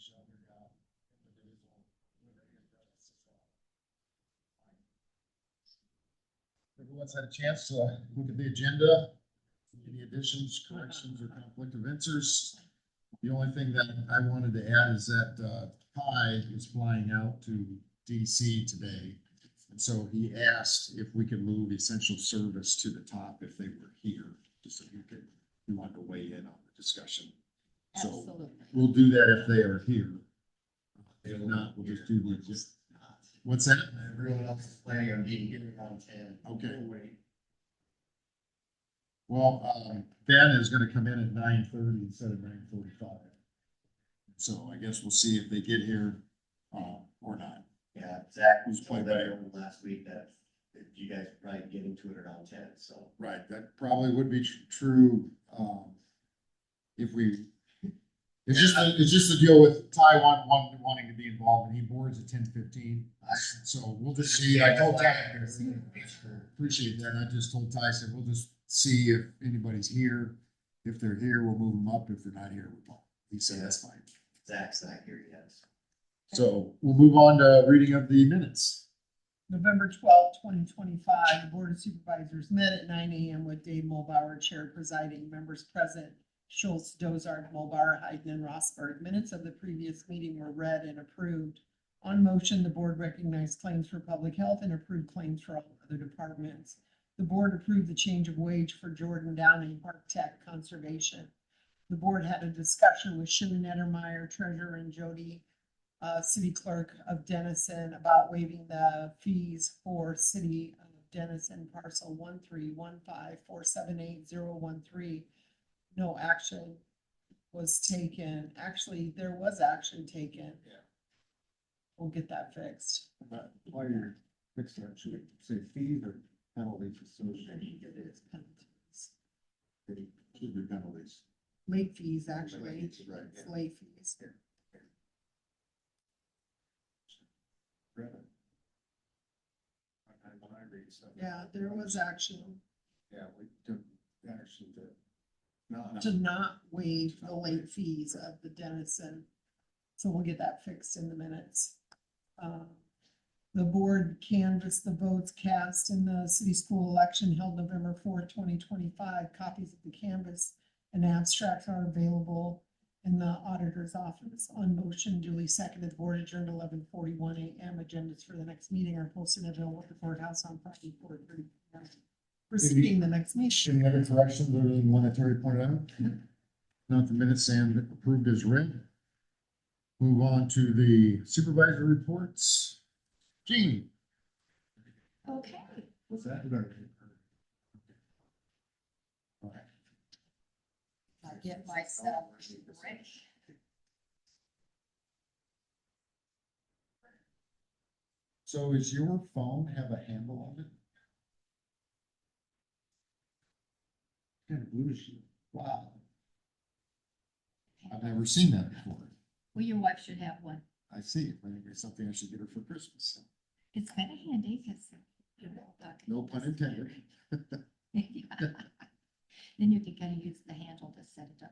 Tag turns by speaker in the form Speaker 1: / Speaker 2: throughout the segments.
Speaker 1: each other, individual. Everyone's had a chance to look at the agenda. Any additions, corrections, or conflict of interest? The only thing that I wanted to add is that Ty is flying out to DC today. And so he asked if we could move essential service to the top if they were here, just so we wanted to weigh in on the discussion.
Speaker 2: Absolutely.
Speaker 1: So we'll do that if they are here. If not, we'll just do the, what's that?
Speaker 3: Everyone else is planning on being here around 10.
Speaker 1: Okay.
Speaker 3: We'll wait.
Speaker 1: Well, Ben is gonna come in at 9:30 instead of 9:45. So I guess we'll see if they get here, or not.
Speaker 3: Yeah, Zach
Speaker 1: Who's
Speaker 3: told
Speaker 1: playing
Speaker 3: everyone last week that you guys are probably getting to it around 10, so.
Speaker 1: Right, that probably would be true, if we, it's just a deal with Ty wanting to be involved, and he boards at 10:15. So we'll just see, I told Ty, appreciate that, I just told Ty, I said, we'll just see if anybody's here. If they're here, we'll move them up, if they're not here, we won't. He said, that's fine.
Speaker 3: Zach's not here yet.
Speaker 1: So we'll move on to reading of the minutes.
Speaker 4: November 12th, 2025, the Board of Supervisors met at 9 a.m. with Dave Mulbauer, Chair presiding, members present, Schultz, Dozark, Mulbauer, Hayden, and Rosberg. Minutes of the previous meeting were read and approved. On motion, the board recognized claims for public health and approved claims for all other departments. The board approved the change of wage for Jordan Downing, Park Tech Conservation. The board had a discussion with Shirley Nettermeyer, Treasurer, and Jody, City Clerk of Denison, about waiving the fees for City of Denison parcel 13154780013. No action was taken. Actually, there was action taken.
Speaker 1: Yeah.
Speaker 4: We'll get that fixed.
Speaker 1: But while you're fixing it, should we say fees or penalties
Speaker 4: I
Speaker 1: associated?
Speaker 4: think it is penalties.
Speaker 1: It should be penalties.
Speaker 4: Late fees, actually.
Speaker 1: Right,
Speaker 4: It's
Speaker 1: yeah.
Speaker 4: late fees.
Speaker 1: When I read stuff.
Speaker 4: Yeah, there was action
Speaker 1: Yeah, we took action to
Speaker 4: to not waive the late fees of the Denison. So we'll get that fixed in the minutes. The board canvassed the votes cast in the city school election held November 4th, 2025. Copies of the canvass and abstracts are available in the auditor's office. On motion duly seconded, the board adjourned 11:41 a.m. Agendas for the next meeting are posted and available at the courthouse on Friday, 4:30 p.m. Preceding the next meeting.
Speaker 1: Any other corrections or anything one that Terry pointed out? Not the minutes stand approved as read. Move on to the supervisor reports. Gene.
Speaker 2: Okay.
Speaker 1: What's that? All right.
Speaker 2: I'll get myself ready.
Speaker 1: So is your phone have a handle on it? Kind of bluish. Wow. I've never seen that before.
Speaker 2: Well, your wife should have one.
Speaker 1: I see. I think it's something I should get her for Christmas.
Speaker 2: It's kind of handy because.
Speaker 1: No pun intended.
Speaker 2: Then you can kind of use the handle to set it up.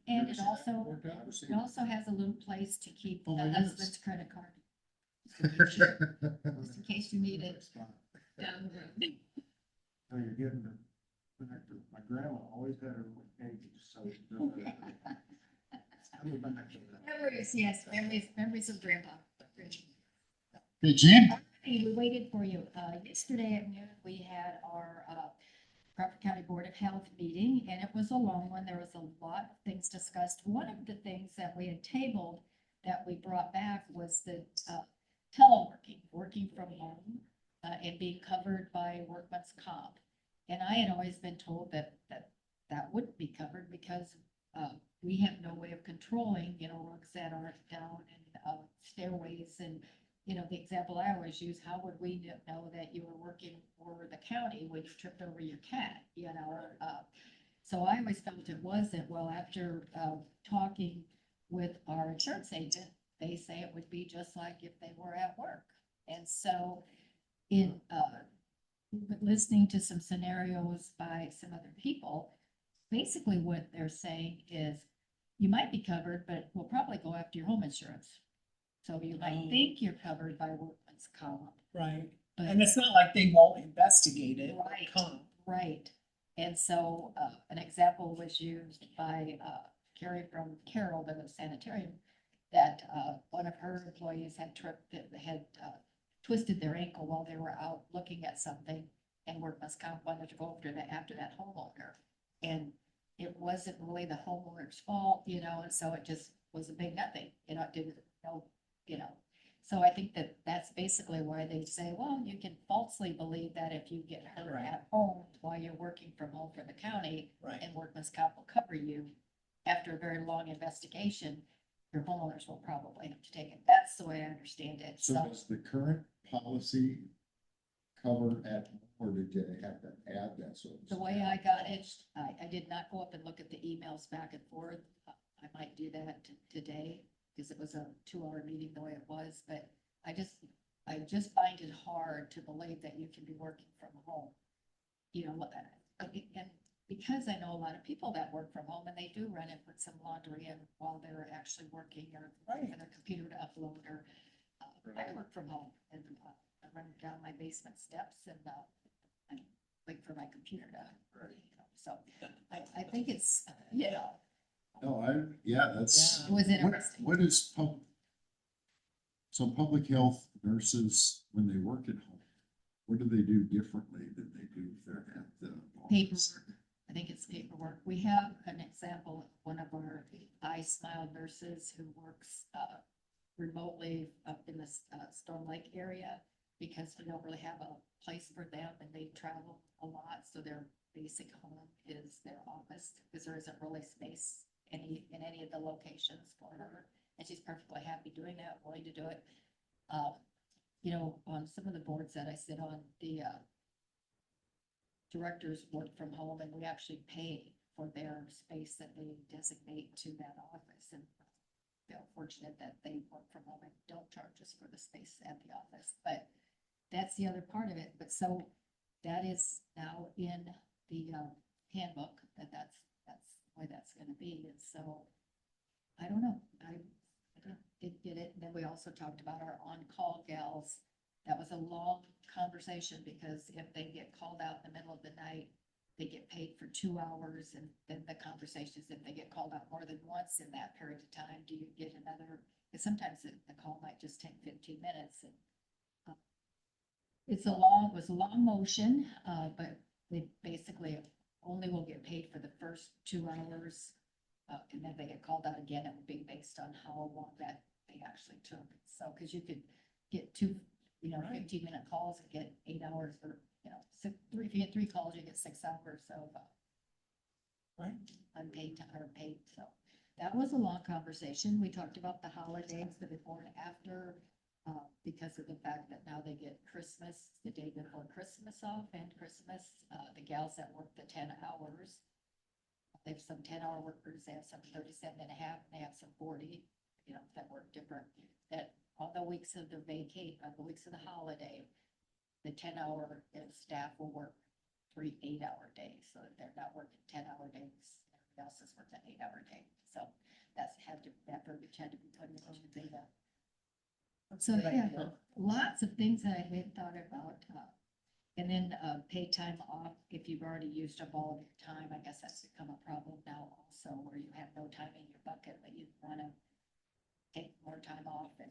Speaker 2: And it also has a little place to keep
Speaker 1: Oh,
Speaker 2: the
Speaker 1: my goodness.
Speaker 2: husband's credit card. Just in case you need it down the road.
Speaker 1: Oh, you're getting the, my grandma always had her hankies, so.
Speaker 2: Memories, yes, memories of grandpa.
Speaker 1: Hey, Gene?
Speaker 2: Hey, we waited for you. Yesterday at noon, we had our Crawford County Board of Health meeting, and it was a long one. There was a lot of things discussed. One of the things that we had tabled that we brought back was the teleworking, working from home, and being covered by workman's comp. And I had always been told that wouldn't be covered because we have no way of controlling, rugs that are down and stairways. And, the example I always use, how would we know that you were working for the county when you tripped over your cat, So I always felt it wasn't. Well, after talking with our insurance agent, they say it would be just like if they were at work. And so in listening to some scenarios by some other people, basically what they're saying is you might be covered, but we'll probably go after your home insurance. So you might
Speaker 4: Oh.
Speaker 2: think you're covered by workman's comp,
Speaker 4: Right,
Speaker 2: but.
Speaker 4: and it's not like they won't investigate it.
Speaker 2: Right.
Speaker 4: Comp.
Speaker 2: Right, and so, an example was used by, Carrie from Carroll, the sanitarium, that, one of her employees had twisted their ankle while they were out looking at something, and workman's comp wanted to go after that homeowner. And it wasn't really the homeowner's fault, and so it just was a big nothing, it didn't, So I think that that's basically why they say, well, you can falsely believe that if you get hurt
Speaker 4: Right.
Speaker 2: at home while you're working from home for the county,
Speaker 4: Right.
Speaker 2: and workman's comp will cover you, after a very long investigation, your homeowners will probably have to take it. That's the way I understand it.
Speaker 1: So does the current policy cover at, or did you have to add that sort of?
Speaker 2: The way I got it, I did not go up and look at the emails back and forth. I might do that today, because it was a 2-hour meeting the way it was, but I just find it hard to believe that you can be working from home. And because I know a lot of people that work from home, and they do run and put some laundry in while they're actually working, or
Speaker 4: Right.
Speaker 2: on their computer to upload, or I work from home, and I run down my basement steps, and I wait for my computer to, so I think it's,
Speaker 1: No, that's.
Speaker 2: it was interesting.
Speaker 1: What is so public health nurses, when they work at home, what do they do differently than they do if they're at the office?
Speaker 2: Paperwork. I think it's paperwork. We have an example of one of our I Smile nurses who works remotely up in the Storm Lake area, because we don't really have a place for them, and they travel a lot, so their basic home is their office, because there isn't really space in any of the locations for her, and she's perfectly happy doing that, willing to do it. On some of the boards that I sit on, the directors work from home, and we actually pay for their space that they designate to that office, and feel fortunate that they work from home and don't charge us for the space at the office. But that's the other part of it. But so that is now in the handbook, that's the way that's gonna be. And so I don't know, I did get it. And then we also talked about our on-call gals. That was a long conversation, because if they get called out in the middle of the night, they get paid for 2 hours, and then the conversation is, if they get called out more than once in that period of time, do you get another? Because sometimes the call might just take 15 minutes, and it was a long motion, but they basically only will get paid for the first 2 hours, and then they get called out again. It would be based on how long that they actually took. So, because you could get two,
Speaker 4: Right.
Speaker 2: 15-minute calls and get 8 hours, or if you get 3 calls, you get 6 hours of
Speaker 4: Right.
Speaker 2: unpaid time, or paid. So that was a long conversation. We talked about the holidays, the before and after, because of the fact that now they get Christmas, the day before Christmas off, and Christmas. The gals that work the 10 hours, they have some 10-hour workers, they have some 37 and a half, and they have some 40, that work different. That on the weeks of the holiday, the 10-hour staff will work 3 8-hour days, so that they're not working 10-hour days. Everybody else is working an 8-hour day. So that verbiage had to be put in the data. So
Speaker 4: Good
Speaker 2: yeah,
Speaker 4: idea.
Speaker 2: lots of things that I hadn't thought about. And then paid time off, if you've already used up all of your time, I guess that's become a problem now also, where you have no time in your bucket, but you want to take more time off and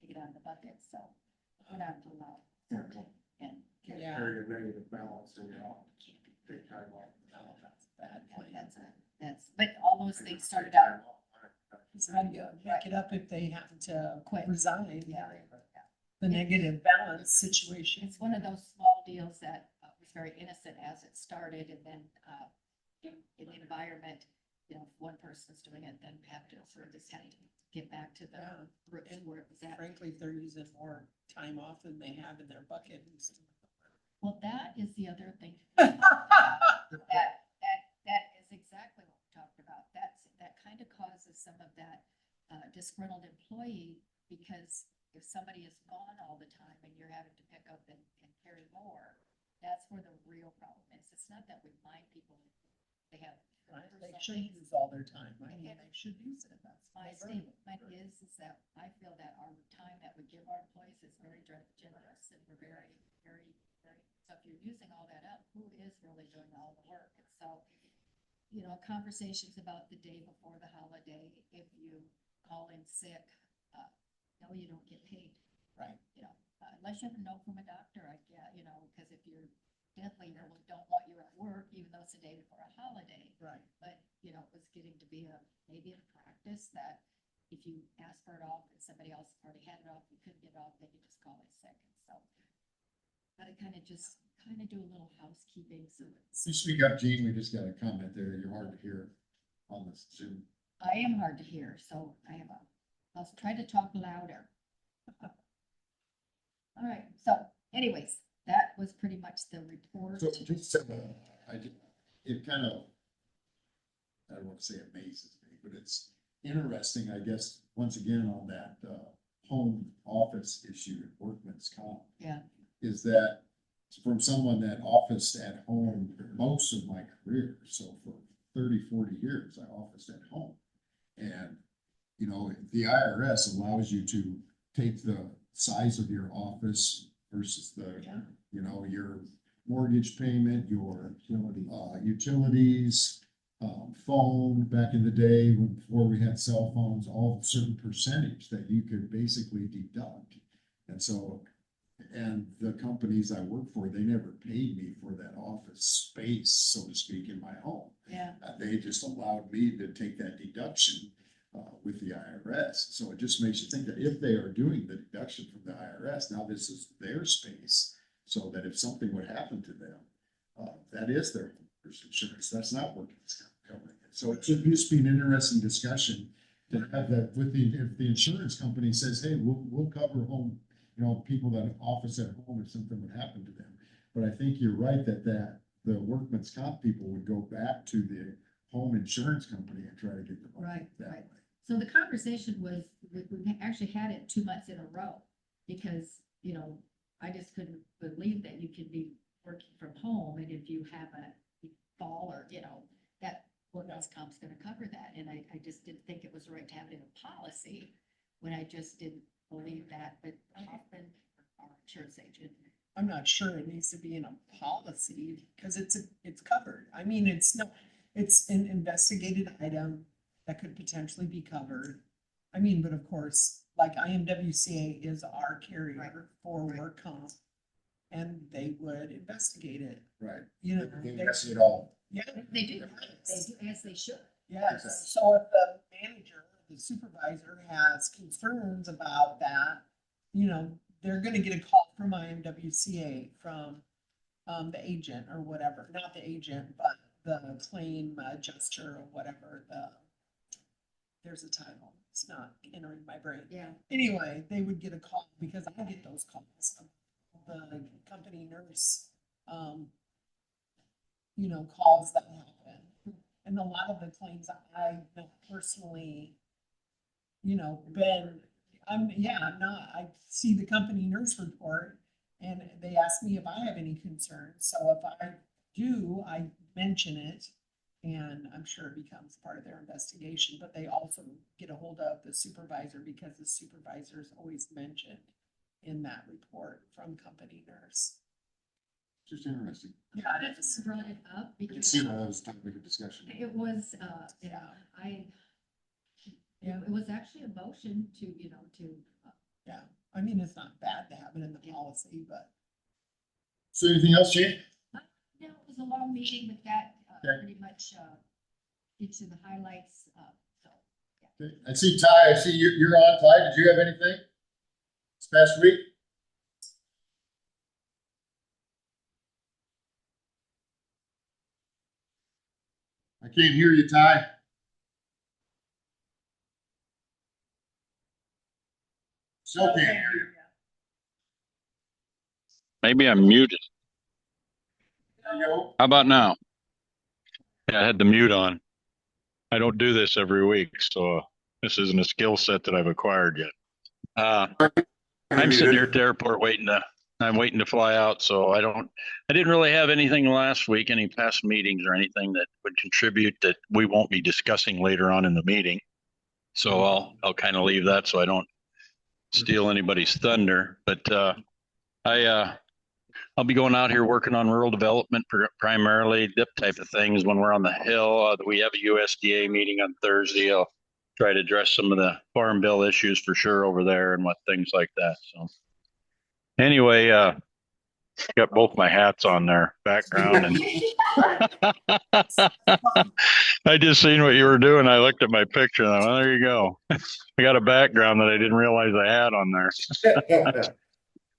Speaker 2: take it out of the bucket. So we're not allowed. And
Speaker 4: Yeah.
Speaker 5: Carry a negative balance and
Speaker 2: can't be.
Speaker 5: take time off.
Speaker 4: Oh, that's a bad
Speaker 2: Yeah,
Speaker 4: plan.
Speaker 2: but all those things started out.
Speaker 4: So how do you back it up if they happen to
Speaker 2: Quit.
Speaker 4: resign?
Speaker 2: Yeah.
Speaker 4: The negative balance situation.
Speaker 2: It's one of those small deals that was very innocent as it started, and then in the environment, if one person's doing it, then we have to sort of just have to get back to the
Speaker 4: Yeah.
Speaker 2: roots
Speaker 4: And
Speaker 2: where it was at.
Speaker 4: frankly, if they're using more time off than they have in their bucket.
Speaker 2: Well, that is the other thing.
Speaker 4: Right.
Speaker 2: That is exactly what we talked about. That kind of causes some of that disgruntled employee, because if somebody is gone all the time and you're having to pick up and carry more, that's where the real problem is. It's not that we mind people, they have
Speaker 4: right? They should use all their time. I mean, they should use it. That's
Speaker 2: My statement is that I feel that our time that we give our employees is very generous, and we're very, very, very, so if you're using all that up, who is really doing all the work? And so, you know, conversations about the day before the holiday, if you call in sick, no, you don't get paid.
Speaker 4: Right.
Speaker 2: You know, unless you have a note from a doctor, you know, because if you're deadly, we don't want you at work, even though it's a day before a holiday.
Speaker 4: Right.
Speaker 2: But, you know, it was getting to be maybe a practice that if you ask for it off and somebody else already had it off, you couldn't get it off, then you just call it sick. And so, gotta kind of do a little housekeeping, so it's.
Speaker 1: You speak up, Gene, we just got a comment there, you're hard to hear on this Zoom.
Speaker 2: I am hard to hear, so I'll try to talk louder. All right, so anyways, that was pretty much the report.
Speaker 1: So just, it kind of, I don't want to say amazes me, but it's interesting, I guess, once again, on that, home office issue at workman's comp.
Speaker 2: Yeah.
Speaker 1: Is that from someone that officed at home most of my career, so for 30, 40 years, I officed at home. And, you know, the IRS allows you to take the size of your office versus the, you know, your mortgage payment, your utilities, phone back in the day before we had cell phones, all certain percentage that you could basically deduct. And so, and the companies I work for, they never paid me for that office space, so to speak, in my home.
Speaker 2: Yeah.
Speaker 1: They just allowed me to take that deduction with the IRS. So it just makes you think that if they are doing the deduction from the IRS, now this is their space, so that if something would happen to them, that is their insurance. That's not workers' covering it. So it should just be an interesting discussion to have that with if the insurance company says, hey, we'll cover home, you know, people that office at home if something would happen to them. But I think you're right that the workman's comp people would go back to the home insurance company and try to get the money that way.
Speaker 2: So the conversation was, we actually had it 2 months in a row because, you know, I just couldn't believe that you could be working from home and if you have a fall or, you know, that workman's comp's gonna cover that. And I just didn't think it was right to have it in a policy when I just didn't believe that, but often our insurance agent.
Speaker 4: I'm not sure it needs to be in a policy because it's covered. I mean, it's an investigated item that could potentially be covered. I mean, but of course, like IMWCA is our carrier for work comp, and they would investigate it.
Speaker 1: Right.
Speaker 4: You know,
Speaker 1: They investigate all.
Speaker 4: Yeah,
Speaker 2: They do, as they should.
Speaker 4: yes.
Speaker 1: Exactly.
Speaker 4: So if the manager, the supervisor has concerns about that, you know, they're gonna get a call from IMWCA from the agent or whatever, not the agent, but the claim adjuster or whatever, there's a title, it's not entering my brain.
Speaker 2: Yeah.
Speaker 4: Anyway, they would get a call because I get those calls from the company nurse, you know, calls that happen. And a lot of the claims I've personally, you know, I'm not, I see the company nurse report and they ask me if I have any concerns. So if I do, I mention it and I'm sure it becomes part of their investigation, but they also get a hold of the supervisor because the supervisor is always mentioned in that report from company nurse.
Speaker 1: Just interesting.
Speaker 4: Yeah, it
Speaker 2: That's
Speaker 4: is.
Speaker 2: why I brought it up
Speaker 1: I can
Speaker 2: because
Speaker 1: see that as a topic of discussion.
Speaker 2: it was,
Speaker 4: Yeah.
Speaker 2: it was actually a motion to, you know,
Speaker 4: Yeah, I mean, it's not bad to have it in the policy, but
Speaker 1: So anything else, Jane?
Speaker 2: you know, it was a long meeting, but that,
Speaker 1: Okay.
Speaker 2: pretty much, gets to the highlights, so.
Speaker 1: Okay. I see Ty, I see you're on. Ty, did you have anything this past week? I can't hear you, Ty. Still can't hear you.
Speaker 5: Maybe I'm muted.
Speaker 1: There you go.
Speaker 5: How about now? Yeah, I had the mute on. I don't do this every week, so this isn't a skill set that I've acquired yet. I'm sitting here at the airport waiting to I'm waiting to fly out, so I didn't really have anything last week, any past meetings or anything that would contribute that we won't be discussing later on in the meeting. So I'll kind of leave that so I don't steal anybody's thunder. But I'll be going out here working on rural development primarily, dip type of things when we're on the hill. We have a USDA meeting on Thursday. I'll try to address some of the farm bill issues for sure over there and what things like that. So anyway, got both my hats on there, background, and I just seen what you were doing. I looked at my picture and I went, there you go. I got a background that I didn't realize I had on there.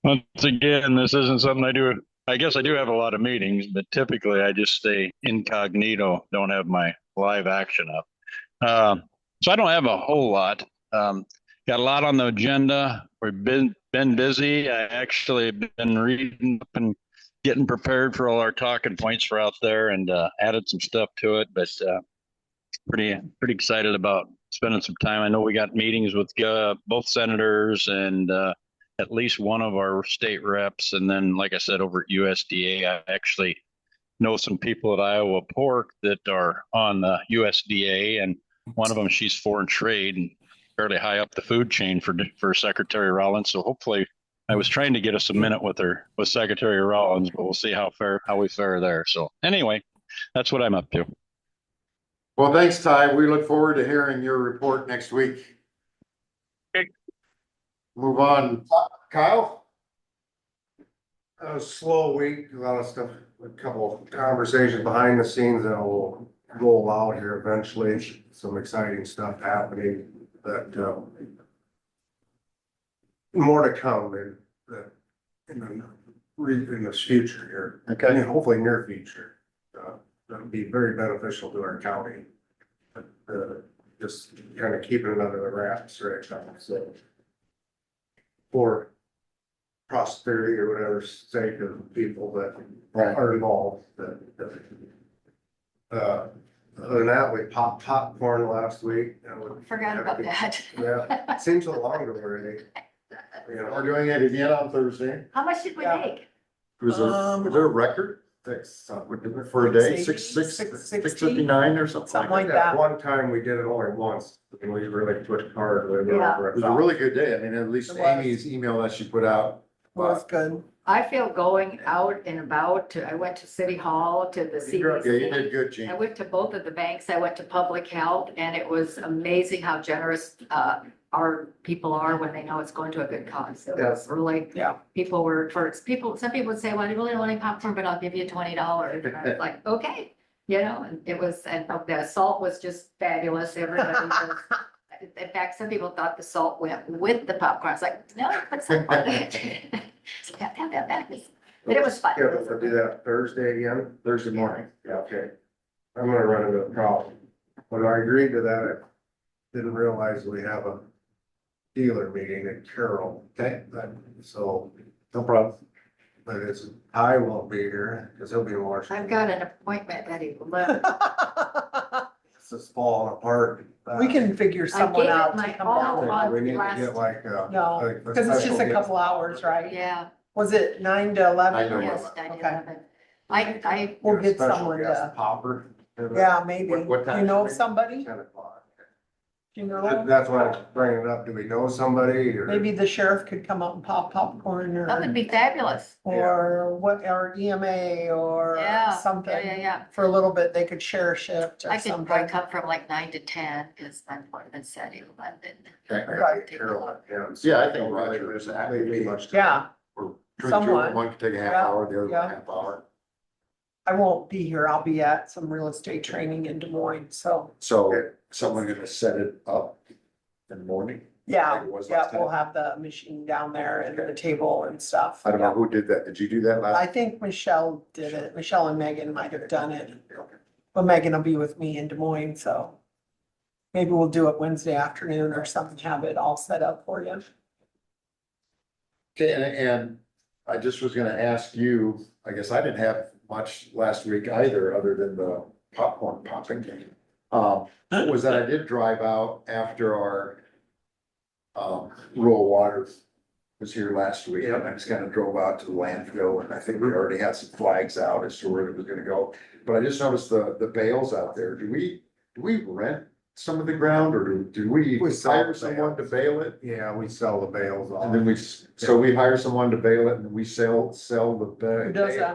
Speaker 5: Once again, this isn't something I do. I guess I do have a lot of meetings, but typically I just stay incognito, don't have my live action up. So I don't have a whole lot. Got a lot on the agenda. We've been busy. I actually been reading up and getting prepared for all our talking points for out there, and added some stuff to it. But pretty excited about spending some time. I know we got meetings with both senators and at least one of our state reps, and then, like I said, over at USDA, I actually know some people at Iowa Pork that are on the USDA, and one of them, she's foreign trade and fairly high up the food chain for Secretary Rollins. So hopefully, I was trying to get us a minute with Secretary Rollins, but we'll see how we fare there. So anyway, that's what I'm up to.
Speaker 1: Well, thanks, Ty. We look forward to hearing your report next week.
Speaker 5: Okay.
Speaker 1: Move on. Kyle?
Speaker 6: A slow week, a lot of stuff, a couple of conversations behind the scenes that will roll out here eventually. Some exciting stuff happening that, more to come in this future here.
Speaker 1: Okay.
Speaker 6: I mean, hopefully near future. That'll be very beneficial to our county. Just kind of keeping it under the wraps right now, so. For prosperity or whatever sake of people that
Speaker 1: Right.
Speaker 6: are involved. Other than that, we popped popcorn last week.
Speaker 2: Forgot about that.
Speaker 6: Yeah, it seems so long ago already. You
Speaker 1: We're
Speaker 6: know,
Speaker 1: doing it again on Thursday.
Speaker 2: How much did we
Speaker 4: Yeah.
Speaker 2: make?
Speaker 1: Was there a record? For a day, six 59 or something
Speaker 4: Something
Speaker 1: like
Speaker 4: like
Speaker 1: that.
Speaker 4: that.
Speaker 6: one time we did it only once, and we really pushed hard. We were
Speaker 2: Yeah.
Speaker 6: over
Speaker 1: It was a really good day. I mean, at least
Speaker 4: It was.
Speaker 1: Amy's email that she put out.
Speaker 4: Was good.
Speaker 2: I feel going out and about I went to City Hall, to the
Speaker 1: Yeah, you
Speaker 2: CDC.
Speaker 1: did good,
Speaker 2: I
Speaker 1: Gene.
Speaker 2: went to both of the banks. I went to Public Health, and it was amazing how generous our people are when they know it's going to a good cause. It was really,
Speaker 4: Yeah.
Speaker 2: people were, some people would say, well, I really don't want any popcorn, but I'll give you $20. And I was like, okay, and it was, and the salt was just fabulous. Everybody was, in fact, some people thought the salt went with the popcorn. I was like, no, put some on it. So have that back. But it was fun.
Speaker 6: Yeah, we'll do that Thursday again.
Speaker 1: Thursday morning.
Speaker 6: Yeah, okay. I'm gonna run into a problem. When I agreed to that, I didn't realize we have a dealer meeting in Carroll.
Speaker 1: Okay.
Speaker 6: So,
Speaker 1: No problem.
Speaker 6: but I won't be here because he'll be in Washington.
Speaker 2: I've got an appointment at 11.
Speaker 6: It's just falling apart.
Speaker 4: We can figure
Speaker 2: I
Speaker 4: someone
Speaker 2: gave it
Speaker 4: out
Speaker 2: my
Speaker 4: to come
Speaker 2: all
Speaker 4: down.
Speaker 2: on
Speaker 6: We need to
Speaker 2: last-
Speaker 6: get like,
Speaker 4: No,
Speaker 6: like
Speaker 4: because it's just a
Speaker 6: special
Speaker 4: couple hours, right?
Speaker 2: Yeah,
Speaker 4: Was it 9 to 11?
Speaker 1: I know.
Speaker 2: yes, I did
Speaker 4: Okay.
Speaker 2: have it. I,
Speaker 4: We'll get
Speaker 6: special
Speaker 4: someone
Speaker 6: guest
Speaker 4: to,
Speaker 6: Popper.
Speaker 4: yeah, maybe.
Speaker 1: What time?
Speaker 4: You know of somebody?
Speaker 6: 10 o'clock.
Speaker 4: Funeral?
Speaker 6: That's why I'm bringing it up. Do we know somebody or?
Speaker 4: Maybe the sheriff could come up and pop popcorn
Speaker 2: that would
Speaker 4: or,
Speaker 2: be fabulous.
Speaker 4: or what, or EMA or
Speaker 2: Yeah,
Speaker 4: something.
Speaker 2: yeah.
Speaker 4: For a little bit, they could share a shift or
Speaker 2: I could
Speaker 4: something.
Speaker 2: probably come from like 9 to 10 because my appointment's set in London.
Speaker 1: Okay.
Speaker 4: Right.
Speaker 6: Carroll, yeah.
Speaker 1: Yeah, I think Roger is happy.
Speaker 6: Maybe much time.
Speaker 4: Yeah,
Speaker 1: Or two,
Speaker 4: Someone.
Speaker 1: one could take a half
Speaker 4: Yeah,
Speaker 1: hour, the other one
Speaker 4: yeah.
Speaker 1: a half hour.
Speaker 4: I won't be here. I'll be at some real estate training in Des Moines, so,
Speaker 1: So someone gonna set it up in the morning?
Speaker 4: yeah,
Speaker 1: Like it was
Speaker 4: yeah,
Speaker 1: last
Speaker 4: we'll
Speaker 1: time?
Speaker 4: have the machine down there and the table and stuff.
Speaker 1: I don't know
Speaker 4: Yeah.
Speaker 1: who did that. Did you do that
Speaker 4: I
Speaker 1: last?
Speaker 4: think Michelle did it. Michelle and Megan might have done it. But Megan will be with me in Des Moines, so maybe we'll do it Wednesday afternoon or something, have it all set up for you.
Speaker 1: Okay, and I just was gonna ask you, I guess I didn't have much last week either, other than the popcorn popping. Was that I did drive out after our rural water
Speaker 7: was here last week, and I just kind of drove out to the landfill, and I think we already had some flags out as to where it was gonna go. But I just noticed the bales out there. Do we rent some of the ground, or do we
Speaker 6: We sell
Speaker 7: hire
Speaker 6: the
Speaker 7: someone to
Speaker 6: bales.
Speaker 7: bail it?
Speaker 6: Yeah, we sell the bales off.
Speaker 7: And then so we hire someone to bail it, and we sell the
Speaker 4: Who does that?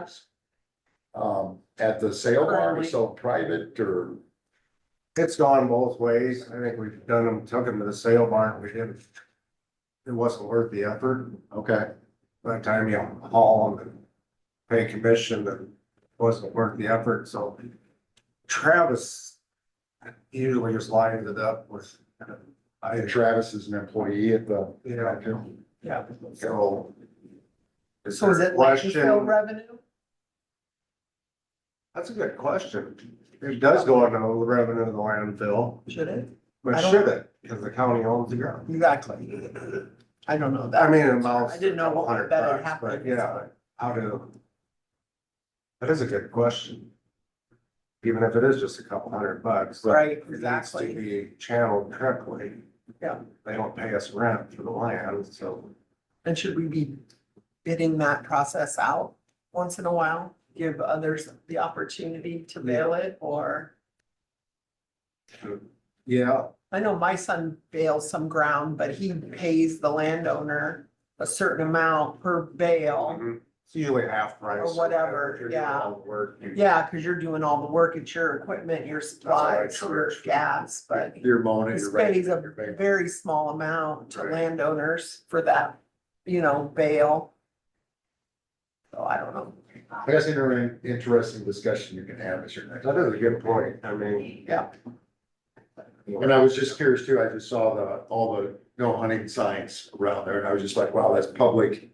Speaker 7: bales. At the sale barn, we
Speaker 4: Currently.
Speaker 7: sell private, or,
Speaker 6: It's gone both ways. I think we've done them, took them to the sale barn. We didn't. It wasn't worth the effort.
Speaker 7: okay,
Speaker 6: By the time you haul them and pay commission, that wasn't worth the effort, so. Travis usually just lines it up with.
Speaker 7: Travis is an employee at the.
Speaker 6: Yeah.
Speaker 4: Yeah.
Speaker 6: So.
Speaker 4: So is it landfill revenue?
Speaker 6: That's a good question. It does go into the revenue of the landfill,
Speaker 4: Should it?
Speaker 6: but
Speaker 4: I don't
Speaker 6: should
Speaker 4: know.
Speaker 6: it? Because the county owns the ground.
Speaker 4: Exactly. I don't know that.
Speaker 6: I mean, it amounts.
Speaker 4: I didn't know what
Speaker 6: $100
Speaker 4: that had
Speaker 6: bucks,
Speaker 4: happened.
Speaker 6: But yeah, how do? That is a good question. Even if it is just a couple $100. but
Speaker 4: Right,
Speaker 6: it needs
Speaker 4: exactly.
Speaker 6: To be channeled correctly.
Speaker 4: Yeah.
Speaker 6: They don't pay us rent for the land, so.
Speaker 4: And should we be bidding that process out once in a while? Give others the opportunity to bail it, or?
Speaker 6: Yeah.
Speaker 4: I know my son bails some ground, but he pays the landowner a certain amount per bale.
Speaker 6: It's usually half price.
Speaker 4: Or whatever,
Speaker 6: If you're doing
Speaker 4: yeah.
Speaker 6: all the work, you-
Speaker 4: Yeah, cause you're doing all the work, it's your equipment, your supplies, your
Speaker 6: charge.
Speaker 4: gas, but
Speaker 7: You're mowing it,
Speaker 4: he
Speaker 7: you're
Speaker 4: pays a
Speaker 7: right.
Speaker 4: very small amount to
Speaker 6: Right.
Speaker 4: landowners for that, bail. So I don't know.
Speaker 7: I guess interesting discussion you can have as your next.
Speaker 6: That is a good point. I mean.
Speaker 4: Yeah.
Speaker 7: And I was just curious too, I just saw all the no hunting signs around there, and I was just like, wow, that's public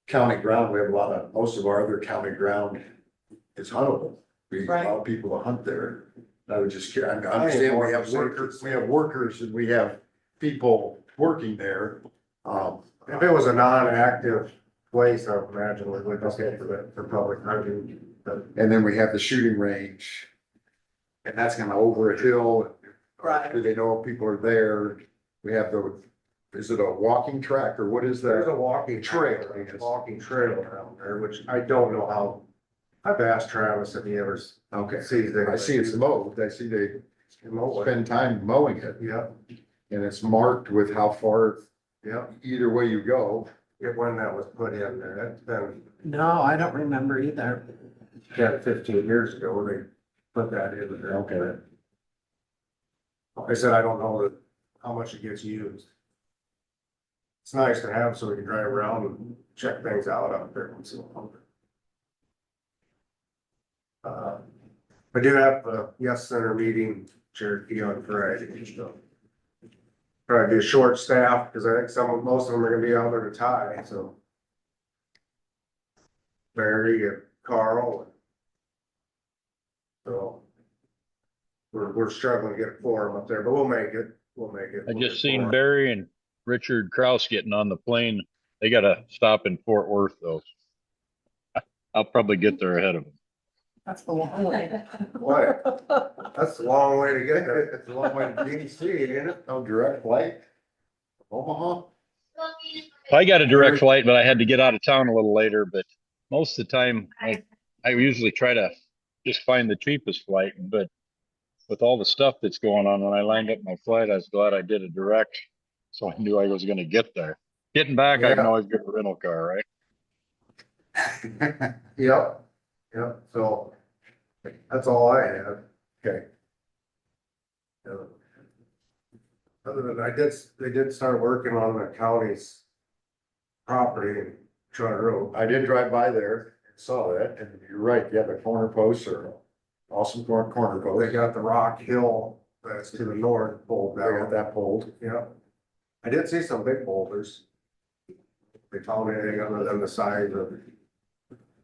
Speaker 7: county ground. We have most of our other county ground is huntable. We allow people to hunt there. I was just curious, I understand we have workers and we have people working there.
Speaker 6: If it was a non-active place, I would imagine we would just get for public hunting. But
Speaker 7: And then we have the shooting range. And that's kind of over a hill.
Speaker 4: Right.
Speaker 7: Do they know if people are there? We have is it a walking track or what is
Speaker 6: there's a
Speaker 7: that?
Speaker 6: walking trail,
Speaker 7: I guess.
Speaker 6: walking trail around there, which I don't know how. I've asked Travis if he ever
Speaker 7: Okay,
Speaker 6: sees it.
Speaker 7: I see it's mowed. I see they
Speaker 6: Mowed.
Speaker 7: spend time mowing it
Speaker 6: Yep,
Speaker 7: and it's marked with how far
Speaker 6: yep,
Speaker 7: either way you go.
Speaker 6: when that was put in there, it's been
Speaker 4: No, I don't remember either.
Speaker 6: 10, 15 years ago, they put that in there.
Speaker 7: Okay.
Speaker 6: I said, I don't know how much it gets used. It's nice to have so we can drive around and check things out up there once in a while. I do have a Yes Center meeting Cherokee on Friday, so. Try to do short staff, because I think most of them are gonna be out there to tie, so. Barry and Carl. So. We're struggling to get a quorum up there, but we'll make it.
Speaker 5: I just seen Barry and Richard Kraus getting on the plane. They gotta stop in Fort Worth though. I'll probably get there ahead of them.
Speaker 4: That's the long way.
Speaker 6: What? That's a long way to get there. It's a long way to DC, isn't it?
Speaker 7: No direct flight? Omaha?
Speaker 5: I got a direct flight, but I had to get out of town a little later, but most of the time I usually try to just find the cheapest flight, but with all the stuff that's going on, when I lined up my flight, I was glad I did a direct. So I knew I was gonna get there. Getting back, I can
Speaker 6: Yeah.
Speaker 5: always get a rental car, right?
Speaker 6: Yep, so that's all I have.
Speaker 7: Okay.
Speaker 6: Other than they did start working on the county's property in Charter Road.
Speaker 7: I did drive by there and saw that, and you're right, yeah, the corner posts are awesome corner
Speaker 6: They
Speaker 7: posts.
Speaker 6: got the rock hill that's to the north pulled
Speaker 7: They got
Speaker 6: down.
Speaker 7: that pulled.
Speaker 6: Yeah. I did see some big boulders. They found anything other than the size of,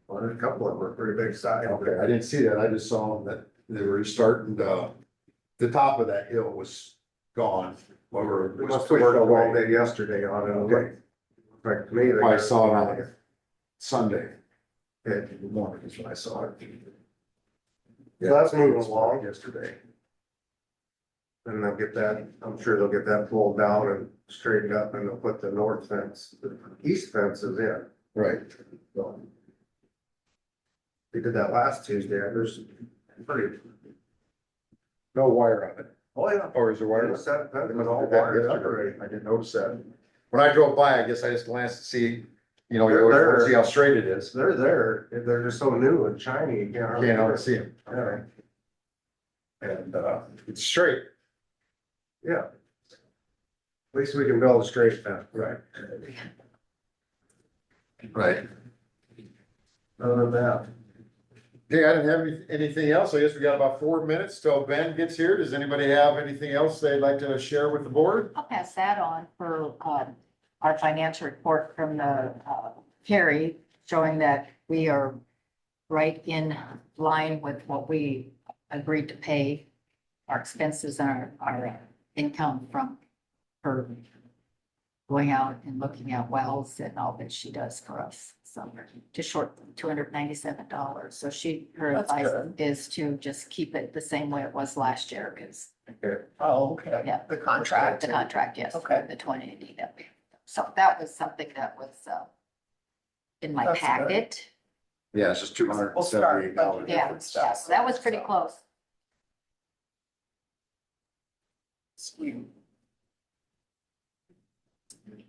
Speaker 6: well, a couple of them were pretty big size.
Speaker 7: Okay, I didn't see that. I just saw that they were starting the top of that hill was gone. Or
Speaker 6: We
Speaker 7: was
Speaker 6: must have
Speaker 7: pushed
Speaker 6: worked all
Speaker 7: away.
Speaker 6: day yesterday on it.
Speaker 7: Okay.
Speaker 6: Like me. they
Speaker 7: I
Speaker 6: got-
Speaker 7: saw it on Sunday.
Speaker 6: Yeah.
Speaker 7: In the morning is when I saw it.
Speaker 6: So that's moving along.
Speaker 7: Yesterday.
Speaker 6: And they'll get that, I'm sure they'll get that pulled down and straightened up and they'll put the north fence, the east fence is in.
Speaker 7: Right.
Speaker 6: So they did that last Tuesday. There's pretty.
Speaker 7: No wire on it.
Speaker 6: Oh, yeah.
Speaker 7: Or is there wire?
Speaker 6: It was all
Speaker 7: Did that
Speaker 6: wired up
Speaker 7: yesterday.
Speaker 6: already.
Speaker 7: I didn't notice that. When I drove by, I guess I just glanced to see, you know, you always
Speaker 6: They're-
Speaker 7: want to see how straight it is.
Speaker 6: They're there. They're just so new and shiny. You can't hardly
Speaker 7: Can't always see them.
Speaker 6: Yeah. And,
Speaker 7: It's straight.
Speaker 6: yeah. At least we can build a straight fence.
Speaker 7: Right. Right.
Speaker 6: Other than that.
Speaker 7: Okay, I didn't have anything else. I guess we got about 4 minutes till Ben gets here. Does anybody have anything else they'd like to share with the board?
Speaker 2: I'll pass that on for, our financial report from the, Carrie, showing that we are right in line with what we agreed to pay, our expenses and our income from her going out and looking at wells and all that she does for us. So just short $297. So her
Speaker 4: That's
Speaker 2: advice
Speaker 4: good.
Speaker 2: is to just keep it the same way it was last year, because
Speaker 4: Oh, okay.
Speaker 2: Yeah.
Speaker 4: The contract.
Speaker 2: the contract, yes.
Speaker 4: Okay.
Speaker 2: The 2080 that we, so that was something that was, in my
Speaker 4: That's good.
Speaker 2: packet.
Speaker 7: Yeah, it's just $278.
Speaker 4: We'll start budgeting.
Speaker 2: Yeah,
Speaker 4: Different stuff.
Speaker 2: yeah, so that was pretty close.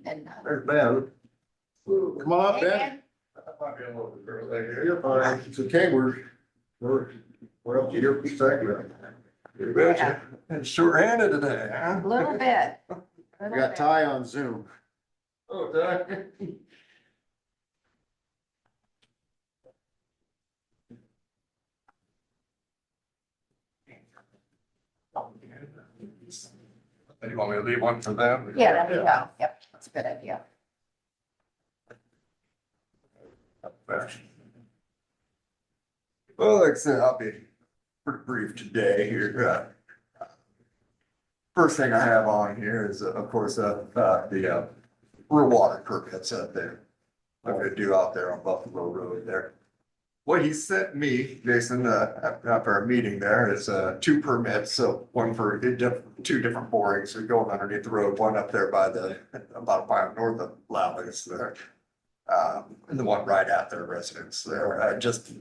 Speaker 2: And,
Speaker 6: There's Ben.
Speaker 7: Come on up, Ben.
Speaker 2: and
Speaker 6: Might be a little bit early here. You're fine.
Speaker 7: It's okay,
Speaker 6: We're up to your perspective.
Speaker 8: You betcha. It's short-handed today, huh?
Speaker 2: a little bit.
Speaker 7: we got Ty on Zoom.
Speaker 8: Oh, Doug. You want me to leave one for them?
Speaker 2: Yeah, there you go. Yep, that's a good idea.
Speaker 8: Well, like I said, I'll be pretty brief today here. First thing I have on here is, of course, the rural water permits that they're gonna do out there on Buffalo Road there. What he sent me, Jason, after our meeting there is, 2 permits, so one for 2 different borings, so going underneath the road, one up there by about a mile north of Lallis there. And the one right at their residence there, just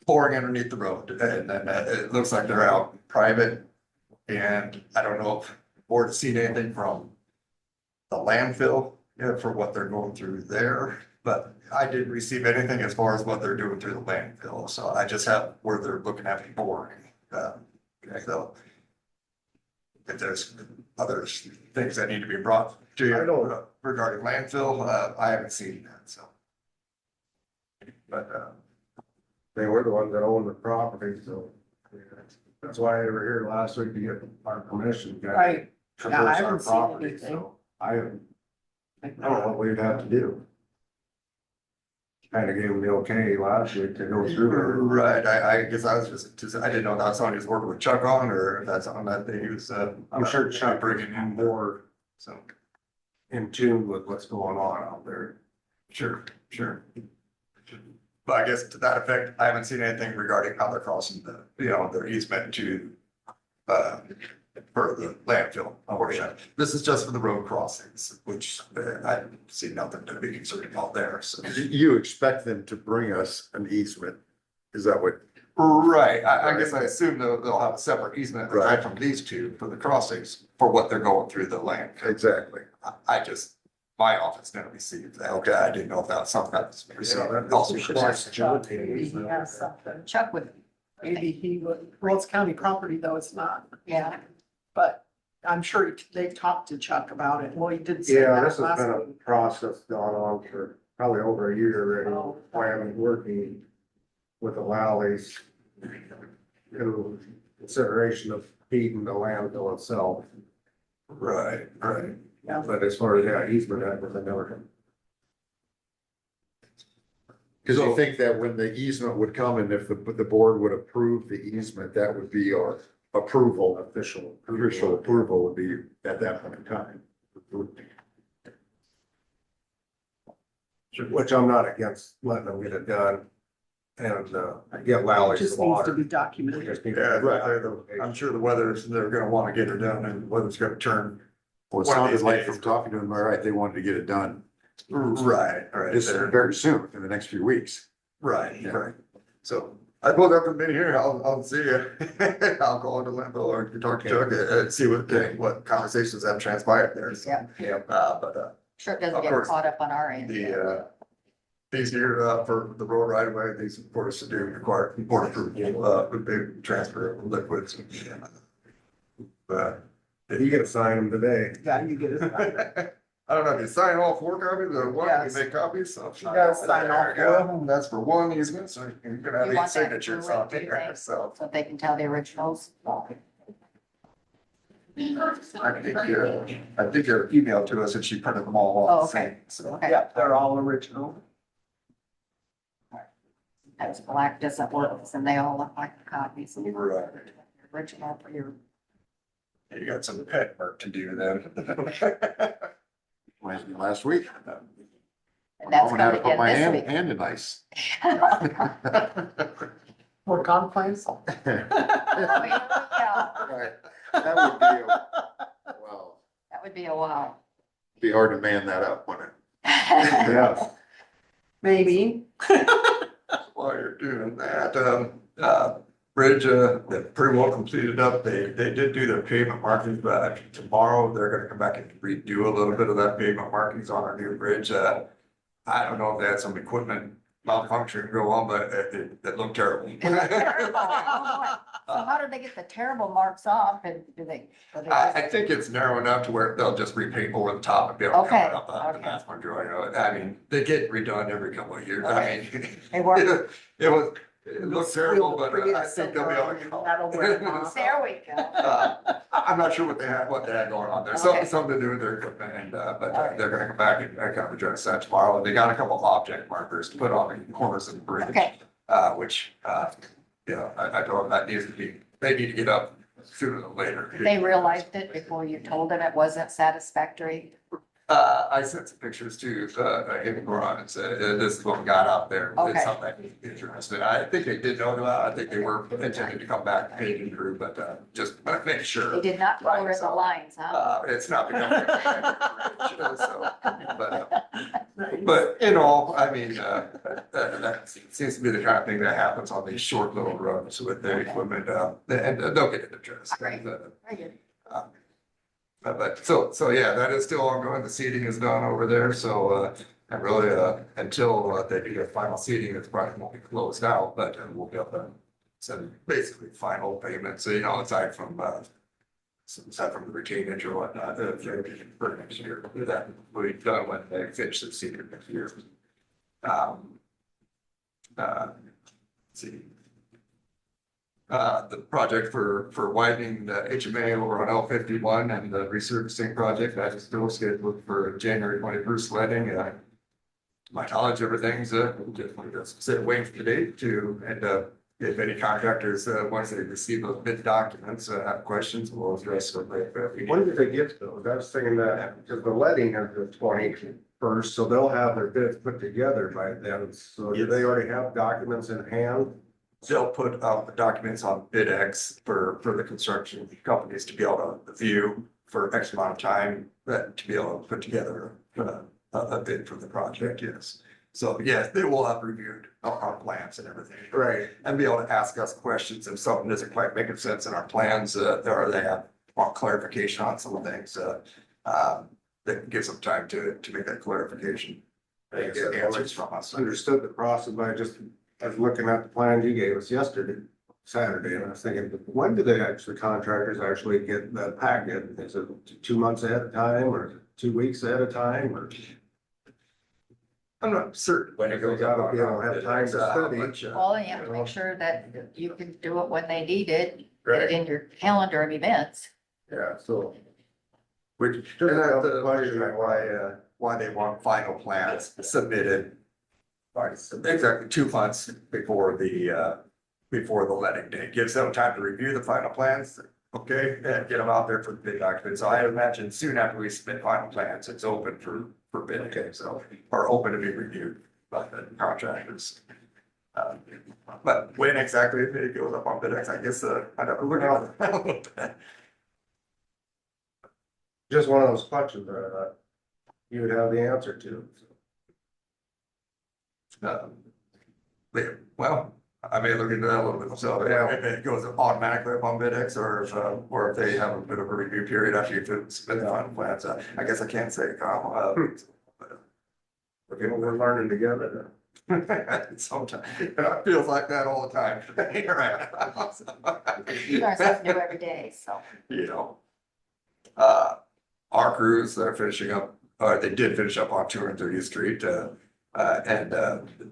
Speaker 8: boring underneath the road, and then it looks like they're out private. And I don't know if the board has seen anything from the landfill, for what they're going through there. But I didn't receive anything as far as what they're doing through the landfill, so I just have where they're looking at boring. So if there's other things that need to be brought to
Speaker 6: I
Speaker 8: you
Speaker 6: don't-
Speaker 8: regarding landfill, I haven't seen that, so. But,
Speaker 6: They were the ones that owned the property, so. yeah, That's why they were here last week to get our permission. to
Speaker 4: Right.
Speaker 6: traverse
Speaker 4: Yeah, I
Speaker 6: our
Speaker 4: haven't seen
Speaker 6: property,
Speaker 4: anything.
Speaker 6: so I don't know what we'd have to do. Kind of gave them the okay last week to go through there.
Speaker 8: right, I guess I was just, I didn't know that's something he was working with Chuck on, or if that's something that they use,
Speaker 6: I'm sure Chuck
Speaker 8: bringing in
Speaker 6: more
Speaker 8: so.
Speaker 6: in tune with what's going on out there.
Speaker 8: Sure. But I guess to that effect, I haven't seen anything regarding how they're crossing their easement to, for the landfill portion. This is just for the road crossings, which I see nothing to be concerned about there, so.
Speaker 7: You expect them to bring us an easement? Is that what?
Speaker 8: Right, I guess I assume they'll have a separate easement
Speaker 7: Right.
Speaker 8: aside from these 2 for the crossings for what they're going through the land.
Speaker 7: Exactly.
Speaker 8: I just, my office never received that. Okay, I didn't know if that was something that was received. Also,
Speaker 4: We should ask Chuck, maybe he has something.
Speaker 2: Chuck would,
Speaker 4: Maybe he would, well, it's county property though, it's not,
Speaker 2: yeah,
Speaker 4: but I'm sure they talked to Chuck about it. Well, he did say
Speaker 6: Yeah,
Speaker 4: that
Speaker 6: this has
Speaker 4: last
Speaker 6: been a
Speaker 4: week.
Speaker 6: process gone on for probably over a year
Speaker 4: Oh.
Speaker 6: already, planning, working with the Lallies in consideration of feeding the landfill itself.
Speaker 8: right.
Speaker 6: But as far as that easement, I never.
Speaker 7: Cause
Speaker 8: So-
Speaker 7: you think that when the easement would come and if the board would approve the easement, that would be our approval.
Speaker 6: Official
Speaker 7: Approval would be at that point in time.
Speaker 6: Which I'm not against letting them get it done get
Speaker 4: It
Speaker 6: Lally
Speaker 4: just
Speaker 6: some
Speaker 4: needs to be
Speaker 6: water.
Speaker 4: documented.
Speaker 8: I'm sure the weather's, they're gonna wanna get it done and the weather's gonna turn.
Speaker 7: Well, it
Speaker 8: One of
Speaker 7: sounded
Speaker 8: these
Speaker 7: like
Speaker 8: days.
Speaker 7: from talking to them, all right, they wanted to get it done
Speaker 8: Right, right.
Speaker 7: this
Speaker 8: They're-
Speaker 7: very soon, in the next few weeks.
Speaker 8: Right,
Speaker 7: Yeah.
Speaker 8: right. So I pulled up and been here, I'll see you. I'll go into Limbo or talk to Chuck and see what conversations have transpired there. So,
Speaker 2: Yeah.
Speaker 8: but,
Speaker 2: Sure it doesn't
Speaker 8: Of
Speaker 2: get
Speaker 8: course.
Speaker 2: caught up on our end.
Speaker 8: these here, for the road right away, these of course do require board approval, with the transfer of liquids. But
Speaker 6: You gotta sign them today.
Speaker 4: Yeah, you get it.
Speaker 8: I don't know if you sign all 4 copies or one,
Speaker 4: Yes.
Speaker 8: you make copies, so.
Speaker 4: You gotta sign all
Speaker 8: There you
Speaker 4: 4
Speaker 8: go.
Speaker 4: of them.
Speaker 8: That's for one easement, so you're gonna have
Speaker 2: You
Speaker 8: 8
Speaker 2: want that
Speaker 8: signatures
Speaker 2: through it,
Speaker 8: on
Speaker 2: do you
Speaker 8: there,
Speaker 2: think?
Speaker 8: so.
Speaker 2: So they can tell the originals.
Speaker 8: I think your email to us and she printed them all
Speaker 2: Oh,
Speaker 8: off.
Speaker 2: okay.
Speaker 8: So,
Speaker 2: Okay.
Speaker 4: Yeah, they're all original.
Speaker 2: That's black doesn't work, and they all look like the copies.
Speaker 8: Right.
Speaker 2: Original for your,
Speaker 8: you got some pet work to do then.
Speaker 7: Last week.
Speaker 2: and that's
Speaker 7: I'm gonna have
Speaker 2: coming
Speaker 7: to put my
Speaker 2: in this week.
Speaker 7: hand in ice.
Speaker 4: For conference.
Speaker 2: Oh, yeah.
Speaker 7: Right. That would be, well,
Speaker 2: That would be a wow.
Speaker 7: be hard to man that up, wouldn't it?
Speaker 6: Yeah.
Speaker 4: Maybe.
Speaker 8: While you're doing that, bridge, they're pretty well completed up. They did do their pavement markings, but tomorrow they're gonna come back and redo a little bit of that pavement markings on our new bridge. I don't know if they had some equipment malfunction go on, but it looked terrible.
Speaker 2: It looked terrible. Oh, boy. So how do they get the terrible marks off and do they?
Speaker 8: I think it's narrow enough to where they'll just repaint over the top and be able to
Speaker 2: Okay,
Speaker 8: cover up the
Speaker 2: okay.
Speaker 8: vast majority of it. I mean, they get redone every couple of years. I mean,
Speaker 2: They work.
Speaker 8: it looked terrible, but I think they'll be able to.
Speaker 4: That'll wear them off.
Speaker 2: There we go.
Speaker 8: I'm not sure what they had going on there.
Speaker 2: Okay.
Speaker 8: Something to do with their equipment and, but
Speaker 2: All right.
Speaker 8: they're gonna come back and kind of address that tomorrow. They got a couple of object markers to put on the corners of the bridge.
Speaker 2: Okay.
Speaker 8: Which, I told them that needs to be, they need to get up sooner than later.
Speaker 2: They realized it before you told them it wasn't satisfactory.
Speaker 8: I sent some pictures to, him and Goran and said, this is what we got out there.
Speaker 2: Okay.
Speaker 8: It's something that he's interested. I think they did know about, I think they were intending to come back paid and through, but, just make sure.
Speaker 2: They did not color in the
Speaker 8: so,
Speaker 2: lines, huh?
Speaker 8: It's not becoming. So, but in all, I mean, that seems to be the kind of thing that happens on these short little roads with the equipment, and they'll get it addressed.
Speaker 2: Great. Very good.
Speaker 8: But so yeah, that is still ongoing. The seeding is done over there, so and really until they do their final seeding, it's probably won't be closed out, but we'll be able to send basically final payments, so aside from the retainage or whatnot, for next year. That will be done when they finish the seeding next year. Let's see. The project for widening the HMA over on L51 and the resurfacing project, that is still scheduled for January 21st letting. My knowledge, everything's, just sit waiting for the date to, and, if any contractors, once they receive those bid documents, have questions, we'll address them.
Speaker 6: When did they get those? I was thinking that, because the letting is the 21st, so they'll have their bids put together by then. So do they already have documents in hand?
Speaker 8: They'll put out the documents on BidX for the construction companies to be able to view for X amount of time, to be able to put together a bid for the project, yes. So, yes, they will have reviewed our plans and everything.
Speaker 6: Right.
Speaker 8: And be able to ask us questions if something doesn't quite make sense in our plans, or they want clarification on some things, that gives them time to make that clarification.
Speaker 6: I guess
Speaker 8: Get
Speaker 6: I've
Speaker 8: answers
Speaker 6: always
Speaker 8: from us.
Speaker 6: understood the process, but I was looking at the plan you gave us yesterday, Saturday, and I was thinking, when do contractors actually get that packet? Is it 2 months ahead of time or 2 weeks ahead of time or?
Speaker 8: I'm not certain when it goes
Speaker 6: Gotta
Speaker 8: out.
Speaker 6: be able to have time to study.
Speaker 2: Well, you have to make sure that you can do it when they need it, get
Speaker 8: Right.
Speaker 2: it in your calendar of events.
Speaker 6: Yeah, so.
Speaker 8: Which, and that's the question why they want final plans submitted. Exactly 2 months before the letting date, gives them time to review the final plans, okay, and get them out there for the bid documents. So I imagine soon after we submit final plans, it's open for bid, okay, so, or open to be reviewed by the contractors. But when exactly it goes up on FedEx, I guess, I don't look at.
Speaker 6: Just one of those questions that I thought you would have the answer to.
Speaker 8: Yeah, well, I may look into that a little bit myself, if it goes automatically up on FedEx or if they have a bit of a review period after you submit the final plans. I guess I can't say, Kyle.
Speaker 6: Okay, we're learning together.
Speaker 8: Sometimes, it feels like that all the time.
Speaker 2: You learn something new every day, so.
Speaker 8: You know. Our crews, they're finishing up, they did finish up on 230th Street, and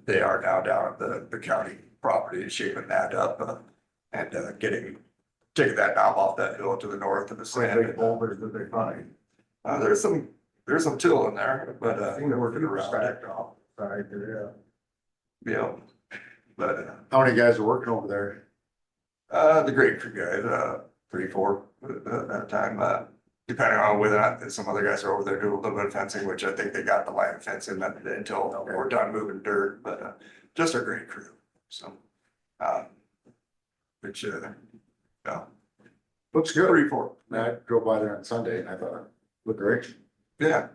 Speaker 8: they are now down at the county property, shaping that up, and taking that knob off that hill to the north of the
Speaker 6: How
Speaker 8: sand.
Speaker 6: big boulders did they find?
Speaker 8: There's some till in there, but,
Speaker 6: I think they were
Speaker 8: working around it.
Speaker 6: stacked off, side there,
Speaker 8: Yeah, but,
Speaker 7: How many guys are working over there?
Speaker 8: the great crew guys, 3, 4 at a time, depending on whether or not some other guys are over there doing a little bit of fencing, which I think they got the line of fencing until we're done moving dirt, but, just a great crew, so. Which, yeah,
Speaker 7: Looks good.
Speaker 8: 3, 4.
Speaker 7: I drove by there on Sunday and I thought, it looked great.
Speaker 8: Yeah.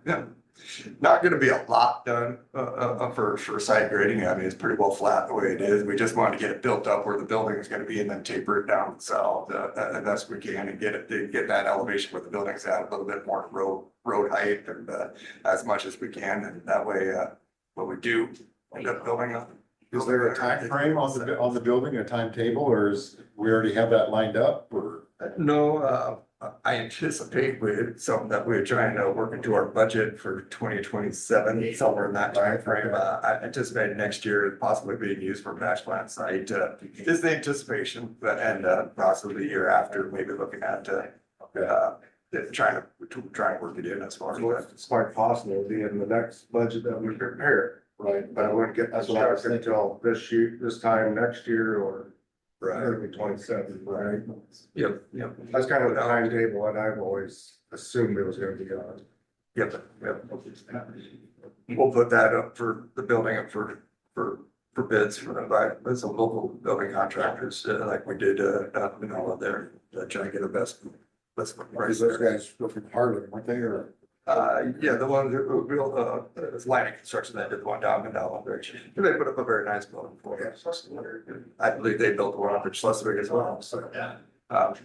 Speaker 8: Not gonna be a lot done, for site grading. I mean, it's pretty well flat the way it is. We just wanted to get it built up where the building is gonna be and then taper it down south, as best we can and get that elevation where the building's at, a little bit more road height and, as much as we can. And that way, when we do end up building up.
Speaker 7: Is there a time frame on the building, a timetable, or we already have that lined up, or?
Speaker 8: No, I anticipate something that we're trying to work into our budget for 2027, somewhere in that timeframe. I anticipate next year possibly being used for match plant site, is the anticipation, and possibly the year after, maybe looking at, trying to work it in as far as that.
Speaker 6: it's quite possible to be in the next budget that we prepare.
Speaker 7: Right.
Speaker 6: But I wouldn't get
Speaker 7: That's what I was
Speaker 6: constructed until this time next year or
Speaker 8: Right.
Speaker 6: early 27, right?
Speaker 8: Yep.
Speaker 6: That's kind of the timetable that I've always assumed it was gonna be on.
Speaker 8: Yep. We'll put that up for the building up for bids by some local building contractors, like we did, in all of there, try to get the best price.
Speaker 7: Those guys were from Harlan, weren't they, or?
Speaker 8: Yeah, the one who built, it was lighting construction that did the one down in Bridge. They put up a very nice building for us. I believe they built the one up in Schleswig as well, so,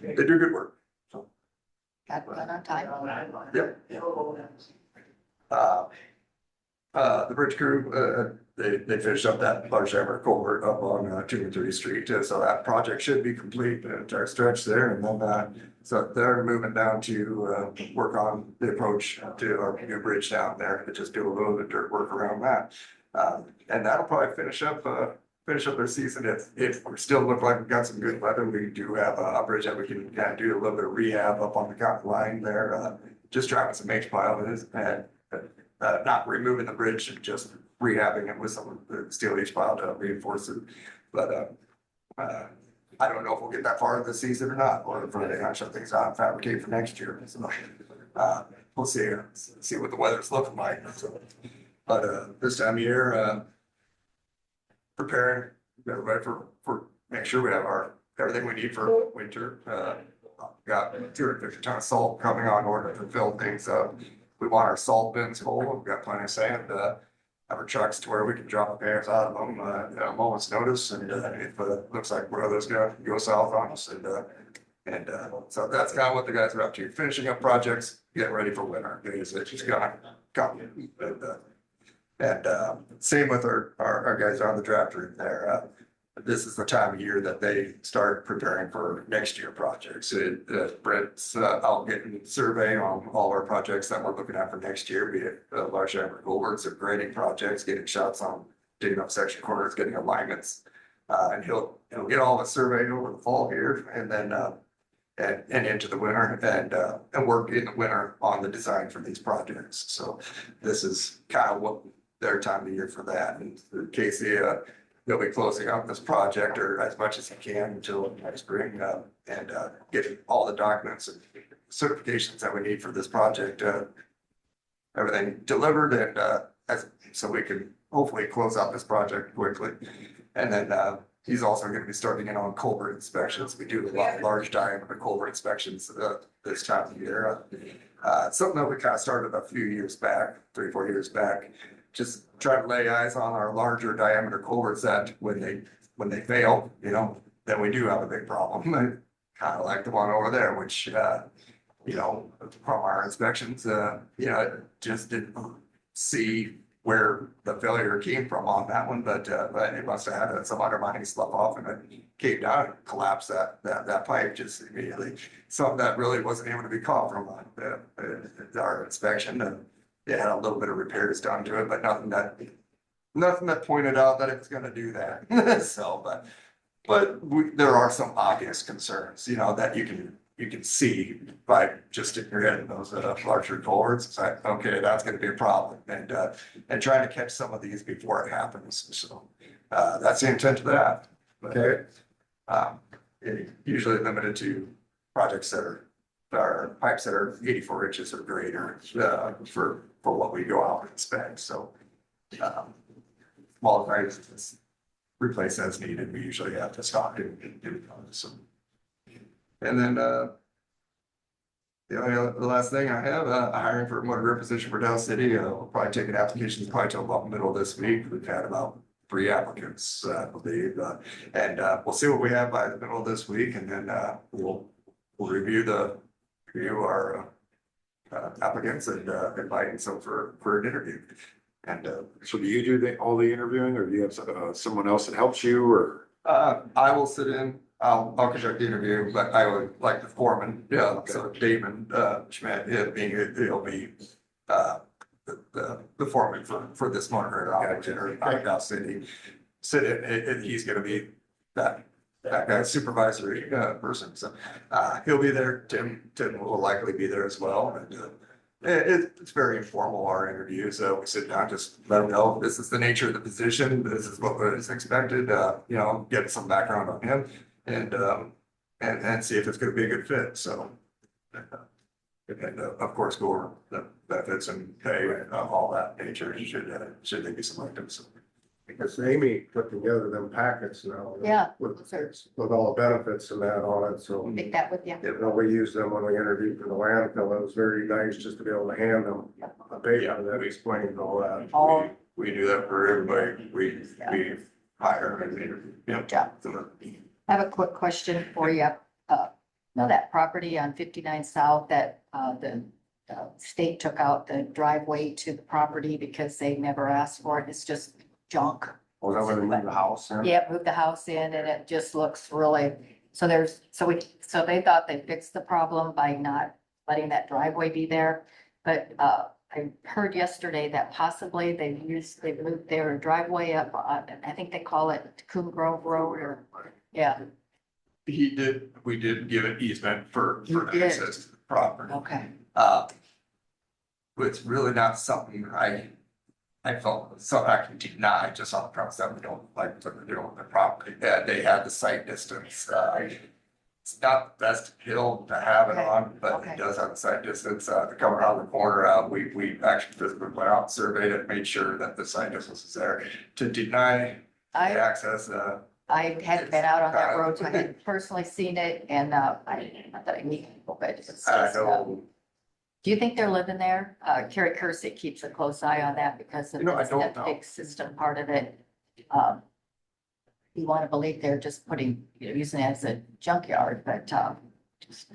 Speaker 8: they do good work.
Speaker 2: Got it done on time.
Speaker 8: Yep. The bridge crew, they finished up that large diameter culvert up on 230th Street, so that project should be complete, the entire stretch there, and then, so they're moving down to, work on the approach to our new bridge down there, to just do a little bit of dirt work around that. And that'll probably finish up their season. If we still look like we've got some good weather, we do have a bridge that we can kind of do a little bit of rehab up on the county line there, just driving some H-pile and not removing the bridge and just rehabbing it with some steel H-pile to reinforce it. But, I don't know if we'll get that far this season or not, or if they're gonna shut things down and fabricate for next year. So, we'll see what the weather's looking like. So, but, this time of year, preparing everybody for make sure we have everything we need for winter. Got 250 ton of salt coming on order to fill things up. We want our salt bins full. We've got plenty of sand, have our trucks to where we can drop the pans out of them, at a moment's notice. And, if it looks like weather's gonna go south on us and so that's kind of what the guys are up to, finishing up projects, getting ready for winter. It's just gonna come. And same with our guys on the draft room there. This is the time of year that they start preparing for next year projects. Brent's out getting survey on all our projects that we're looking at for next year, be it large diameter culverts or grading projects, getting shots on digging up section corners, getting alignments. And he'll get all the survey over the fall here and then and into the winter and work in the winter on the design for these projects. So this is kind of what their time of year for that. And Casey, they'll be closing out this project or as much as he can until next spring, and getting all the documents and certifications that we need for this project, everything delivered so we can hopefully close out this project quickly. And then, he's also gonna be starting in on culvert inspections. We do a lot of large diameter culvert inspections, this time of year. Something that we kind of started a few years back, 3, 4 years back. Just try to lay eyes on our larger diameter culverts that when they fail, you know, then we do have a big problem. Kind of like the one over there, which, you know, from our inspections, you know, it just didn't see where the failure came from on that one, but it must have had some undermining slough off and it came down and collapsed that pipe just immediately. Something that really wasn't able to be caught from our inspection, and it had a little bit of repairs done to it, but nothing that pointed out that it was gonna do that. So, but there are some obvious concerns, you know, that you can see by just sticking your head in those larger culverts. It's like, okay, that's gonna be a problem, and trying to catch some of these before it happens. So that's the intent of that.
Speaker 6: Okay.
Speaker 8: Usually limited to projects that are pipes that are 84 inches or greater, for what we go out and inspect. So small pipes, replace as needed. We usually have to stock and get it done. So, and then, the last thing I have, hiring for a motor group position for Dow City. We'll probably take an application probably till about the middle of this week. We've had about 3 applicants, I believe, and we'll see what we have by the middle of this week, and then we'll review our applicants and invite some for an interview. And
Speaker 7: So do you do all the interviewing, or do you have someone else that helps you, or?
Speaker 8: I will sit in, I'll conduct the interview, but I would like the foreman, so Damon Schmidt, he'll be the foreman for this motor operator out of Dow City. Sit in, he's gonna be that guy supervisory person, so he'll be there. Tim will likely be there as well, and it's very informal, our interviews. We sit down, just let them know this is the nature of the position, this is what is expected, you know, get some background on him, and see if it's gonna be a good fit. So and of course go over the benefits and pay and all that nature should they be selected. So
Speaker 6: Because Amy put together them packets now.
Speaker 2: Yeah.
Speaker 6: With all the benefits and that on it, so.
Speaker 2: Take that with you.
Speaker 6: You know, we used them when we interviewed for the landfill. It was very nice just to be able to hand them a paper that explains all that.
Speaker 2: All,
Speaker 8: we do that for everybody. We hire and interview.
Speaker 2: good job. I have a quick question for you. Know that property on 59 South that the state took out the driveway to the property because they never asked for it? It's just junk.
Speaker 6: Was that when they moved the house in?
Speaker 2: Yeah, moved the house in and it just looks really, so they thought they fixed the problem by not letting that driveway be there. But I heard yesterday that possibly they've moved their driveway up on, I think they call it Coon Grove Road or, yeah.
Speaker 8: We did give an easement for
Speaker 2: You did.
Speaker 8: access to the property.
Speaker 2: Okay.
Speaker 8: But it's really not something I felt, so I can deny just on the premise that we don't like what they're doing with the property. They had the site distance. It's not the best hill to have it
Speaker 2: Okay.
Speaker 8: on, but
Speaker 2: Okay.
Speaker 8: it does have the site distance. To come around the corner, we actually physically went out, surveyed it, made sure that the site distance is there. To deny the access,
Speaker 2: I hadn't been out on that road, so I hadn't personally seen it and not that I need people, but it's just,
Speaker 8: I know.
Speaker 2: do you think they're living there? Carrie Kersey keeps a close eye on that because of
Speaker 8: You know, I
Speaker 2: the
Speaker 8: don't know.
Speaker 2: septic system part of it. You want to believe they're just using it as a junkyard, but just,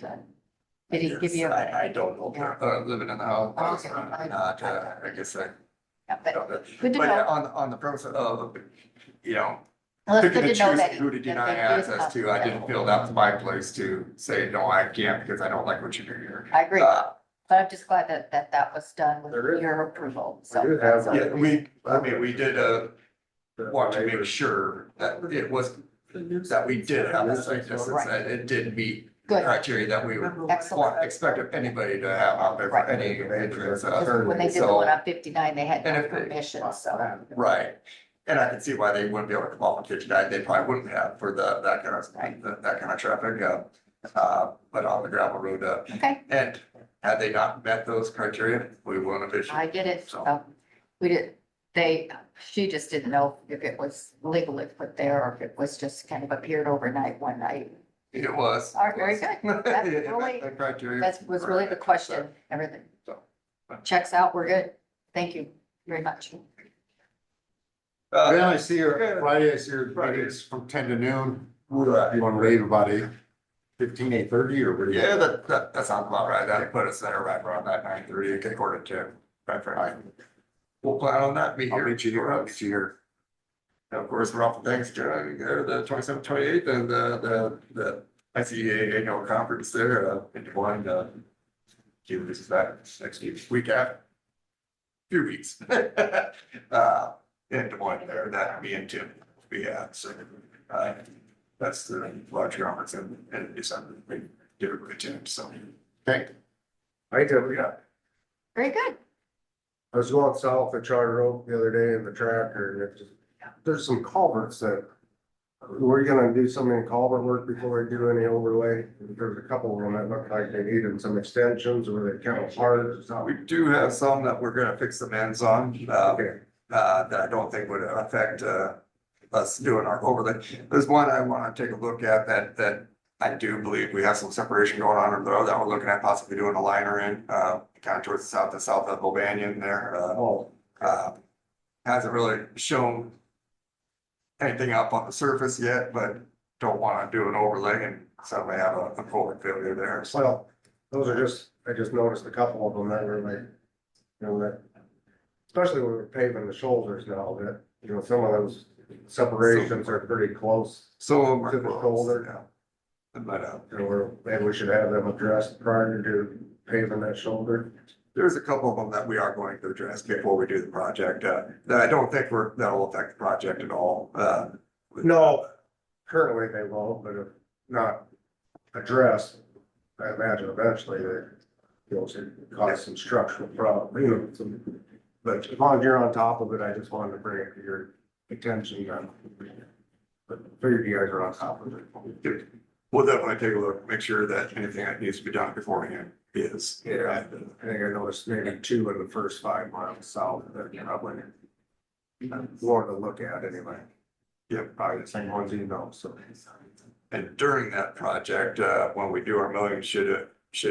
Speaker 2: did he give you?
Speaker 8: I don't know, if they're, living in the house,
Speaker 2: Okay.
Speaker 8: not, I guess I.
Speaker 2: Yeah, but
Speaker 8: don't know.
Speaker 2: good to
Speaker 8: But
Speaker 2: know.
Speaker 8: on the premise of, you know,
Speaker 2: Well, it's
Speaker 8: picking
Speaker 2: good
Speaker 8: and
Speaker 2: to know
Speaker 8: choosing
Speaker 2: that.
Speaker 8: who to deny access to, I didn't feel that was my place to say, no, I can't because I don't like what you do here.
Speaker 2: I agree,
Speaker 8: Uh,
Speaker 2: but I'm just glad that was done with
Speaker 6: There is-
Speaker 2: your approval, so.
Speaker 6: We did have
Speaker 8: Yeah, we did, want to make sure that it was, that we did have the site distance, that it did meet the
Speaker 2: Good.
Speaker 8: criteria that we would
Speaker 2: Excellent.
Speaker 8: expect of anybody to have out there for
Speaker 2: Right.
Speaker 8: any entrance.
Speaker 2: When they did the
Speaker 8: So-
Speaker 2: one on 59, they had
Speaker 8: And
Speaker 2: no
Speaker 8: if they-
Speaker 2: permission, so.
Speaker 8: Right, and I can see why they wouldn't be able to come off on 59, they probably wouldn't have for that kind of traffic, but on the gravel road,
Speaker 2: Okay,
Speaker 8: and had they not met those criteria, we wouldn't have issued.
Speaker 2: I get it.
Speaker 8: So-
Speaker 2: We did, she just didn't know if it was legally put there or if it was just kind of appeared overnight one night.
Speaker 8: It was.
Speaker 2: All right, very good. That's
Speaker 8: Yeah,
Speaker 2: really-
Speaker 8: that criteria.
Speaker 2: That was really the question, everything.
Speaker 8: So.
Speaker 2: Checks out, we're good. Thank you very much.
Speaker 7: Then I see her, Friday, I see her meetings from 10 to noon. You want to leave about 8:30 or what?
Speaker 8: Yeah, that sounds about right. That'd put us there right around that 9:30, okay, quarter to 10. Right. We'll plan on that, meet
Speaker 7: I'll
Speaker 8: here.
Speaker 7: meet you here, I'll meet you here.
Speaker 8: And of course, we're off the Thanksgiving, the 27th, 28th, and the ICEA annual conference there, in Des Moines, this is that next week after. Few weeks. In Des Moines there, that me and Tim will be at, so, that's the large conference in December. We get a good attend, so.
Speaker 7: Okay,
Speaker 6: I tell you,
Speaker 2: Very good.
Speaker 6: I was going south of Charter Oak the other day in the tractor and it just, there's some culverts that. We're gonna do some in culvert work before we do any overlay. There's a couple of them that look like they needed some extensions or they kind of hard or
Speaker 8: We
Speaker 6: something.
Speaker 8: do have some that we're gonna fix the ends on,
Speaker 6: Okay,
Speaker 8: that I don't think would affect, us doing our overlay. There's one I wanna take a look at that I do believe we have some separation going on in there that we're looking at possibly doing a liner in, kind of towards the south of Bobanian there, hasn't really shown anything up on the surface yet, but don't wanna do an overlay and suddenly have a culvert failure there, so.
Speaker 6: well, those are just, I just noticed a couple of them that were like, you know, that. Especially when we're paving the shoulders now, that, you know, some of those separations are pretty close.
Speaker 8: Some of them are
Speaker 6: To the
Speaker 8: close,
Speaker 6: shoulder.
Speaker 8: yeah. But,
Speaker 6: You know, maybe we should have them addressed prior to paving that shoulder.
Speaker 8: there's a couple of them that we are going to address before we do the project, that I don't think that'll affect the project at all,
Speaker 6: No, currently they won't, but if not addressed, I imagine eventually that you'll cause some structural problem, you know, some. But as long as you're on top of it, I just wanted to bring it to your attention. But figured you guys are on top of it.
Speaker 8: We'll definitely take a look, make sure that anything that needs to be done beforehand is.
Speaker 6: Yeah, I think I noticed maybe 2 in the first 5 miles south that probably more to look at anyway.
Speaker 8: Yeah,
Speaker 6: Probably the same ones you know, so.
Speaker 8: and during that project, when we do our milling, should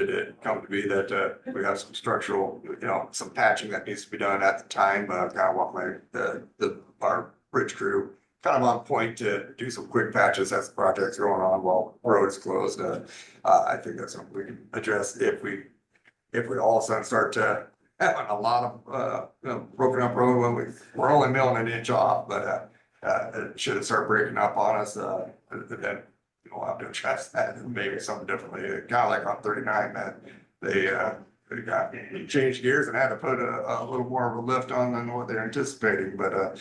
Speaker 8: it come to be that, we have some structural, you know, some patching that needs to be done at the time, kind of want our bridge crew kind of on point to do some quick patches as the project's going on while the road is closed. I think that's something we can address if we all of a sudden start to having a lot of, you know, broken up road when we're only milling an inch off, but, should it start breaking up on us, then we'll have to address that and maybe something differently, kind of like on 39, that they got changed gears and had to put a little more of a lift on than what they're anticipating, but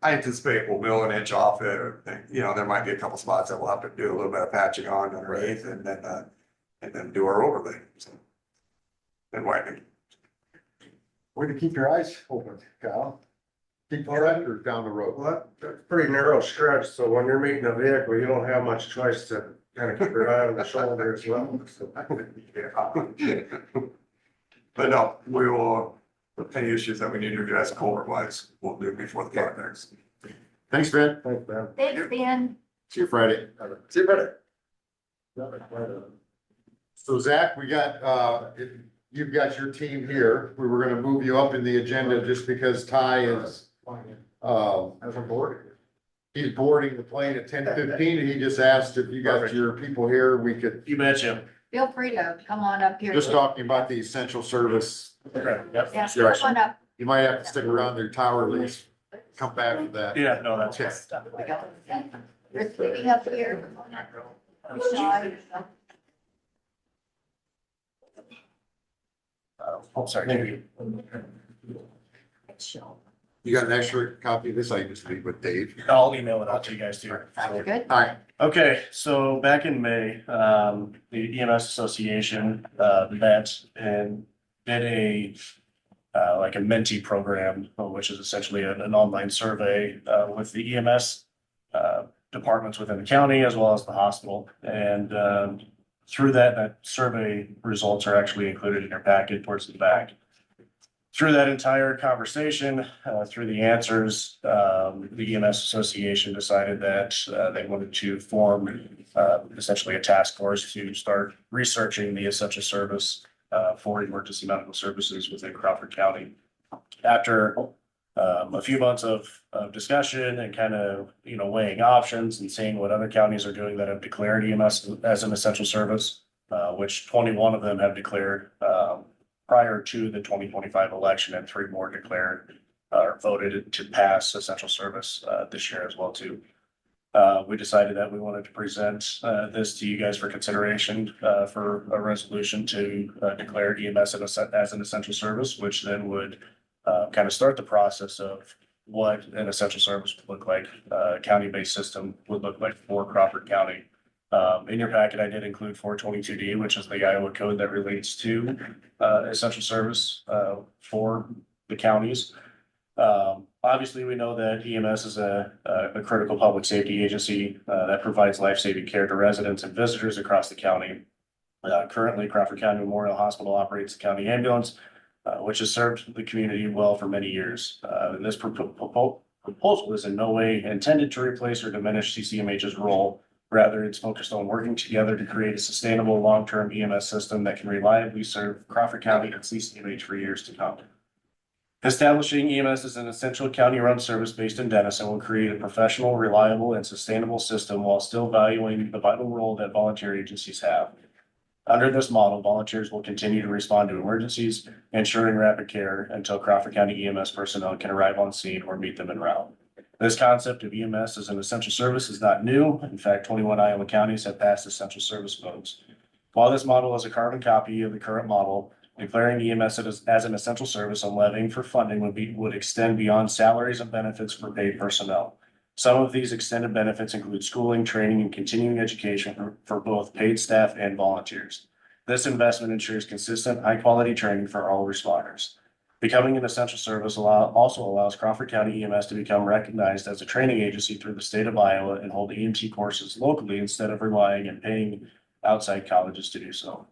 Speaker 8: I anticipate we'll mill an inch off it, or, you know, there might be a couple spots that we'll have to do a little bit of patching on underneath and then do our overlay. So, and widening.
Speaker 7: way to keep your eyes open, Kyle. Keep the tractors down the road.
Speaker 6: Well, that's a pretty narrow stretch, so when you're meeting a vehicle, you don't have much choice to kind of keep your eye on the shoulder as well, so.
Speaker 8: But no, we will, any issues that we need to address culvert wise, we'll do before the projects.
Speaker 7: Thanks, Ben.
Speaker 6: Thanks, man.
Speaker 2: Thanks, Ben.
Speaker 7: See you Friday.
Speaker 8: See you better.
Speaker 7: So Zach, we got, you've got your team here. We were gonna move you up in the agenda just because Ty is,
Speaker 6: As a board.
Speaker 7: he's boarding the plane at 10:15 and he just asked if you got your people here, we could,
Speaker 9: You betcha.
Speaker 2: Feel free to come on up here.
Speaker 7: just talking about the essential service.
Speaker 9: Okay, yep.
Speaker 2: Yeah, come on up.
Speaker 7: You might have to stick around their tower lease, come back for that.
Speaker 9: Yeah, no, that's
Speaker 7: Okay.
Speaker 9: good.
Speaker 2: We go. You're sleeping up here. Be shy.
Speaker 9: Oh, sorry. Thank you.
Speaker 2: Chill.
Speaker 7: You got an extra copy of this? I just leave with Dave.
Speaker 9: I'll email it out to you guys too.
Speaker 2: Sounds good.
Speaker 7: All right.
Speaker 9: Okay, so back in May, the EMS Association, met and did like a Menti program, which is essentially an online survey, with the EMS, departments within the county as well as the hospital. And, through that survey results are actually included in your packet towards the back. Through that entire conversation, through the answers, the EMS Association decided that they wanted to form essentially a task force to start researching the essential service for emergency medical services within Crawford County. After a few months of discussion and kind of, weighing options and seeing what other counties are doing that have declared EMS as an essential service, which 21 of them have declared prior to the 2025 election, and 3 more declared or voted to pass essential service this year as well too. We decided that we wanted to present this to you guys for consideration for a resolution to declare EMS as an essential service, which then would kind of start the process of what an essential service would look like, county-based system would look like for Crawford County. In your packet, I did include 422D, which is the Iowa code that relates to essential service for the counties. Obviously, we know that EMS is a critical public safety agency that provides life-saving care to residents and visitors across the county. Currently, Crawford County Memorial Hospital operates the county ambulance, which has served the community well for many years. This proposal is in no way intended to replace or diminish CCMH's role. Rather, it's focused on working together to create a sustainable long-term EMS system that can reliably serve Crawford County and CCMH for years to come. Establishing EMS as an essential county-run service based in Denison will create a professional, reliable, and sustainable system while still valuing the vital role that volunteer agencies have. Under this model, volunteers will continue to respond to emergencies, ensuring rapid care until Crawford County EMS personnel can arrive on scene or meet them en route. This concept of EMS as an essential service is not new. In fact, 21 Iowa counties have passed essential service votes. While this model is a carbon copy of the current model, declaring EMS as an essential service and levying for funding would extend beyond salaries and benefits for paid personnel. Some of these extended benefits include schooling, training, and continuing education for both paid staff and volunteers. This investment ensures consistent, high-quality training for all responders. Becoming an essential service also allows Crawford County EMS to become recognized as a training agency through the state of Iowa and hold EMT courses locally instead of relying and paying outside colleges to do so.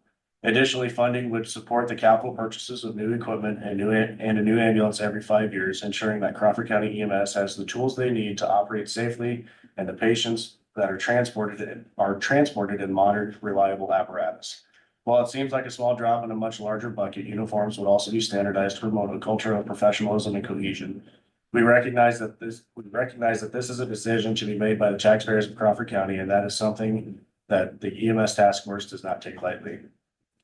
Speaker 9: Additionally, funding would support the capital purchases of new equipment and a new ambulance every 5 years, ensuring that Crawford County EMS has the tools they need to operate safely and the patients that are transported in modern, reliable apparatus. While it seems like a small drop in a much larger bucket, uniforms would also be standardized to promote a culture of professionalism and cohesion. We recognize that this is a decision to be made by the taxpayers of Crawford County, and that is something that the EMS task force does not take lightly.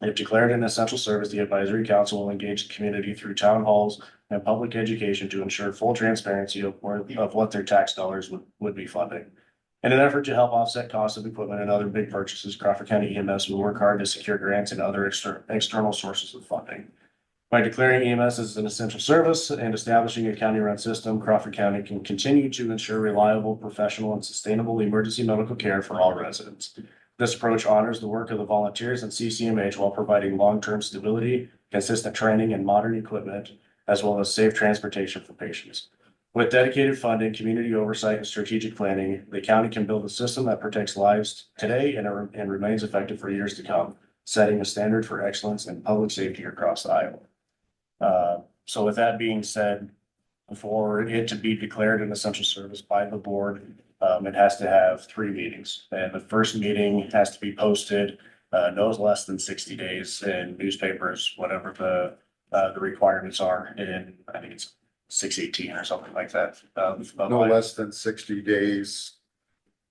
Speaker 9: If declared an essential service, the advisory council will engage the community through town halls and public education to ensure full transparency of what their tax dollars would be funding. In an effort to help offset costs of equipment and other big purchases, Crawford County EMS will work hard to secure grants and other external sources of funding. By declaring EMS as an essential service and establishing a county-run system, Crawford County can continue to ensure reliable, professional, and sustainable emergency medical care for all residents. This approach honors the work of the volunteers and CCMH while providing long-term stability, consistent training, and modern equipment, as well as safe transportation for patients. With dedicated funding, community oversight, and strategic planning, the county can build a system that protects lives today and remains effective for years to come, setting a standard for excellence in public safety across Iowa. So with that being said, for it to be declared an essential service by the board, it has to have 3 meetings. And the first meeting has to be posted no less than 60 days in newspapers, whatever the requirements are in, I think it's 618 or something like that.
Speaker 7: No less than 60 days.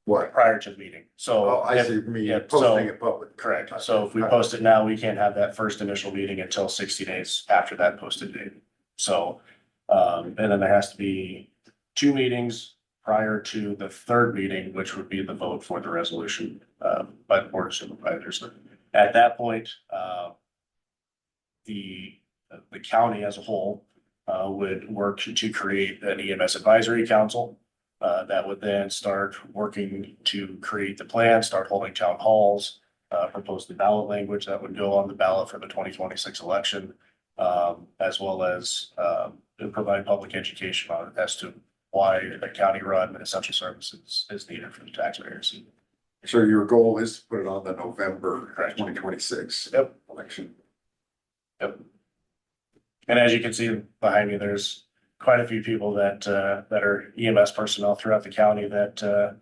Speaker 7: What?
Speaker 9: Prior to the meeting. So.
Speaker 7: Oh, I see, posting it public.
Speaker 9: Correct. So if we post it now, we can't have that first initial meeting until 60 days after that posted date. So, and then there has to be 2 meetings prior to the 3rd meeting, which would be the vote for the resolution by the Board of Supervisors. At that point, the county as a whole would work to create an EMS advisory council that would then start working to create the plan, start holding town halls, propose the ballot language that would go on the ballot for the 2026 election, as well as provide public education on as to why a county-run essential services is needed for the taxpayers.
Speaker 7: So your goal is to put it on the November
Speaker 9: Correct.
Speaker 7: 2026
Speaker 9: Yep.
Speaker 7: election.
Speaker 9: Yep. And as you can see behind me, there's quite a few people that are EMS personnel throughout the county that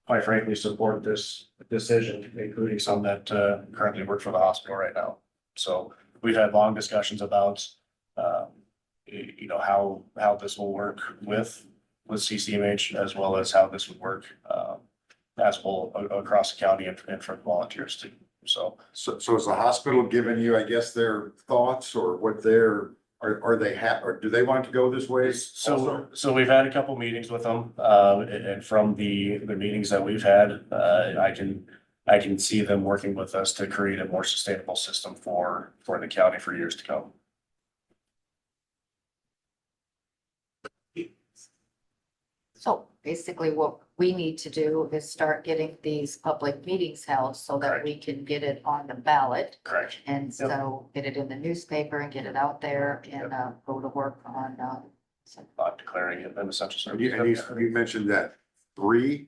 Speaker 9: quite frankly support this decision, including some that currently work for the hospital right now. So we've had long discussions about how this will work with CCMH, as well as how this would work as a whole across the county and for volunteers too. So
Speaker 7: So is the hospital giving you, I guess, their thoughts or what their, are they or do they want to go this way? also?
Speaker 9: So we've had a couple meetings with them, and from the meetings that we've had, I can see them working with us to create a more sustainable system for the county for years to come.
Speaker 10: So basically what we need to do is start getting these public meetings held so that
Speaker 9: Correct.
Speaker 10: we can get it on the ballot.
Speaker 9: Correct.
Speaker 10: And so get it in the newspaper and get it out there and go to work on
Speaker 9: Not declaring it an essential
Speaker 7: And
Speaker 9: service.
Speaker 7: you mentioned that 3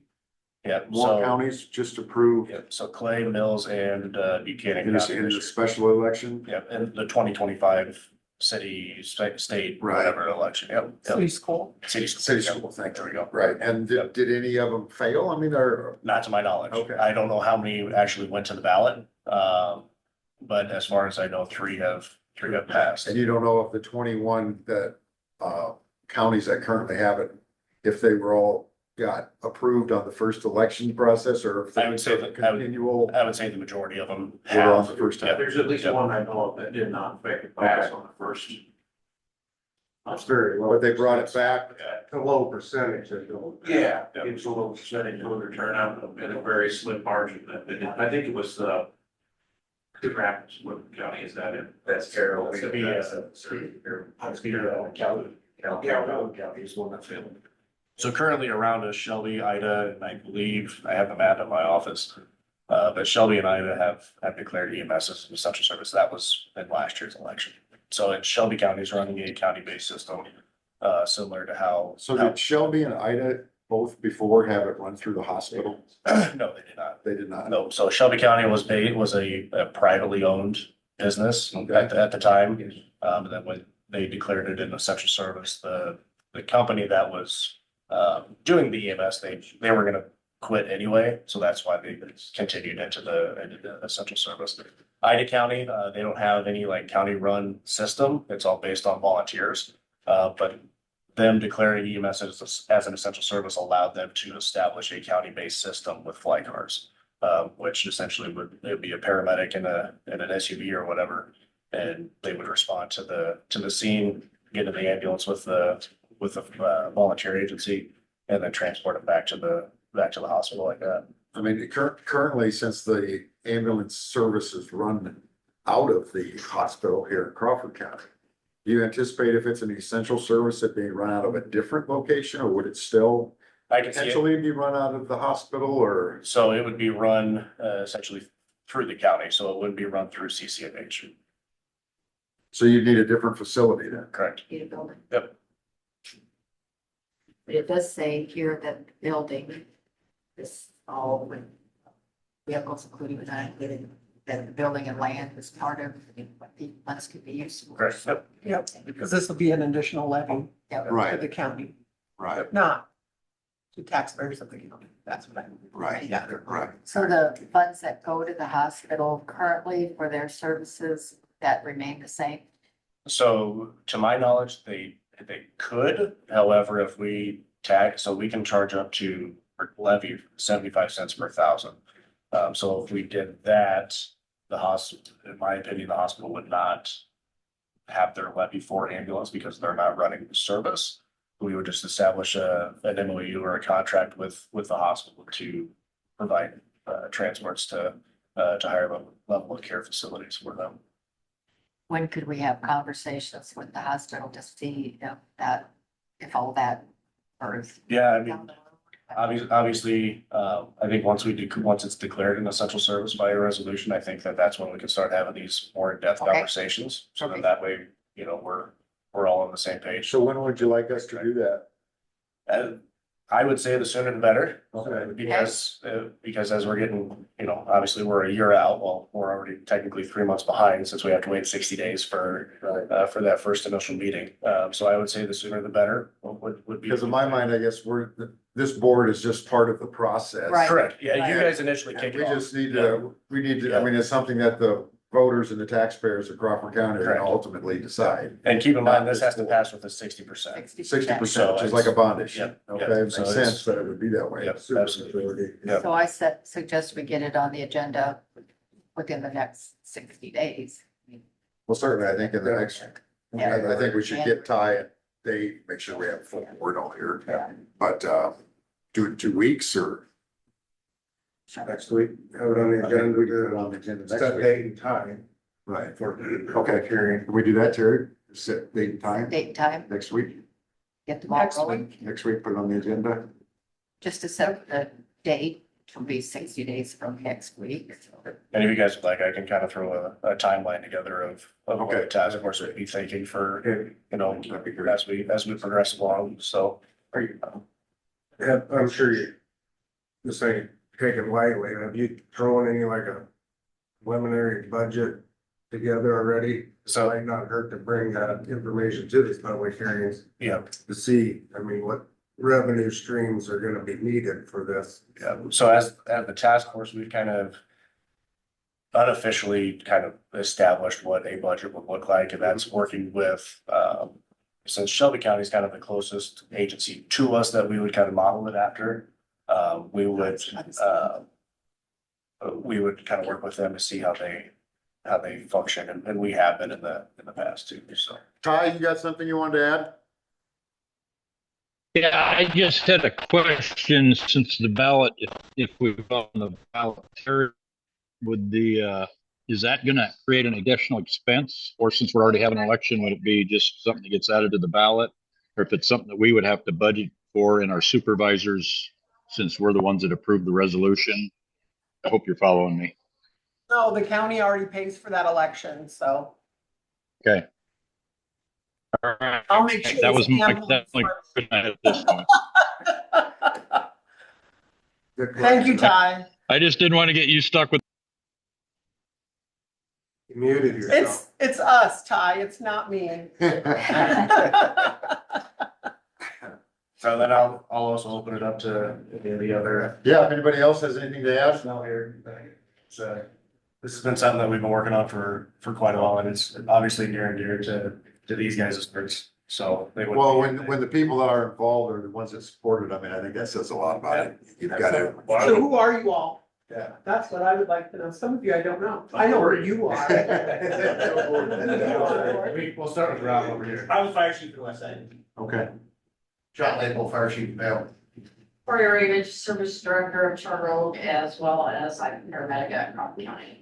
Speaker 9: Yeah,
Speaker 7: more
Speaker 9: so,
Speaker 7: counties just approved
Speaker 9: yeah, so Clay, Mills and Buchanan.
Speaker 7: in this,
Speaker 9: County
Speaker 7: in
Speaker 9: this
Speaker 7: the
Speaker 9: year.
Speaker 7: special election.
Speaker 9: Yeah, and the 2025 city, state,
Speaker 7: Right.
Speaker 9: whatever election. Yep.
Speaker 4: City school.
Speaker 9: City.
Speaker 7: City
Speaker 9: Yep.
Speaker 7: school, thank
Speaker 9: There
Speaker 7: you.
Speaker 9: we go.
Speaker 7: Right, and did any of them fail? I mean, or,
Speaker 9: Not to my knowledge.
Speaker 7: Okay.
Speaker 9: I don't know how many actually went to the ballot. But as far as I know, three have passed.
Speaker 7: and you don't know if the 21 that, counties that currently have it, if they were all got approved on the first election process, or if
Speaker 9: I
Speaker 7: they
Speaker 9: would say that-
Speaker 7: continual
Speaker 9: I would say the majority of them
Speaker 7: were on
Speaker 9: have.
Speaker 7: the first
Speaker 9: Yeah.
Speaker 7: time.
Speaker 11: There's at least
Speaker 9: Yep.
Speaker 11: one I know of that did not make it pass on the first.
Speaker 6: It's very low.
Speaker 7: But they brought it back.
Speaker 6: It's a low percentage that don't.
Speaker 11: Yeah,
Speaker 9: Yep.
Speaker 11: it's a little percentage of their turnout in a very slim margin that they did. I think it was Good Rapids, what county is that in? That's Carroll.
Speaker 9: It's gonna be, County is one that failed. So currently around us, Shelby, Ida, and I believe, I have the map at my office. But Shelby and Ida have declared EMS as an essential service. That was in last year's election. So in Shelby County is running a county-based system, similar to how.
Speaker 7: So did Shelby and Ida both before have it run through the hospital?
Speaker 9: No, they did not.
Speaker 7: They did not.
Speaker 9: No, so Shelby County was a privately owned business at the time. And then when they declared it an essential service, the company that was doing the EMS, they were gonna quit anyway, so that's why they continued into the essential service. Ida County, they don't have any like county-run system. It's all based on volunteers. But them declaring EMS as an essential service allowed them to establish a county-based system with fly cars, which essentially it'd be a paramedic in an SUV or whatever, and they would respond to the scene, get in the ambulance with the volunteer agency, and then transport it back to the hospital like that.
Speaker 7: I mean, currently, since the ambulance services run out of the hospital here in Crawford County, do you anticipate if it's an essential service, it being run out of a different location, or would it still
Speaker 9: I can see it.
Speaker 7: potentially be run out of the hospital, or?
Speaker 9: So it would be run essentially through the county, so it wouldn't be run through CCMH.
Speaker 7: So you'd need a different facility then?
Speaker 9: Correct.
Speaker 10: need a building.
Speaker 9: Yep.
Speaker 10: But it does say here that the building is all with vehicles, including but not included, that the building and land is part of what the funds could be used for.
Speaker 9: Correct. Yep.
Speaker 4: Yep, because this will be an additional levy
Speaker 10: Yeah.
Speaker 4: to
Speaker 7: Right,
Speaker 4: the county,
Speaker 7: right,
Speaker 4: not to taxpayers of the county. That's what I mean.
Speaker 7: right,
Speaker 4: Yeah.
Speaker 7: right.
Speaker 10: So the funds that go to the hospital currently for their services, that remain the same?
Speaker 9: So to my knowledge, they could, however, if we tax, so we can charge up to or levy 75 cents per thousand. So if we did that, the hospital, in my opinion, the hospital would not have their levy for ambulance because they're not running the service. We would just establish an MOU or a contract with the hospital to provide transports to higher level of care facilities for them.
Speaker 10: When could we have conversations with the hospital to see if all that or if
Speaker 9: Yeah, I mean,
Speaker 10: down the road?
Speaker 9: obviously, I think once it's declared an essential service by a resolution, I think that's when we can start having these more in-depth
Speaker 10: Okay.
Speaker 9: conversations. So
Speaker 10: Okay.
Speaker 9: that way, we're all on the same page.
Speaker 7: So when would you like us to do that?
Speaker 9: And I would say the sooner the better.
Speaker 6: Okay.
Speaker 9: Because as we're getting, obviously we're a year out, well, we're already technically 3 months behind since we have to wait 60 days for that first initial meeting. So I would say the sooner the better would be.
Speaker 7: Because in my mind, I guess this board is just part of the process.
Speaker 10: Right.
Speaker 9: Correct. Yeah, you
Speaker 10: Right.
Speaker 9: guys initially
Speaker 7: And
Speaker 9: kick it
Speaker 7: we
Speaker 9: off.
Speaker 7: just need to, I mean, it's something that the voters and the taxpayers of Crawford County are
Speaker 9: Correct.
Speaker 7: gonna ultimately decide.
Speaker 9: And keep in mind, this has to pass with a 60%.
Speaker 7: 60%, which is like a bond issue.
Speaker 9: Yep,
Speaker 7: Okay,
Speaker 9: yep.
Speaker 7: it makes
Speaker 9: So it's-
Speaker 7: sense that it would be that way.
Speaker 9: Yep,
Speaker 7: Super
Speaker 9: absolutely.
Speaker 7: majority.
Speaker 9: Yep.
Speaker 10: So I suggest we get it on the agenda within the next 60 days.
Speaker 7: Well, certainly, I think in the next,
Speaker 10: Yeah.
Speaker 7: I think we should get Ty a date, make sure we have a full board all here.
Speaker 10: Yeah.
Speaker 7: But, do it 2 weeks or?
Speaker 6: Next week, have it on the agenda, we do it
Speaker 7: On the agenda
Speaker 6: set
Speaker 7: next week.
Speaker 6: date and time
Speaker 7: Right.
Speaker 6: for the
Speaker 7: Okay,
Speaker 6: public hearing.
Speaker 7: can we do that, Terry? Set date and time
Speaker 10: Date and time,
Speaker 7: next week?
Speaker 10: get the ball
Speaker 4: Next
Speaker 10: rolling.
Speaker 7: Next week, put it on the agenda?
Speaker 10: Just to set the date, it'll be 60 days from next week. So
Speaker 9: And if you guys would like, I can kind of throw a timeline together of what
Speaker 7: Okay.
Speaker 9: the task force would be thinking for,
Speaker 7: That'd be great.
Speaker 9: as we progress along. So.
Speaker 6: Yeah, I'm sure you, this ain't taken lightly. Have you thrown any like a preliminary budget together already? So it might not hurt to bring that information to these public hearings
Speaker 9: Yeah,
Speaker 6: to see, I mean, what revenue streams are gonna be needed for this.
Speaker 9: yeah. So as the task force, we've kind of unofficially kind of established what a budget would look like, and that's working with, since Shelby County is kind of the closest agency to us that we would kind of model it after. We would kind of work with them to see how they function, and we have been in the past too, so.
Speaker 7: Ty, you got something you wanted to add?
Speaker 5: Yeah, I just had a question since the ballot, if we've on the ballot, would is that gonna create an additional expense? Or since we're already having an election, would it be just something that gets added to the ballot? Or if it's something that we would have to budget for in our supervisors, since we're the ones that approved the resolution? I hope you're following me.
Speaker 4: No, the county already pays for that election, so
Speaker 5: Okay. All right.
Speaker 4: I'll make sure.
Speaker 5: That
Speaker 4: it's
Speaker 5: was my
Speaker 4: handled
Speaker 5: definitely
Speaker 4: for-
Speaker 5: question I had at this point.
Speaker 6: Good
Speaker 4: Thank you,
Speaker 6: question.
Speaker 4: Ty.
Speaker 5: I just didn't want to get you stuck with.
Speaker 6: You muted yourself.
Speaker 4: It's us, Ty. It's not me.
Speaker 9: So then I'll also open it up to any of the other.
Speaker 7: Yeah, if anybody else has anything to add?
Speaker 9: No, here. So this has been something that we've been working on for quite a while, and it's obviously near and dear to these guys' hearts. So they would.
Speaker 7: Well, when the people that are involved are the ones that support it, I mean, I think that says a lot about it. You've got to.
Speaker 4: So who are you all?
Speaker 9: Yeah.
Speaker 4: That's what I would like to know. Some of you I don't know. I know where you are.
Speaker 9: We'll start with Rob over here.
Speaker 3: I was fire chief for West Side.
Speaker 7: Okay.
Speaker 3: John Label, fire chief, Bill.
Speaker 12: For your image, service director of Charter Oak, as well as I'm paramedic at Crawford County.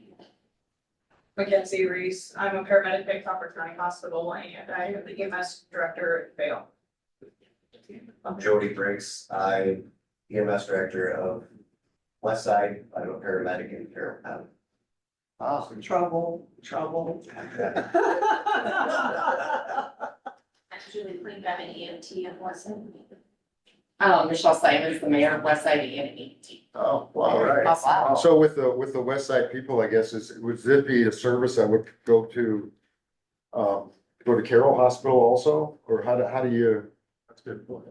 Speaker 13: Mackenzie Reese, I'm a paramedic at Crawford County Hospital and I am the EMS director at Vail.
Speaker 3: I'm Jody Briggs. I'm EMS director of West Side. I'm a paramedic in Carroll County.
Speaker 4: Oh, trouble.
Speaker 12: Actually, cleaned up an EMT in West
Speaker 10: Michelle Simon is the mayor of West Side and EMT.
Speaker 7: Oh, all right.
Speaker 10: Oh, wow.
Speaker 7: So with the West Side people, I guess, would this be a service that would go to Carroll Hospital also? Or how do you? That's a good point.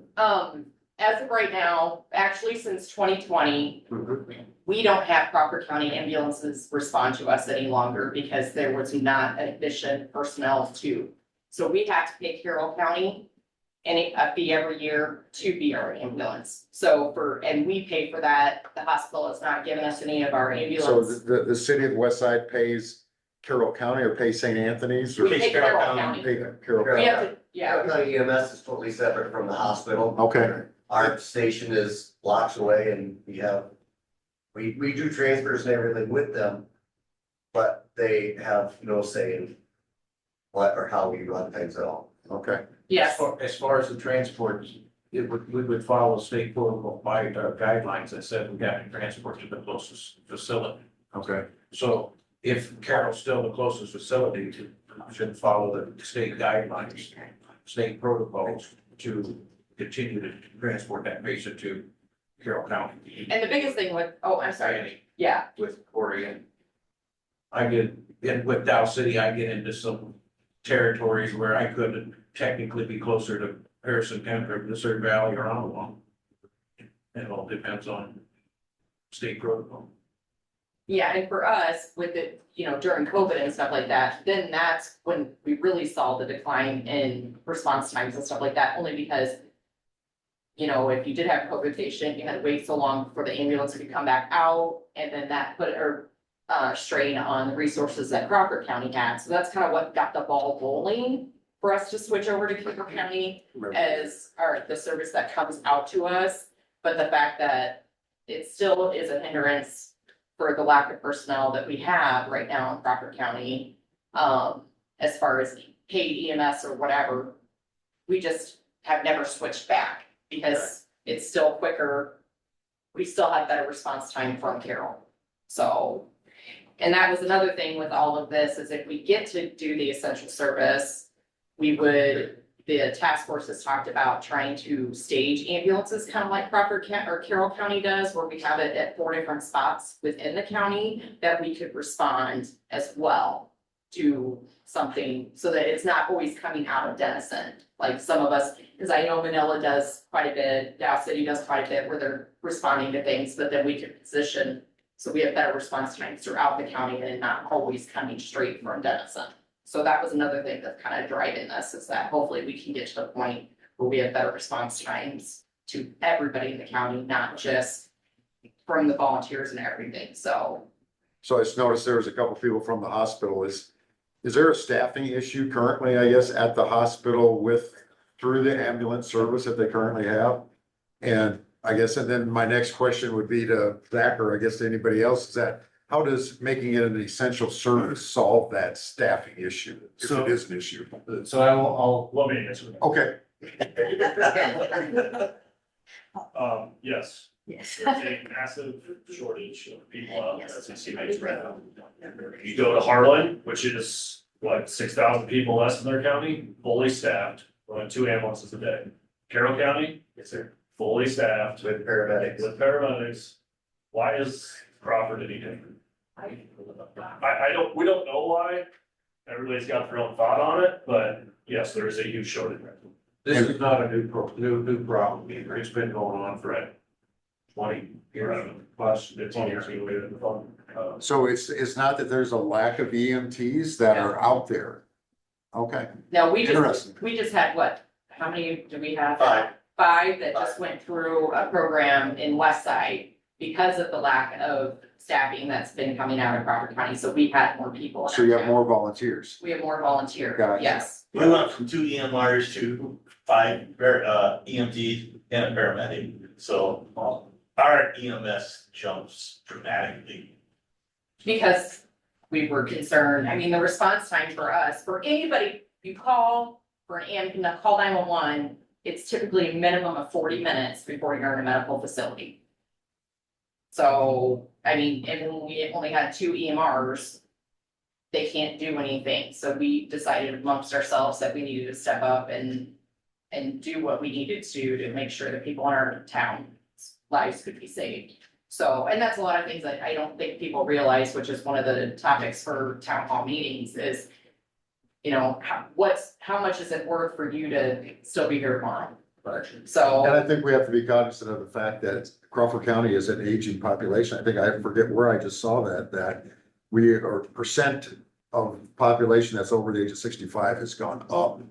Speaker 14: As of right now, actually since 2020, we don't have Crawford County ambulances respond to us any longer because there was not efficient personnel to. So we have to pay Carroll County a fee every year to be our ambulance. And we pay for that. The hospital has not given us any of our
Speaker 7: So
Speaker 14: ambulance.
Speaker 7: the city of West Side pays Carroll County or pays St. Anthony's? Or
Speaker 14: We pay Carroll County.
Speaker 7: pay Carroll
Speaker 14: We
Speaker 7: County?
Speaker 14: have to, yeah.
Speaker 3: Carroll County EMS is totally separate from the hospital.
Speaker 7: Okay,
Speaker 3: Our station is blocks away and we do transfers and everything with them. But they have no say in what or how we run things at all.
Speaker 7: okay.
Speaker 14: Yes.
Speaker 11: As far as the transport, we would follow state protocol by guidelines that said we have to transport to the closest facility.
Speaker 7: Okay.
Speaker 11: So if Carroll's still the closest facility should follow the state guidelines, state protocols to continue to transport that patient to Carroll County.
Speaker 14: And the biggest thing with, oh, I'm sorry, yeah,
Speaker 11: With Corey and and with Dow City, I get into some territories where I could technically be closer to Harrison County or the Surrey Valley or Ottawa. It all depends on state protocol.
Speaker 14: yeah, and for us, with it, you know, during COVID and stuff like that, then that's when we really saw the decline in response times and stuff like that, only because you know, if you did have a COVID patient, you had to wait so long for the ambulance to come back out, and then that put strain on the resources that Crawford County had. So that's kind of what got the ball rolling for us to switch over to Crawford County as the service that comes out to us. But the fact that it still is a hindrance for the lack of personnel that we have right now in Crawford County, as far as paid EMS or whatever, we just have never switched back because it's still quicker. We still have better response time from Carroll. So, and that was another thing with all of this is if we get to do the essential service, the task force has talked about trying to stage ambulances, kind of like Crawford County or Carroll County does, where we have it at 4 different spots within the county that we could respond as well to something so that it's not always coming out of Denison. Like some of us, because I know Manila does quite a bit, Dow City does quite a bit where they're responding to things, but then we can position so we have better response times throughout the county and not always coming straight from Denison. So that was another thing that's kind of driving this is that hopefully we can get to the point where we have better response times to everybody in the county, not just from the volunteers and everything. So
Speaker 7: So I just noticed there was a couple people from the hospital. Is there a staffing issue currently, I guess, at the hospital through the ambulance service that they currently have? And I guess, and then my next question would be to Zach, or I guess to anybody else, is that how does making it an essential service solve that staffing issue? If
Speaker 9: So-
Speaker 7: it is an issue.
Speaker 9: So let me answer that.
Speaker 7: Okay.
Speaker 9: Yes,
Speaker 2: Yes.
Speaker 9: there's a massive shortage of people out there as CMAs right now. You go to Harlan, which is what, 6,000 people less in their county, fully staffed, running 2 ambulances a day. Carroll County,
Speaker 3: Yes, sir.
Speaker 9: fully staffed
Speaker 3: With paramedics.
Speaker 9: with paramedics. Why is Crawford any different? We don't know why. Everybody's got their own thought on it, but yes, there is a huge shortage.
Speaker 11: This is not a new problem either. It's been going on for 20 years plus.
Speaker 9: 15 years ago.
Speaker 7: So it's not that there's a lack of EMTs that are out there. Okay,
Speaker 14: no, we
Speaker 7: interesting.
Speaker 14: just had what, how many do we have?
Speaker 3: 5.
Speaker 14: 5 that just went through a program in West Side because of the lack of staffing that's been coming out of Crawford County. So we had more people. in
Speaker 7: So you
Speaker 14: our
Speaker 7: have
Speaker 14: town.
Speaker 7: more volunteers.
Speaker 14: We have more volunteers,
Speaker 7: Gotcha.
Speaker 14: yes.
Speaker 15: We went from 2 EMRs to 5 EMTs and a paramedic. So our EMS jumps dramatically.
Speaker 14: Because we were concerned, I mean, the response time for us, for anybody, you call for call 911, it's typically a minimum of 40 minutes before you're in a medical facility. So, I mean, and when we only had 2 EMRs, they can't do anything. So we decided amongst ourselves that we needed to step up and do what we needed to make sure that people in our town lives could be saved. So, and that's a lot of things that I don't think people realize, which is one of the topics for town hall meetings is, you know, how much is it worth for you to still be here tomorrow? So.
Speaker 7: And I think we have to be cognizant of the fact that Crawford County is an aging population. I think I forget where I just saw that we are percent of population that's over the age of 65 has gone up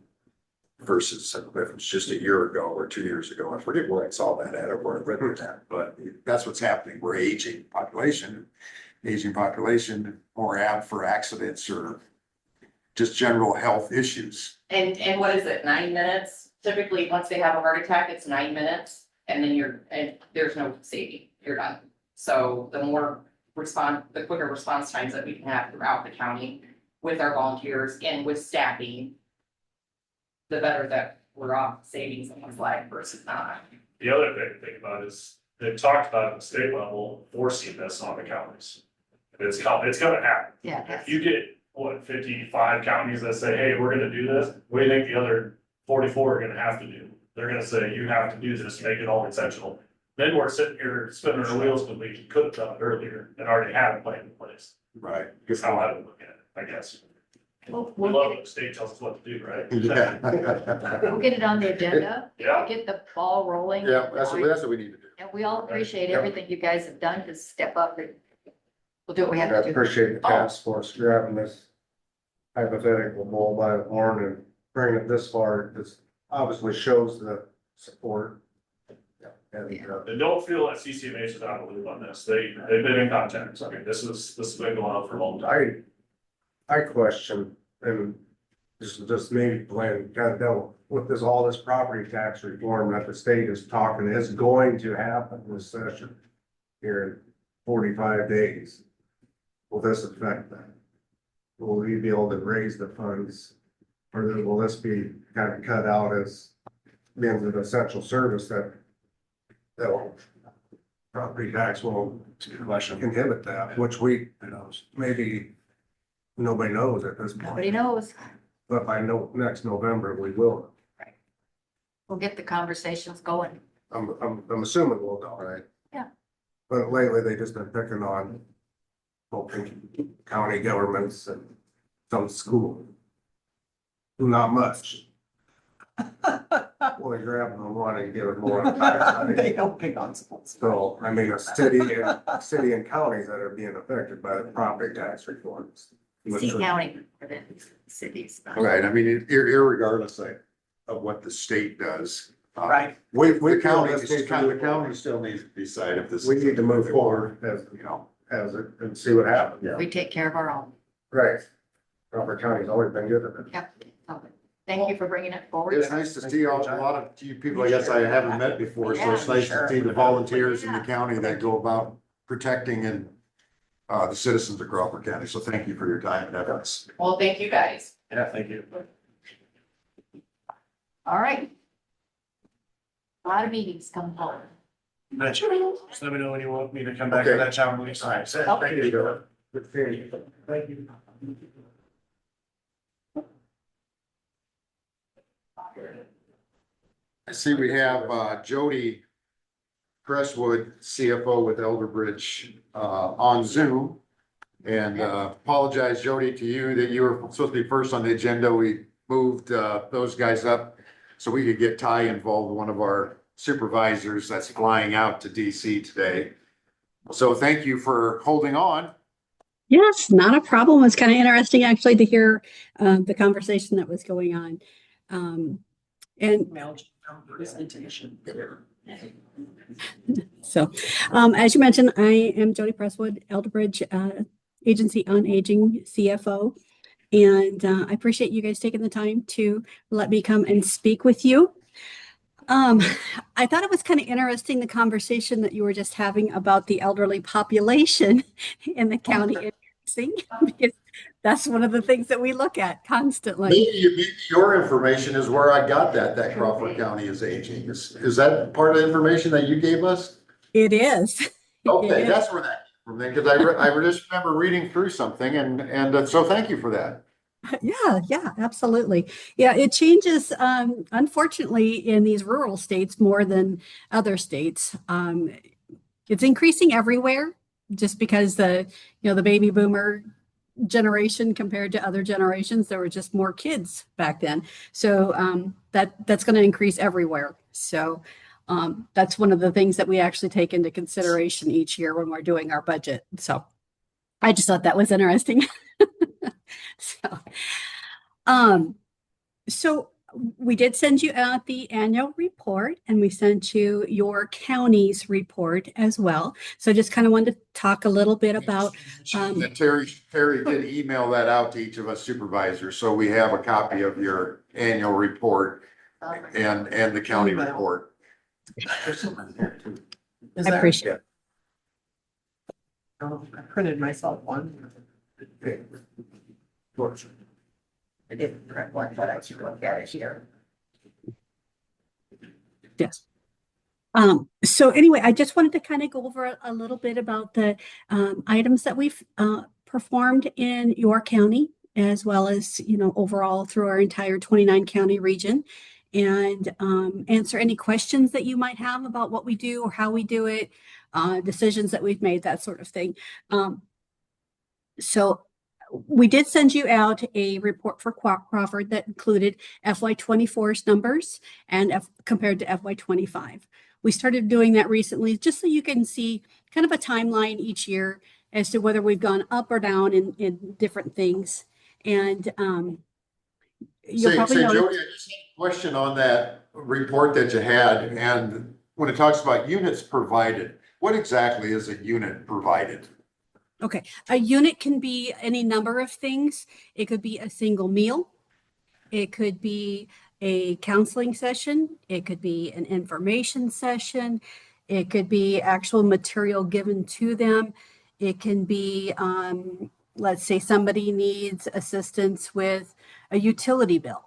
Speaker 7: versus if it was just a year ago or 2 years ago. I forget where I saw that at or where I read that, but that's what's happening. We're aging population, more apt for accidents or just general health issues.
Speaker 14: And what is it, 9 minutes? Typically, once they have a heart attack, it's 9 minutes and then there's no saving, you're done. So the quicker response times that we can have throughout the county with our volunteers and with staffing, the better that we're off saving someone's life versus not.
Speaker 9: The other thing to think about is they've talked about at the state level forcing this on the counties. It's gonna happen.
Speaker 10: Yeah.
Speaker 9: If you get, 55 counties that say, hey, we're gonna do this, what do you think the other 44 are gonna have to do? They're gonna say, you have to do this, make it all essential. Then we're sitting here spinning our wheels when we could have done it earlier and already had a plan in place.
Speaker 7: Right.
Speaker 9: That's how I would look at it, I guess.
Speaker 10: We'll,
Speaker 9: We
Speaker 10: we'll
Speaker 9: love
Speaker 10: get
Speaker 9: when the state tells us what to do, right?
Speaker 7: Yeah.
Speaker 10: we'll get it on the agenda,
Speaker 9: Yeah.
Speaker 10: get the ball rolling.
Speaker 7: Yeah, that's what we need to do.
Speaker 10: And we all appreciate
Speaker 7: Yeah.
Speaker 10: everything you guys have done to step up and we'll do what we
Speaker 6: I
Speaker 10: have to do.
Speaker 6: appreciate the task force grabbing this hypothetical bull by the horn and bringing it this far. This obviously shows the support. And,
Speaker 9: And don't feel that CCMA is out of the loop on this. They've been in contact. I mean, this has been going on for a long time.
Speaker 6: I question, and just maybe Glenn, kind of dealt with this, all this property tax reform that the state is talking is going to happen this session here in 45 days. Will this affect that? Will we be able to raise the funds? Or will this be kind of cut out as being an essential service that will, property tax will inhibit that, which maybe nobody knows at this point.
Speaker 10: Nobody knows.
Speaker 6: But by next November, we will.
Speaker 10: We'll get the conversations going.
Speaker 6: I'm assuming we'll know, right?
Speaker 10: Yeah.
Speaker 6: But lately, they just been picking on both county governments and some school. Not much. Well, they grab them one and give it more.
Speaker 4: They don't pick on schools.
Speaker 6: So, I mean, a city and counties that are being affected by the property tax reforms.
Speaker 10: See county, but then cities.
Speaker 7: Right, I mean, irregardless of what the state does.
Speaker 4: Right.
Speaker 7: The county,
Speaker 6: this needs to
Speaker 7: the
Speaker 6: move
Speaker 7: county still needs to decide if this.
Speaker 6: We need to move forward as it, and see what happens.
Speaker 10: We take care of our own.
Speaker 6: Right. Crawford County's always been good at it.
Speaker 10: Yep. Okay. Thank you for bringing it forward.
Speaker 7: It's nice to see a lot of you people, I guess I haven't met before, so it's nice to see the volunteers in the county that go about protecting and the citizens of Crawford County. So thank you for your time and efforts.
Speaker 14: Well, thank you guys.
Speaker 9: Yeah, thank you.
Speaker 10: All right. A lot of meetings coming forward.
Speaker 9: Just let me know when you want me to come back to that town meeting.
Speaker 6: All right, thank you. Good seeing you.
Speaker 9: Thank you.
Speaker 7: I see we have Jody Crestwood, CFO with Elderbridge, on Zoom. And apologize, Jody, to you that you were supposed to be first on the agenda. We moved those guys up so we could get Ty involved, one of our supervisors that's flying out to DC today. So thank you for holding on.
Speaker 16: Yes, not a problem. It was kind of interesting actually to hear the conversation that was going on. And
Speaker 4: Presentation.
Speaker 16: so, as you mentioned, I am Jody Presswood, Elderbridge Agency on Aging CFO. And I appreciate you guys taking the time to let me come and speak with you. I thought it was kind of interesting, the conversation that you were just having about the elderly population in the county, because that's one of the things that we look at constantly.
Speaker 7: Maybe your information is where I got that Crawford County is aging. Is that part of the information that you gave us?
Speaker 16: It is.
Speaker 7: Okay, that's where that came from then, because I just remember reading through something and so thank you for that.
Speaker 16: Yeah, absolutely. Yeah, it changes, unfortunately, in these rural states more than other states. It's increasing everywhere just because the baby boomer generation compared to other generations, there were just more kids back then. So that's going to increase everywhere. So that's one of the things that we actually take into consideration each year when we're doing our budget. So I just thought that was interesting. So we did send you out the annual report, and we sent you your county's report as well. So just kind of wanted to talk a little bit about.
Speaker 7: Terry did email that out to each of us supervisors, so we have a copy of your annual report and the county report.
Speaker 16: I appreciate it.
Speaker 4: I printed myself one.
Speaker 10: I didn't print one, but I should look at it here.
Speaker 16: Yes. So anyway, I just wanted to kind of go over a little bit about the items that we've performed in your county, as well as, overall through our entire 29 county region. and answer any questions that you might have about what we do or how we do it, decisions that we've made, that sort of thing. So we did send you out a report for Crawford that included FY24's numbers and compared to FY25. We started doing that recently just so you can see kind of a timeline each year as to whether we've gone up or down in different things. And you'll probably
Speaker 7: Say,
Speaker 16: notice.
Speaker 7: Jody, I just had a question on that report that you had, and when it talks about units provided, what exactly is a unit provided?
Speaker 16: Okay, a unit can be any number of things. It could be a single meal. It could be a counseling session. It could be an information session. It could be actual material given to them. It can be, let's say somebody needs assistance with a utility bill.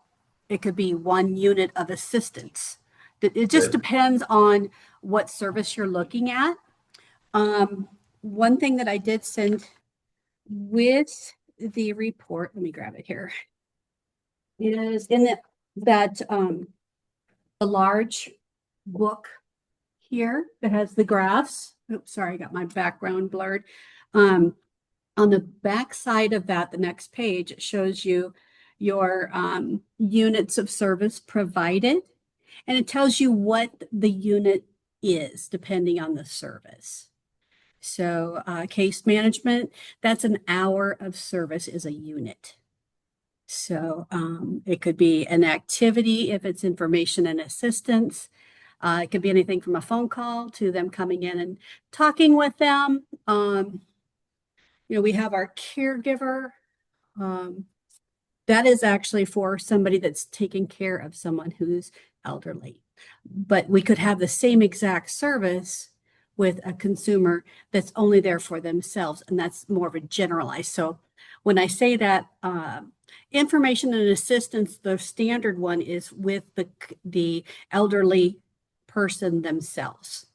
Speaker 16: It could be one unit of assistance. It just depends on what service you're looking at. One thing that I did send with the report, let me grab it here, is in the large book here that has the graphs. Oops, sorry, I got my background blurred. On the back side of that, the next page, it shows you your units of service provided, and it tells you what the unit is depending on the service. So case management, that's an hour of service is a unit. So it could be an activity if it's information and assistance. It could be anything from a phone call to them coming in and talking with them. We have our caregiver. That is actually for somebody that's taking care of someone who's elderly. But we could have the same exact service with a consumer that's only there for themselves, and that's more of a generalized. So when I say that information and assistance, the standard one is with the elderly person themselves,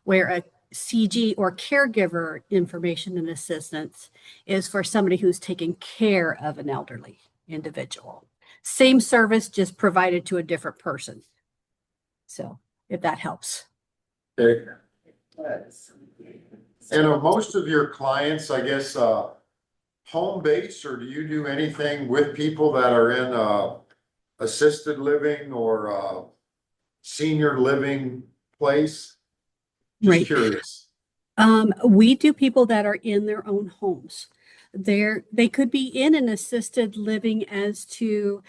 Speaker 16: where a CG or caregiver information and assistance is for somebody who's taking care of an elderly individual. Same service, just provided to a different person. So if that helps.
Speaker 7: Okay. And are most of your clients, I guess, home based, or do you do anything with people that are in assisted living or senior living place? Just curious.
Speaker 16: We do people that are in their own homes. They could be in an assisted living as to,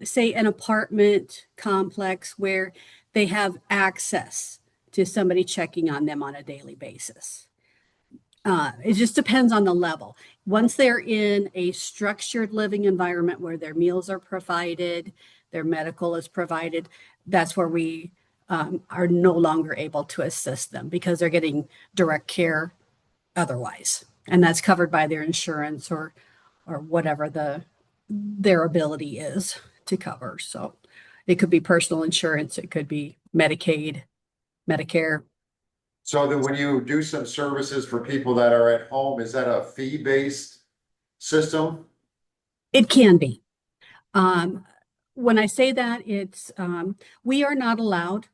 Speaker 16: say, an apartment complex where they have access to somebody checking on them on a daily basis. It just depends on the level. Once they're in a structured living environment where their meals are provided, their medical is provided, that's where we are no longer able to assist them because they're getting direct care otherwise. And that's covered by their insurance or whatever their ability is to cover. So it could be personal insurance, it could be Medicaid, Medicare.
Speaker 7: So that when you do some services for people that are at home, is that a fee-based system?
Speaker 16: It can be. When I say that, it's we are not allowed,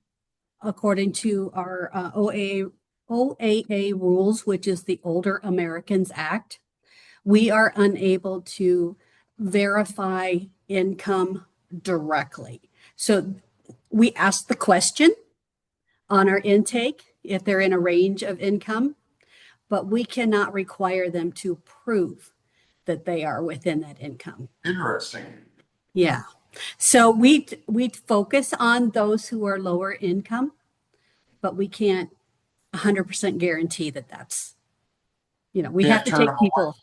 Speaker 16: according to our OAA rules, which is the Older Americans Act, we are unable to verify income directly. So we ask the question on our intake if they're in a range of income, but we cannot require them to prove that they are within that income.
Speaker 7: Interesting.
Speaker 16: Yeah. So we focus on those who are lower income, but we can't 100% guarantee that that's, we have to take people.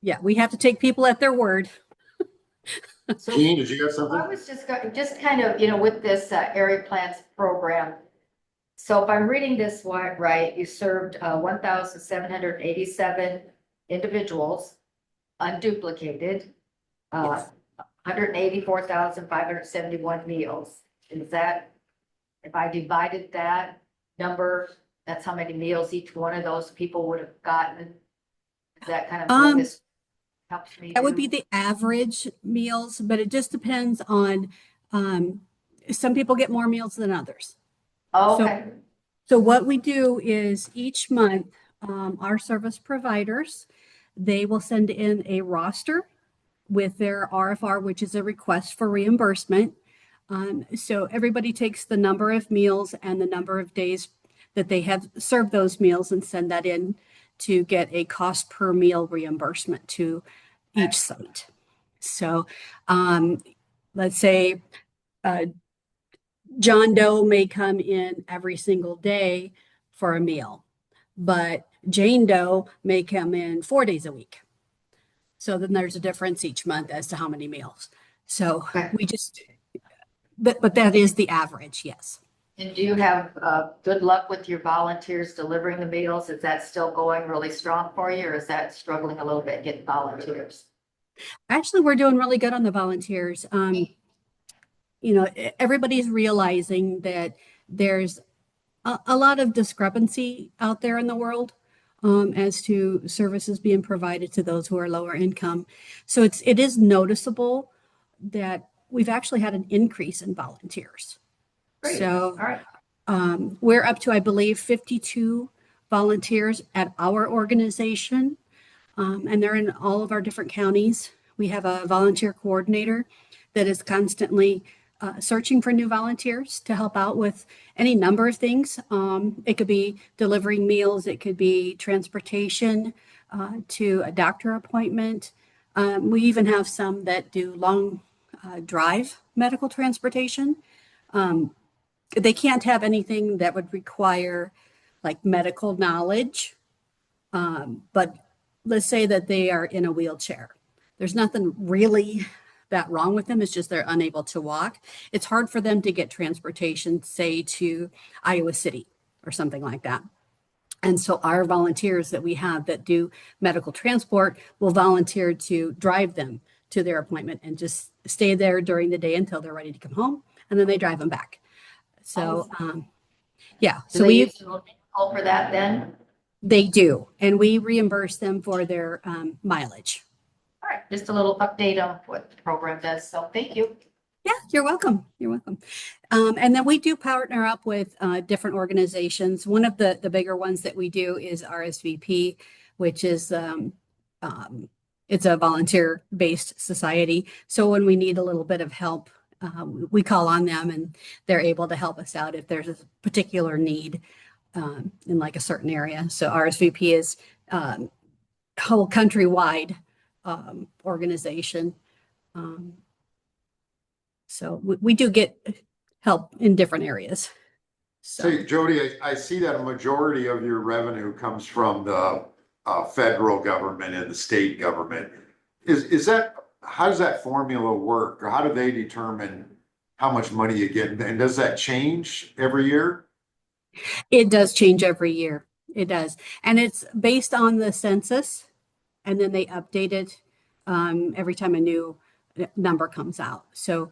Speaker 16: Yeah, we have to take people at their word.
Speaker 7: Jean, did you have something?
Speaker 10: I was just kind of, with this area plans program. So if I'm reading this right, you served 1,787 individuals, unduplicated, 184,571 meals. Is that, if I divided that number, that's how many meals each one of those people would have gotten? Is that kind of what this? helps me
Speaker 16: That would be
Speaker 10: do?
Speaker 16: the average meals, but it just depends on, some people get more meals than others.
Speaker 10: Oh,
Speaker 16: So,
Speaker 10: okay,
Speaker 16: so what we do is each month, our service providers, they will send in a roster with their RFR, which is a request for reimbursement. So everybody takes the number of meals and the number of days that they have served those meals and send that in to get a cost per meal reimbursement to each site. So let's say John Doe may come in every single day for a meal, but Jane Doe may come in 4 days a week. So then there's a difference each month as to how many meals. So
Speaker 10: okay.
Speaker 16: we just, but that is the average, yes.
Speaker 10: And do you have good luck with your volunteers delivering the meals? Is that still going really strong for you, or is that struggling a little bit getting volunteers?
Speaker 16: Actually, we're doing really good on the volunteers. Everybody's realizing that there's a lot of discrepancy out there in the world as to services being provided to those who are lower income. So it is noticeable that we've actually had an increase in volunteers.
Speaker 10: Great.
Speaker 16: So
Speaker 10: All right.
Speaker 16: we're up to, I believe, 52 volunteers at our organization, and they're in all of our different counties. We have a volunteer coordinator that is constantly searching for new volunteers to help out with any number of things. It could be delivering meals, it could be transportation to a doctor appointment. We even have some that do long drive medical transportation. They can't have anything that would require like medical knowledge, but let's say that they are in a wheelchair. There's nothing really that wrong with them. It's just they're unable to walk. It's hard for them to get transportation, say to Iowa City or something like that. And so our volunteers that we have that do medical transport will volunteer to drive them to their appointment and just stay there during the day until they're ready to come home, and then they drive them back. So, yeah.
Speaker 10: Do
Speaker 16: So
Speaker 10: they use a little vehicle for that then?
Speaker 16: they do, and we reimburse them for their mileage.
Speaker 10: All right, just a little update on what the program does. So thank you.
Speaker 16: Yeah, you're welcome. You're welcome. And then we do partner up with different organizations. One of the bigger ones that we do is RSVP, which is it's a volunteer-based society. So when we need a little bit of help, we call on them and they're able to help us out if there's a particular need in like a certain area. So RSVP is whole countrywide organization. So we do get help in different areas.
Speaker 7: So Jody, I see that a majority of your revenue comes from the federal government and the state government. Is that, how does that formula work? Or how do they determine how much money you get? And does that change every year?
Speaker 16: It does change every year. It does. And it's based on the census, and then they update it every time a new number comes out. So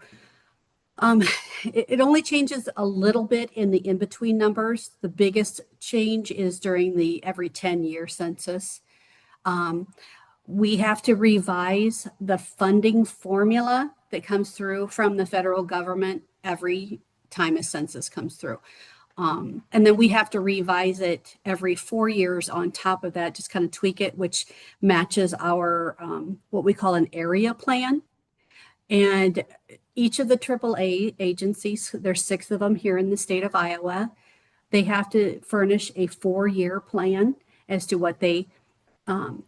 Speaker 16: it only changes a little bit in the in-between numbers. The biggest change is during the every 10-year census. We have to revise the funding formula that comes through from the federal government every time a census comes through. And then we have to revise it every 4 years on top of that, just kind of tweak it, which matches our what we call an area plan. And each of the AAA agencies, there's 6 of them here in the state of Iowa, they have to furnish a 4-year plan as to what they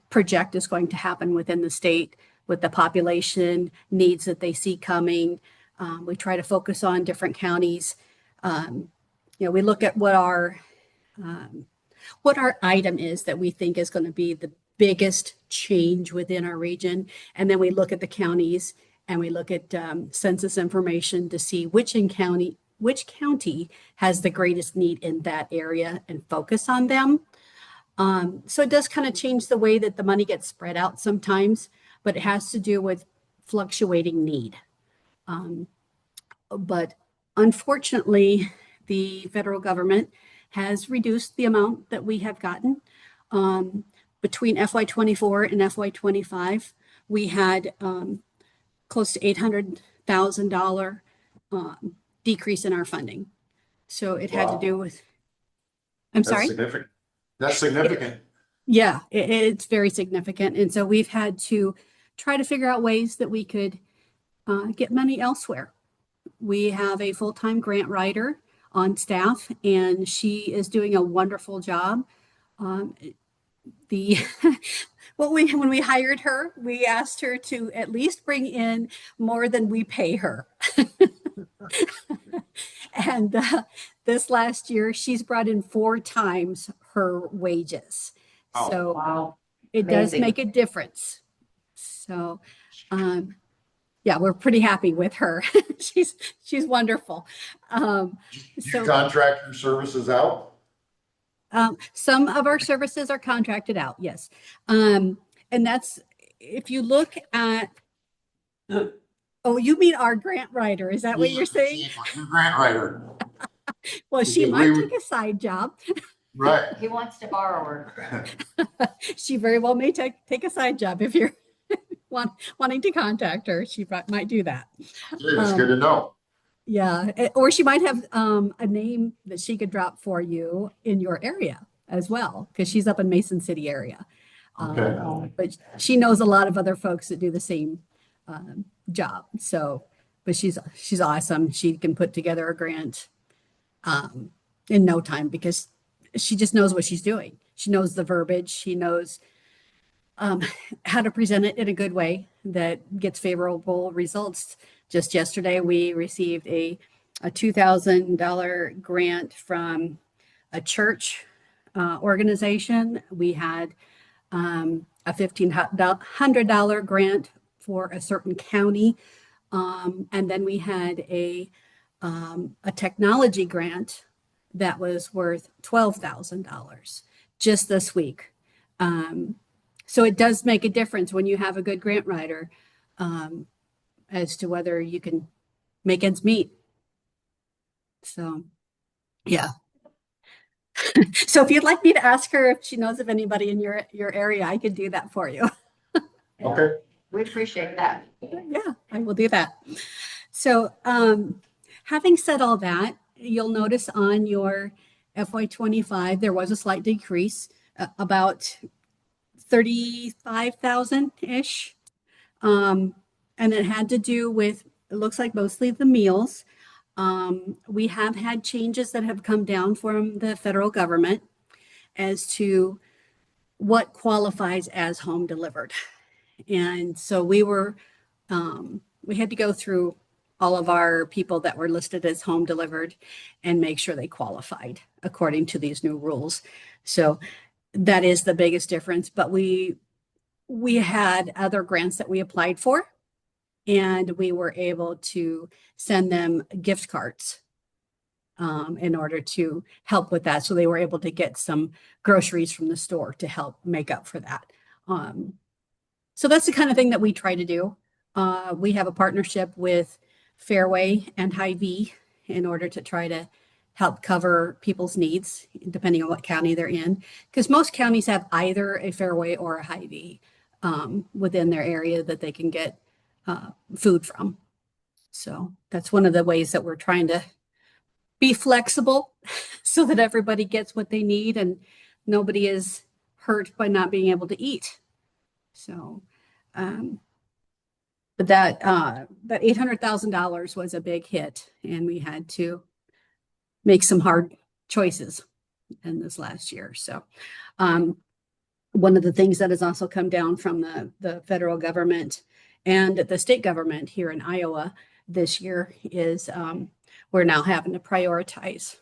Speaker 16: project is going to happen within the state with the population needs that they see coming. We try to focus on different counties. We look at what our item is that we think is going to be the biggest change within our region. And then we look at the counties and we look at census information to see which county has the greatest need in that area and focus on them. So it does kind of change the way that the money gets spread out sometimes, but it has to do with fluctuating need. But unfortunately, the federal government has reduced the amount that we have gotten. Between FY24 and FY25, we had close to $800,000 decrease in our funding. So it had to do with, I'm
Speaker 7: That's
Speaker 16: sorry?
Speaker 7: significant. That's significant.
Speaker 16: Yeah, it's very significant. And so we've had to try to figure out ways that we could get money elsewhere. We have a full-time grant writer on staff, and she is doing a wonderful job. The when we hired her, we asked her to at least bring in more than we pay her. And this last year, she's brought in 4 times her wages.
Speaker 7: Oh,
Speaker 16: so
Speaker 10: Wow.
Speaker 16: it does
Speaker 10: Amazing.
Speaker 16: make a difference. So, yeah, we're pretty happy with her. she's wonderful.
Speaker 7: Do you contract your services out?
Speaker 16: Some of our services are contracted out, yes. And that's, if you look at, oh, you mean our grant writer, is that what you're saying?
Speaker 7: Your grant writer.
Speaker 16: Well, she
Speaker 7: Because
Speaker 16: might take a side job.
Speaker 7: Right.
Speaker 10: He wants to borrow her.
Speaker 16: She very well may take a side job if you're wanting to contact her. She might do that.
Speaker 7: It's good to know.
Speaker 16: Yeah, or she might have a name that she could drop for you in your area as well, because she's up in Mason City area.
Speaker 7: Okay.
Speaker 16: But she knows a lot of other folks that do the same job. So, but she's awesome. She can put together a grant in no time because she just knows what she's doing. She knows the verbiage. She knows how to present it in a good way that gets favorable results. Just yesterday, we received a $2,000 grant from a church organization. We had a $1,500 grant for a certain county. And then we had a technology grant that was worth $12,000 just this week. So it does make a difference when you have a good grant writer as to whether you can make ends meet. So, yeah. So if you'd like me to ask her if she knows of anybody in your area, I could do that for you.
Speaker 7: Okay.
Speaker 10: We appreciate that.
Speaker 16: Yeah, I will do that. So having said all that, you'll notice on your FY25, there was a slight decrease, about 35,000-ish. And it had to do with, it looks like mostly the meals. We have had changes that have come down from the federal government as to what qualifies as home delivered. And so we had to go through all of our people that were listed as home delivered and make sure they qualified according to these new rules. So that is the biggest difference. But we had other grants that we applied for, and we were able to send them gift cards in order to help with that. So they were able to get some groceries from the store to help make up for that. So that's the kind of thing that we try to do. We have a partnership with Fairway and Hy-Vee in order to try to help cover people's needs, depending on what county they're in. Because most counties have either a Fairway or a Hy-Vee within their area that they can get food from. So that's one of the ways that we're trying to be flexible so that everybody gets what they need and nobody is hurt by not being able to eat. So, but that $800,000 was a big hit, and we had to make some hard choices in this last year. So, one of the things that has also come down from the federal government and the state government here in Iowa this year is we're now having to prioritize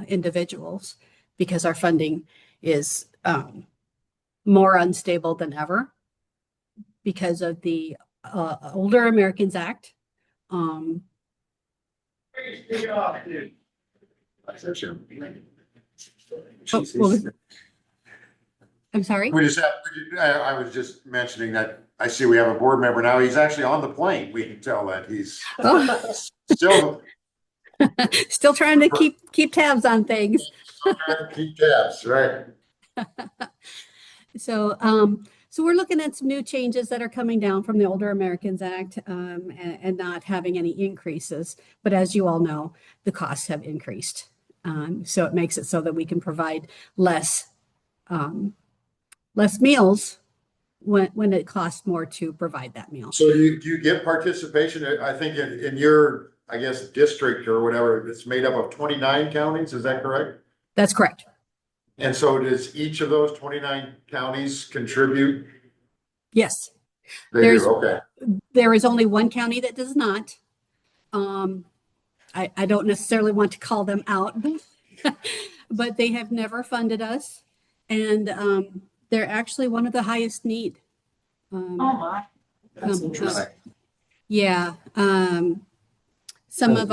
Speaker 16: individuals because our funding is more unstable than ever because of the Older Americans Act. I'm sorry?
Speaker 7: We just have, I was just mentioning that I see we have a board member now. He's actually on the plane. We can tell that he's still
Speaker 16: still trying to keep tabs on things.
Speaker 7: Still trying to keep tabs, right?
Speaker 16: So So we're looking at some new changes that are coming down from the Older Americans Act, and not having any increases. But as you all know, the costs have increased. So it makes it so that we can provide less meals when it costs more to provide that meal.
Speaker 7: So do you get participation? I think in your, I guess, district or whatever, it's made up of 29 counties, is that correct?
Speaker 16: That's correct.
Speaker 7: And so does each of those 29 counties contribute?
Speaker 16: Yes.
Speaker 7: They
Speaker 16: There's-
Speaker 7: do, okay.
Speaker 16: There is only one county that does not. I don't necessarily want to call them out, but they have never funded us. And they're actually one of the highest need.
Speaker 10: Oh, my. That's interesting.
Speaker 16: Yeah. Some of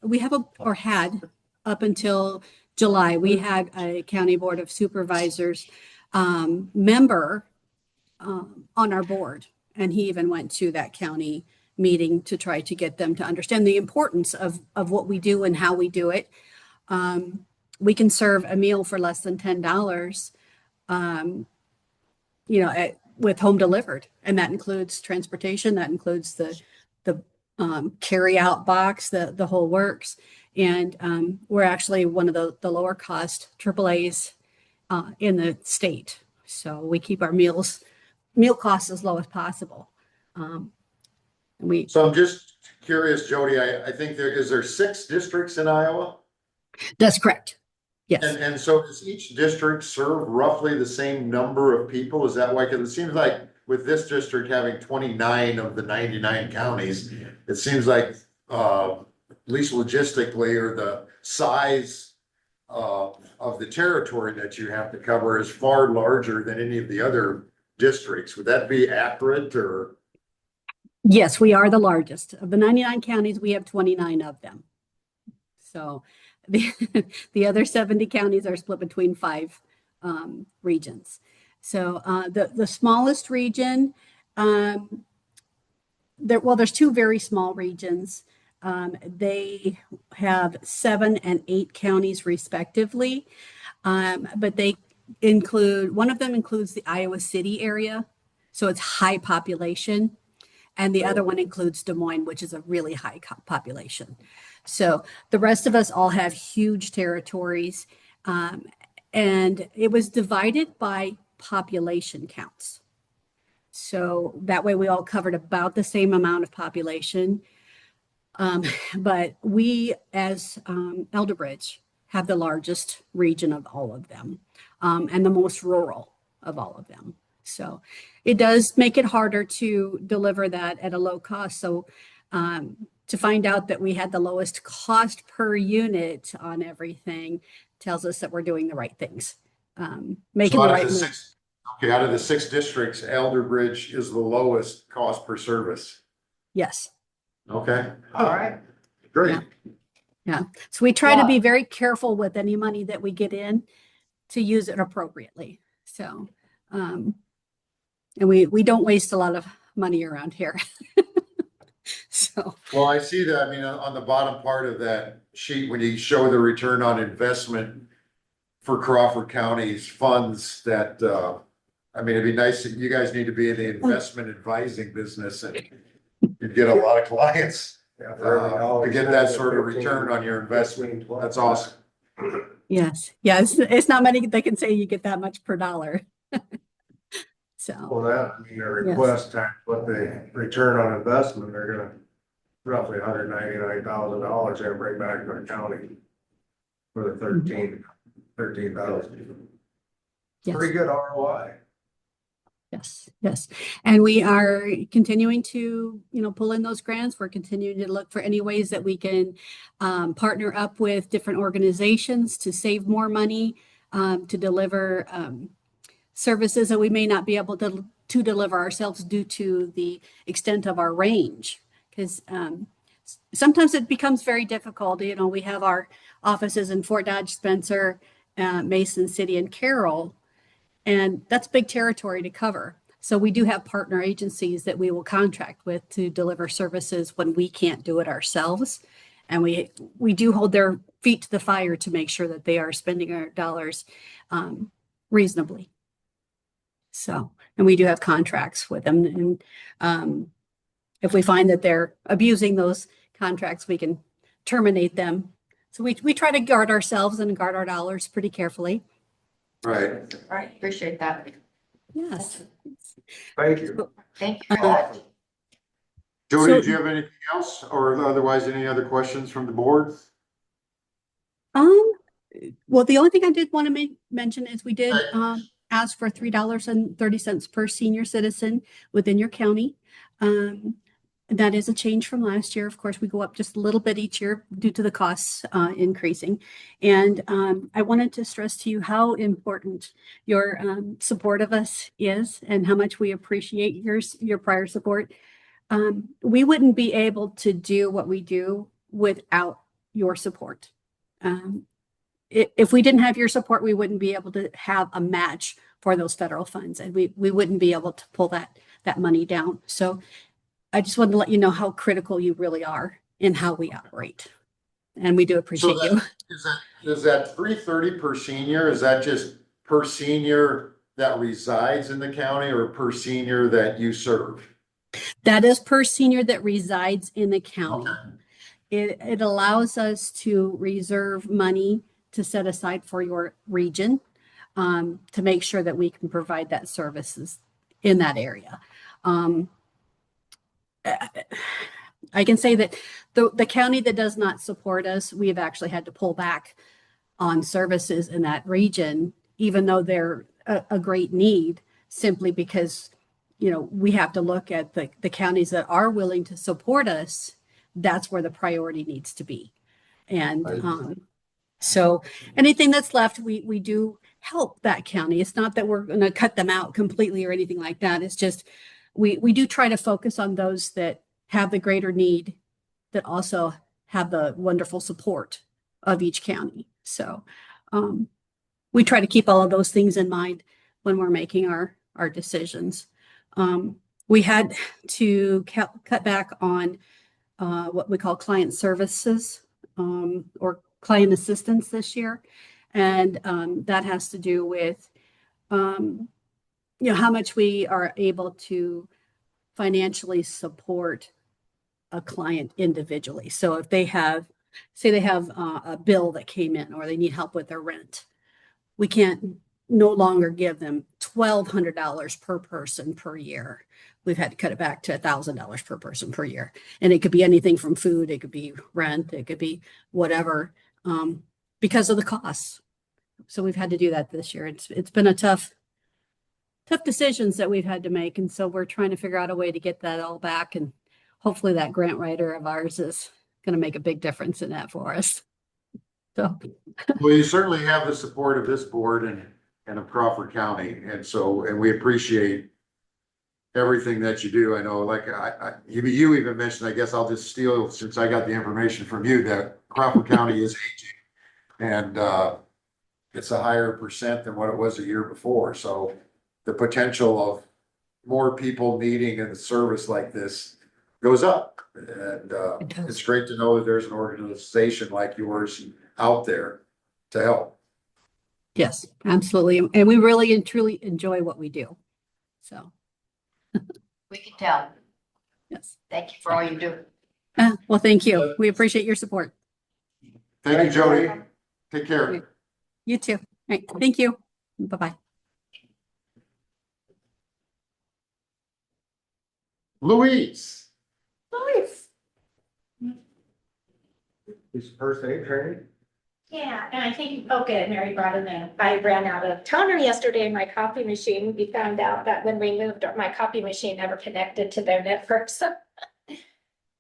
Speaker 16: we have had up until July, we had a county board of supervisors member on our board. And he even went to that county meeting to try to get them to understand the importance of what we do and how we do it. We can serve a meal for less than $10, with home delivered. And that includes transportation, that includes the carry out box, the whole works. And we're actually one of the lower cost AAAs in the state. So we keep our meal costs as low as possible.
Speaker 7: So I'm just curious, Jody, I think is there 6 districts in Iowa?
Speaker 16: That's correct. Yes.
Speaker 7: And so does each district serve roughly the same number of people? Is that why? Because it seems like with this district having 29 of the 99 counties, it seems like at least logistically or the size of the territory that you have to cover is far larger than any of the other districts. Would that be accurate or?
Speaker 16: Yes, we are the largest. Of the 99 counties, we have 29 of them. So the other 70 counties are split between 5 regions. So the smallest region, there's 2 very small regions. They have 7 and 8 counties respectively, but they include, one of them includes the Iowa City area, so it's high population. And the other one includes Des Moines, which is a really high population. So the rest of us all have huge territories. And it was divided by population counts. So that way we all covered about the same amount of population. But we, as Elderbridge, have the largest region of all of them, and the most rural of all of them. So it does make it harder to deliver that at a low cost. So to find out that we had the lowest cost per unit on everything tells us that we're doing the right things. Making the right moves.
Speaker 7: Okay, out of the 6 districts, Elderbridge is the lowest cost per service.
Speaker 16: Yes.
Speaker 7: Okay.
Speaker 10: All right.
Speaker 7: Great.
Speaker 16: Yeah. So we try to be very careful with any money that we get in to use it appropriately. So, and we don't waste a lot of money around here. So.
Speaker 7: Well, I see that, I mean, on the bottom part of that sheet, when you show the return on investment for Crawford County's funds that, I mean, it'd be nice, you guys need to be in the investment advising business and you'd get a lot of clients to get that sort of return on your investment. That's awesome.
Speaker 16: Yes. Yes. It's not many that can say you get that much per dollar. So.
Speaker 6: Well, that, I mean, their request tax, what they return on investment, they're gonna roughly $199,000 they bring back to the county for the 13,000.
Speaker 16: Yes.
Speaker 6: Pretty good ROI.
Speaker 16: Yes, yes. And we are continuing to, pull in those grants. We're continuing to look for any ways that we can partner up with different organizations to save more money, to deliver services that we may not be able to deliver ourselves due to the extent of our range. Because sometimes it becomes very difficult. We have our offices in Fort Dodge, Spencer, Mason City, and Carroll. And that's big territory to cover. So we do have partner agencies that we will contract with to deliver services when we can't do it ourselves. And we do hold their feet to the fire to make sure that they are spending our dollars reasonably. So and we do have contracts with them. And if we find that they're abusing those contracts, we can terminate them. So we try to guard ourselves and guard our dollars pretty carefully.
Speaker 6: Right.
Speaker 10: Right, appreciate that.
Speaker 16: Yes.
Speaker 6: Thank you.
Speaker 10: Thank you for that.
Speaker 7: Jody,
Speaker 16: So-
Speaker 7: did you have anything else or otherwise any other questions from the board?
Speaker 16: Well, the only thing I did want to mention is we did ask for $3.30 per senior citizen within your county. That is a change from last year. Of course, we go up just a little bit each year due to the costs increasing. And I wanted to stress to you how important your support of us is and how much we appreciate your prior support. We wouldn't be able to do what we do without your support. If we didn't have your support, we wouldn't be able to have a match for those federal funds, and we wouldn't be able to pull that money down. So I just wanted to let you know how critical you really are in how we operate. And we do appreciate you.
Speaker 7: Is that $3.30 per senior? Is that just per senior that resides in the county or per senior that you serve?
Speaker 16: That is per senior that resides in the county.
Speaker 7: Okay.
Speaker 16: It allows us to reserve money to set aside for your region to make sure that we can provide that services in that area. I can say that the county that does not support us, we have actually had to pull back on services in that region, even though they're a great need, simply because, you know, we have to look at the counties that are willing to support us. That's where the priority needs to be. And so anything that's left, we do help that county. It's not that we're going to cut them out completely or anything like that. It's just we do try to focus on those that have the greater need, that also have the wonderful support of each county. So we try to keep all of those things in mind when we're making our decisions. We had to cut back on what we call client services or client assistance this year. And that has to do with, how much we are able to financially support a client individually. So if they have, say they have a bill that came in or they need help with their rent, we can't no longer give them $1,200 per person per year. We've had to cut it back to $1,000 per person per year. And it could be anything from food, it could be rent, it could be whatever, because of the costs. So we've had to do that this year. It's been a tough decisions that we've had to make. And so we're trying to figure out a way to get that all back. And hopefully that grant writer of ours is going to make a big difference in that for us. So.
Speaker 7: Well, you certainly have the support of this board and of Crawford County. And we appreciate everything that you do. I know, like you even mentioned, I guess I'll just steal, since I got the information from you, that Crawford County is aging. And it's a higher percent than what it was a year before. So the potential of more people needing a service like this goes up. And it's great to know that there's an organization like yours out there to help.
Speaker 16: Yes, absolutely. And we really and truly enjoy what we do. So.
Speaker 10: We can tell.
Speaker 16: Yes.
Speaker 10: Thank you for all you do.
Speaker 16: Well, thank you. We appreciate your support.
Speaker 7: Thank you, Jody. Take care.
Speaker 16: You too. All right. Thank you. Bye-bye.
Speaker 7: Louise.
Speaker 6: Is first aid training?
Speaker 17: Yeah, and I think, oh good, Mary brought it in. I ran out of toner yesterday in my copy machine. We found out that when we moved, my copy machine never connected to their network, so.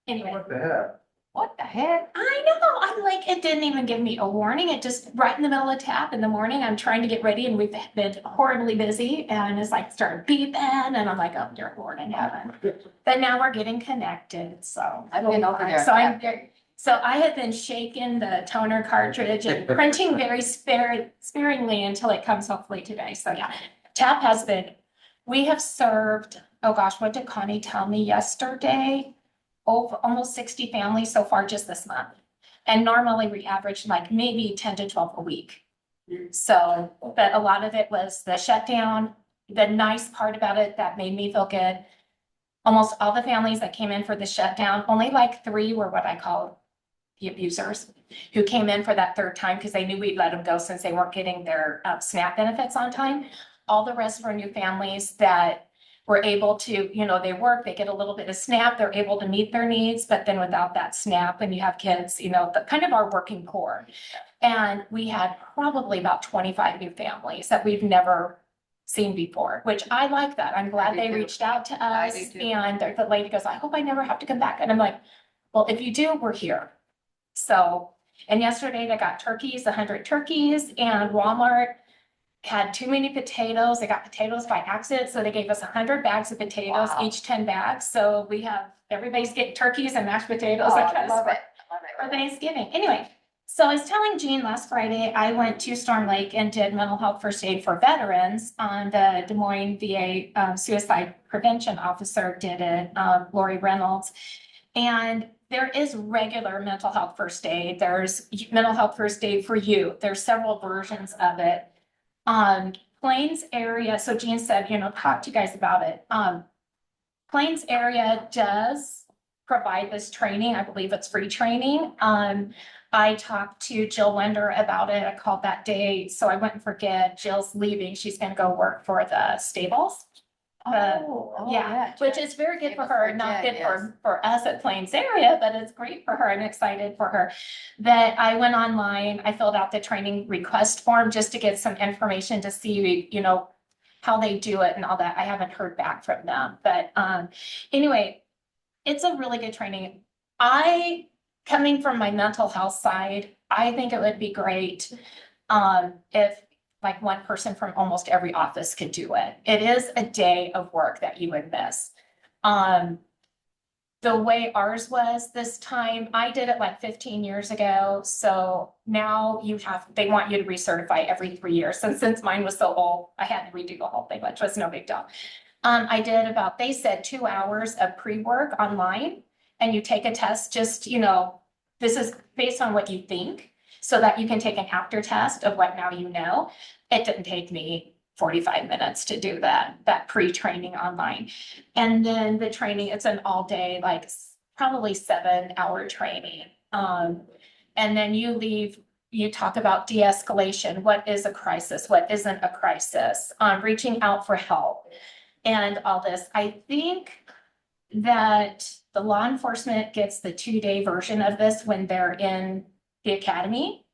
Speaker 17: Anyway.
Speaker 6: What the heck?
Speaker 17: What the heck? I know, I'm like, it didn't even give me a warning. It just, right in the middle of tap in the morning, I'm trying to get ready and we've been horribly busy and it's like started beeping and I'm like, oh dear Lord in heaven. But now we're getting connected, so.
Speaker 10: I've been over there.
Speaker 17: So I'm very. So I have been shaking the toner cartridge and printing very sparingly until it comes hopefully today. So yeah, TAP has been, we have served, oh gosh, what did Connie tell me yesterday? Over almost 60 families so far just this month. And normally we average like maybe 10 to 12 a week. So, but a lot of it was the shutdown. the nice part about it that made me feel good, almost all the families that came in for the shutdown, only like 3 were what I call the abusers, who came in for that third time because they knew we'd let them go since they weren't getting their SNAP benefits on time. All the rest were new families that were able to, they work, they get a little bit of SNAP, they're able to meet their needs, but then without that SNAP, and you have kids, the kind of our working poor. And we had probably about 25 new families that we've never seen before, which I like that. I'm glad they reached out to us. And the lady goes, I hope I never have to come back. And I'm like, well, if you do, we're here. So, and yesterday they got turkeys, 100 turkeys, and Walmart had too many potatoes. They got potatoes by accident. So they gave us 100 bags of potatoes, each 10 bags. So we have, everybody's getting turkeys and mashed potatoes.
Speaker 10: I love it.
Speaker 17: For Thanksgiving. Anyway, so I was telling Jean last Friday, I went to Storm Lake and did mental health first aid for veterans. On the Des Moines VA suicide prevention officer did it, Lori Reynolds. And there is regular mental health first aid. There's mental health first aid for you. There's several versions of it. Plains area, so Jean said, talk to you guys about it. Plains area does provide this training. I believe it's free training. I talked to Jill Wender about it. I called that day, so I wouldn't forget. Jill's leaving. She's going to go work for the stables. Yeah, which is very good for her, not good for us at Plains area, but it's great for her. I'm excited for her. That I went online, I filled out the training request form just to get some information to see, how they do it and all that. I haven't heard back from them, but anyway, it's a really good training. Coming from my mental health side, I think it would be great if like one person from almost every office could do it. It is a day of work that you would miss. The way ours was this time, I did it like 15 years ago. So now they want you to recertify every 3 years. So since mine was so old, I had to redo the whole thing, which was no big deal. I did they said 2 hours of pre-work online, and you take a test, just, this is based on what you think, so that you can take an after test of what now you know. It didn't take me 45 minutes to do that pre-training online. And then the training, it's an all day, like probably 7-hour training. And then you leave, you talk about de-escalation. What is a crisis? What isn't a crisis? Reaching out for help and all this. I think that the law enforcement gets the 2-day version of this when they're in the academy.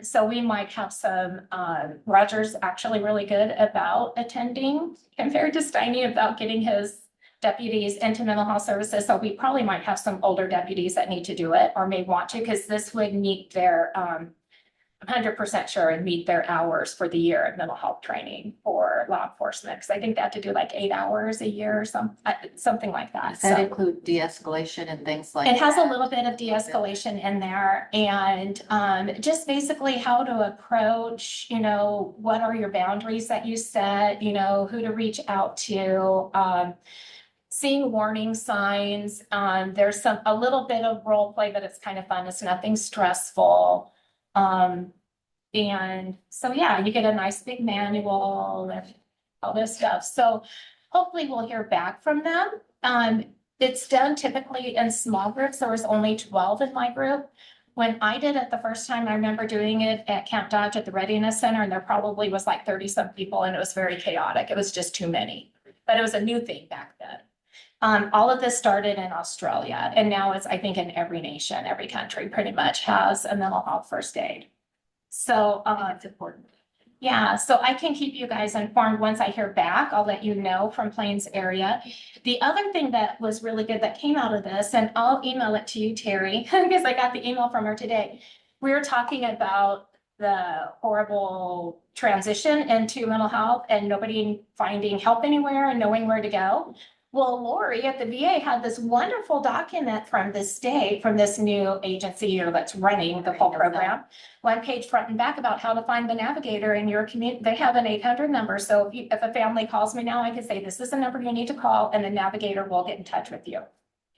Speaker 17: So we might have some, Roger's actually really good about attending compared to Steiny about getting his deputies into mental health services. So we probably might have some older deputies that need to do it or may want to, because this would meet their, 100% sure and meet their hours for the year of mental health training for law enforcement. Cause I think they have to do like 8 hours a year or something like that.
Speaker 10: Does that include de-escalation and things like that?
Speaker 17: It has a little bit of de-escalation in there, and just basically how to approach, what are your boundaries that you set, who to reach out to, seeing warning signs. There's a little bit of role play, but it's kind of fun. It's nothing stressful. And so, yeah, you get a nice big manual and all this stuff. So hopefully we'll hear back from them. It's done typically in small groups. There was only 12 in my group. When I did it the first time, I remember doing it at Camp Dodge at the Readiness Center, and there probably was like 30 some people, and it was very chaotic. It was just too many, but it was a new thing back then. All of this started in Australia, and now it's, I think, in every nation, every country pretty much has a mental health first aid. So it's important. Yeah, so I can keep you guys informed once I hear back. I'll let you know from Plains area. The other thing that was really good that came out of this, and I'll email it to you, Terry, because I got the email from her today. We were talking about the horrible transition into mental health and nobody finding help anywhere and knowing where to go. Well, Lori at the VA had this wonderful document from this state, from this new agency that's running the whole program. 1 page front and back about how to find the navigator in your community. They have an 800 number. So if a family calls me now, I can say, this is the number you need to call, and the navigator will get in touch with you.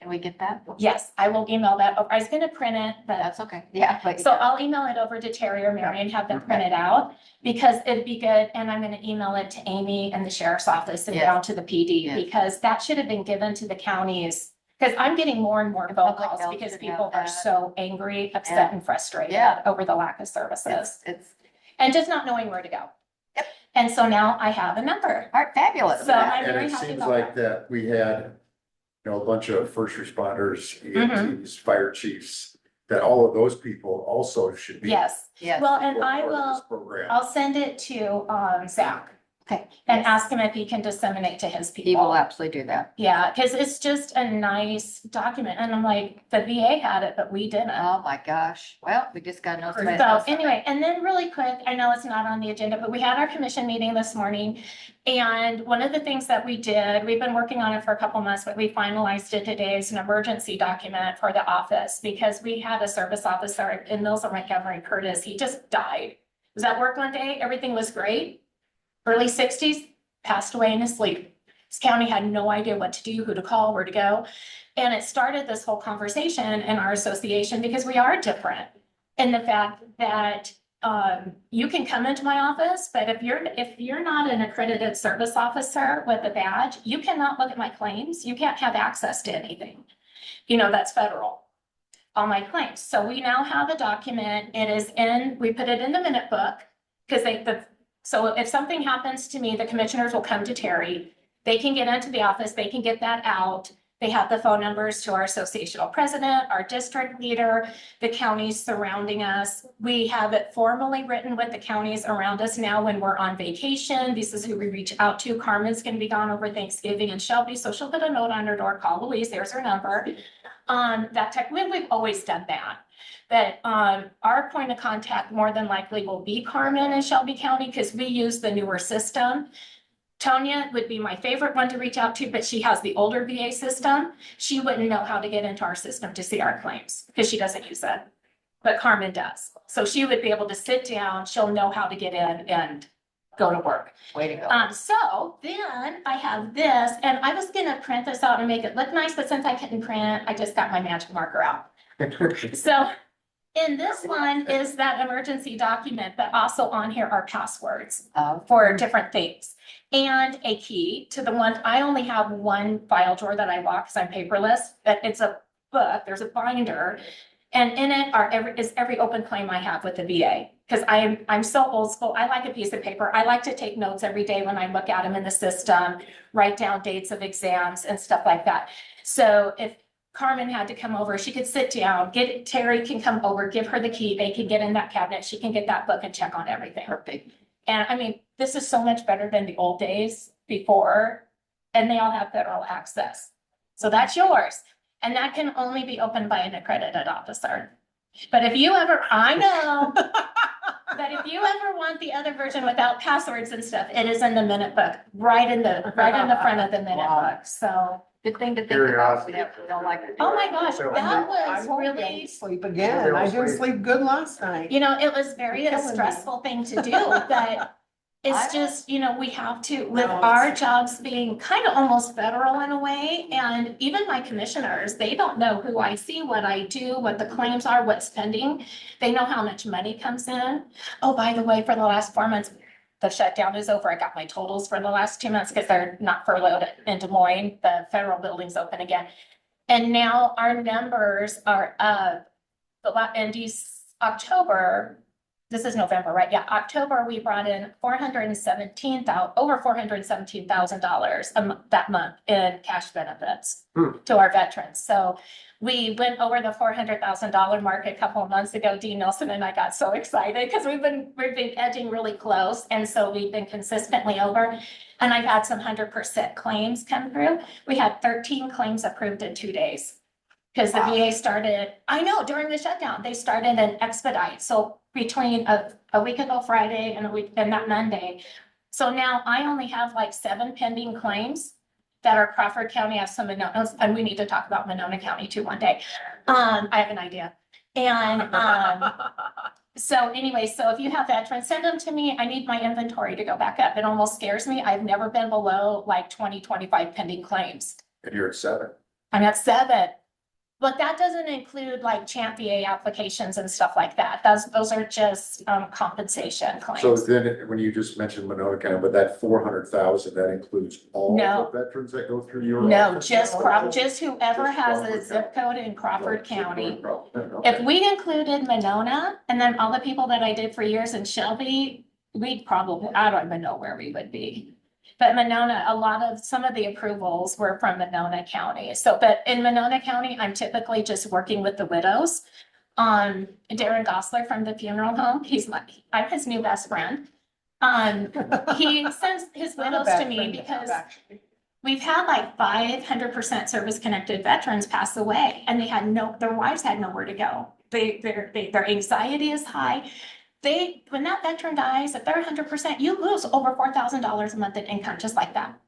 Speaker 10: Can we get that?
Speaker 17: Yes, I will email that over. I was gonna print it, but
Speaker 10: That's okay. Yeah.
Speaker 17: so I'll email it over to Terry or Mary and have them print it out because it'd be good. And I'm gonna email it to Amy and the sheriff's office and
Speaker 10: Yes.
Speaker 17: down to the PD
Speaker 10: Yes.
Speaker 17: because that should have been given to the counties. Because I'm getting more and more phone
Speaker 10: public
Speaker 17: calls
Speaker 10: health
Speaker 17: because
Speaker 10: should
Speaker 17: people
Speaker 10: have
Speaker 17: are
Speaker 10: that.
Speaker 17: so angry, upset
Speaker 10: Yeah.
Speaker 17: and frustrated
Speaker 10: Yeah.
Speaker 17: over the lack of services
Speaker 10: It's
Speaker 17: and just not knowing where to go. And so now I have a number.
Speaker 10: all right, fabulous.
Speaker 17: So I'm
Speaker 7: And
Speaker 17: very
Speaker 7: it
Speaker 17: happy
Speaker 7: seems
Speaker 17: about
Speaker 7: like
Speaker 17: that.
Speaker 7: that we had, you know, a bunch of first responders, EMTs, fire chiefs, that all of those people also should be.
Speaker 17: Yes.
Speaker 10: Yes.
Speaker 17: Well, and I
Speaker 7: part of this
Speaker 17: will,
Speaker 7: program.
Speaker 17: I'll send it to Zach
Speaker 10: Okay.
Speaker 17: and ask him if he can disseminate to his people.
Speaker 10: He will absolutely do that.
Speaker 17: Yeah, because it's just a nice document. And I'm like, the VA had it, but we didn't.
Speaker 10: Oh, my gosh. Well, we just got no.
Speaker 17: So anyway, and then really quick, I know it's not on the agenda, but we had our commission meeting this morning. And one of the things that we did, we've been working on it for a couple months, but we finalized it today as an emergency document for the office because we had a service officer in Mills and Montgomery, Curtis. He just died. Was at work one day, everything was great. Early 60s, passed away in his sleep. This county had no idea what to do, who to call, where to go. And it started this whole conversation in our association because we are different in the fact that you can come into my office, but if you're not an accredited service officer with a badge, you cannot look at my claims. You can't have access to anything. You know, that's federal. All my claims. So we now have a document. It is we put it in the minute book because so if something happens to me, the commissioners will come to Terry. They can get into the office, they can get that out. They have the phone numbers to our associational president, our district leader, the counties surrounding us. We have it formally written with the counties around us now when we're on vacation. This is who we reach out to. Carmen's gonna be gone over Thanksgiving and Shelby, so she'll put a note on her door, call Louise, there's her number. We've always done that. But our point of contact more than likely will be Carmen in Shelby County because we use the newer system. Tonya would be my favorite one to reach out to, but she has the older VA system. She wouldn't know how to get into our system to see our claims because she doesn't use it. But Carmen does. So she would be able to sit down, she'll know how to get in and go to work.
Speaker 10: Way to go.
Speaker 17: So then I have this and I was gonna print this out and make it look nice, but since I couldn't print, I just got my magic marker out. So in this one is that emergency document, but also on here are passwords for different things. And a key to the one, I only have one file drawer that I lock because I'm paperless, but it's a book, there's a binder. And in it is every open claim I have with the VA. Because I'm so old school, I like a piece of paper. I like to take notes every day when I look at them in the system, write down dates of exams and stuff like that. So if Carmen had to come over, she could sit down, Terry can come over, give her the key, they can get in that cabinet, she can get that book and check on everything.
Speaker 10: Perfect.
Speaker 17: And I mean, this is so much better than the old days before, and they all have federal access. So that's yours. And that can only be opened by an accredited officer. But if you ever, I know, but if you ever want the other version without passwords and stuff, it is in the minute book, right in the front of the minute book. So
Speaker 10: good thing to think about.
Speaker 6: Curiosity.
Speaker 10: We don't like it.
Speaker 17: oh my gosh, that
Speaker 4: I
Speaker 17: was
Speaker 4: won't
Speaker 17: really,
Speaker 4: sleep again. I didn't sleep good last night.
Speaker 17: you know, it was very
Speaker 4: You're
Speaker 17: a
Speaker 4: killing me.
Speaker 17: stressful thing to do, but it's just, you know, we have to, with our jobs being kind of almost federal in a way, and even my commissioners, they don't know who I see, what I do, what the claims are, what's pending. They know how much money comes in. Oh, by the way, for the last 4 months, the shutdown is over. I got my totals for the last 2 months because they're not furloughed in Des Moines. The federal building's open again. And now our numbers are up. October, this is November, right? Yeah, October, we brought in over $417,000 that month in cash benefits to our veterans. So we went over the $400,000 mark a couple of months ago. Dean Nelson and I got so excited because we've been edging really close. And so we've been consistently over. And I've had some 100% claims come through. We had 13 claims approved in 2 days. Because the VA started, I know, during the shutdown, they started an expedite. So between a week ago Friday and that Monday. So now I only have like 7 pending claims that are Crawford County. I have some Monona, and we need to talk about Monona County too one day. I have an idea. And so anyway, so if you have veterans, send them to me. I need my inventory to go back up. It almost scares me. I've never been below like 20, 25 pending claims.
Speaker 7: And you're at 7.
Speaker 17: I'm at 7. But that doesn't include like Champ VA applications and stuff like that. Those are just compensation
Speaker 7: So
Speaker 17: claims.
Speaker 7: then, when you just mentioned Monona County, but that 400,000, that includes all
Speaker 17: No.
Speaker 7: the veterans that go through your
Speaker 17: No,
Speaker 7: office?
Speaker 17: just whoever
Speaker 7: Just
Speaker 17: has a
Speaker 7: Crawford
Speaker 17: zip code in Crawford County.
Speaker 7: Okay.
Speaker 17: If we included Monona and then all the people that I did for years in Shelby, we'd probably, I don't even know where we would be. But Monona, some of the approvals were from Monona County. So, but in Monona County, I'm typically just working with the widows. Darren Gosler from the funeral home, I'm his new best friend. He sends his widows to me because we've had like 500% service connected veterans pass away and their wives had nowhere to go. Their anxiety is high. When that veteran dies, if they're 100%, you lose over $4,000 a month in income, just like that.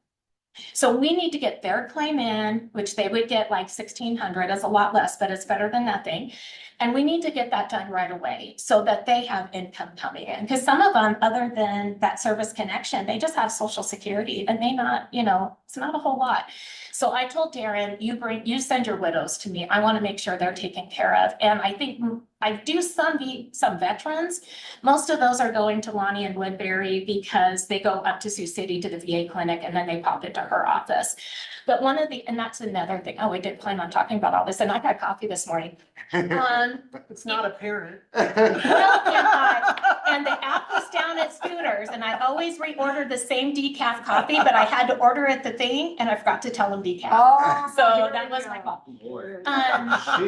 Speaker 17: So we need to get their claim in, which they would get like $1,600. It's a lot less, but it's better than nothing. And we need to get that done right away so that they have income coming in. Because some of them, other than that service connection, they just have Social Security and may not, it's not a whole lot. So I told Darren, you send your widows to me. I want to make sure they're taken care of. And I think I do some veterans. Most of those are going to Lonnie and Woodbury because they go up to Sioux City to the VA clinic and then they pop into her office. But and that's another thing. Oh, we did plan on talking about all this and I had coffee this morning.
Speaker 4: It's not apparent.
Speaker 17: Well, and the app was down at Scooters and I always reordered the same decaf coffee, but I had to order it the thing and I forgot to tell them decaf.
Speaker 4: Oh,
Speaker 17: So that was my fault.
Speaker 6: She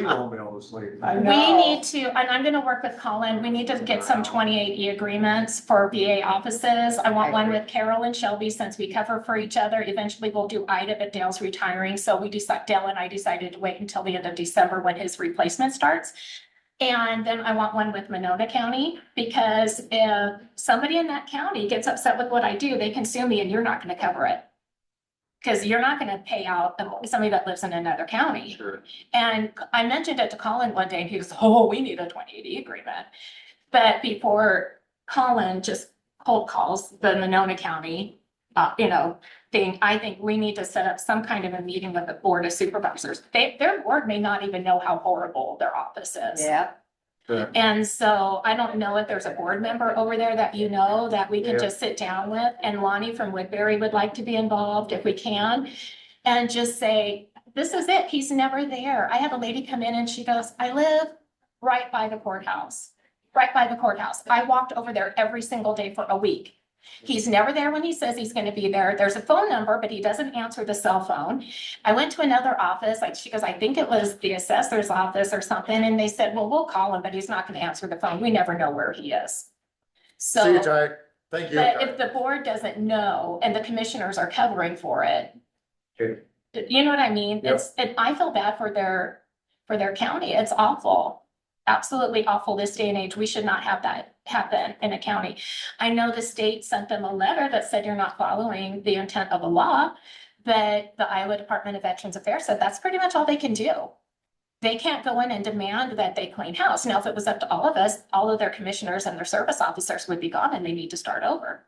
Speaker 6: won't be able to sleep.
Speaker 17: We need to, and I'm gonna work with Colin, we need to get some 28E agreements for VA offices. I want one with Carol and Shelby since we cover for each other. Eventually we'll do Ida, but Dale's retiring. So Dale and I decided to wait until the end of December when his replacement starts. And then I want one with Monona County because if somebody in that county gets upset with what I do, they can sue me and you're not gonna cover it. Because you're not gonna pay out somebody that lives in another county.
Speaker 7: Sure.
Speaker 17: And I mentioned it to Colin one day and he goes, oh, we need a 28E agreement. But before Colin just cold calls the Monona County, thing, I think we need to set up some kind of a meeting with the board of supervisors. Their board may not even know how horrible their office is.
Speaker 10: Yeah.
Speaker 7: Sure.
Speaker 17: And so I don't know if there's a board member over there that that we can just sit down with, and Lonnie from Woodbury would like to be involved if we can. And just say, this is it, he's never there. I had a lady come in and she goes, I live right by the courthouse. Right by the courthouse. I walked over there every single day for a week. He's never there when he says he's going to be there. There's a phone number, but he doesn't answer the cell phone. I went to another office, she goes, I think it was the assessor's office or something. And they said, well, we'll call him, but he's not going to answer the phone. We never know where he is. So,
Speaker 7: See you, Ty. Thank you.
Speaker 17: but if the board doesn't know and the commissioners are covering for it,
Speaker 6: Okay.
Speaker 17: you know what I mean?
Speaker 6: Yep.
Speaker 17: I feel bad for their county. It's awful. Absolutely awful this day and age. We should not have that happen in a county. I know the state sent them a letter that said you're not following the intent of the law, but the Iowa Department of Veterans Affairs said that's pretty much all they can do. They can't go in and demand that they clean house. Now, if it was up to all of us, all of their commissioners and their service officers would be gone and they need to start over.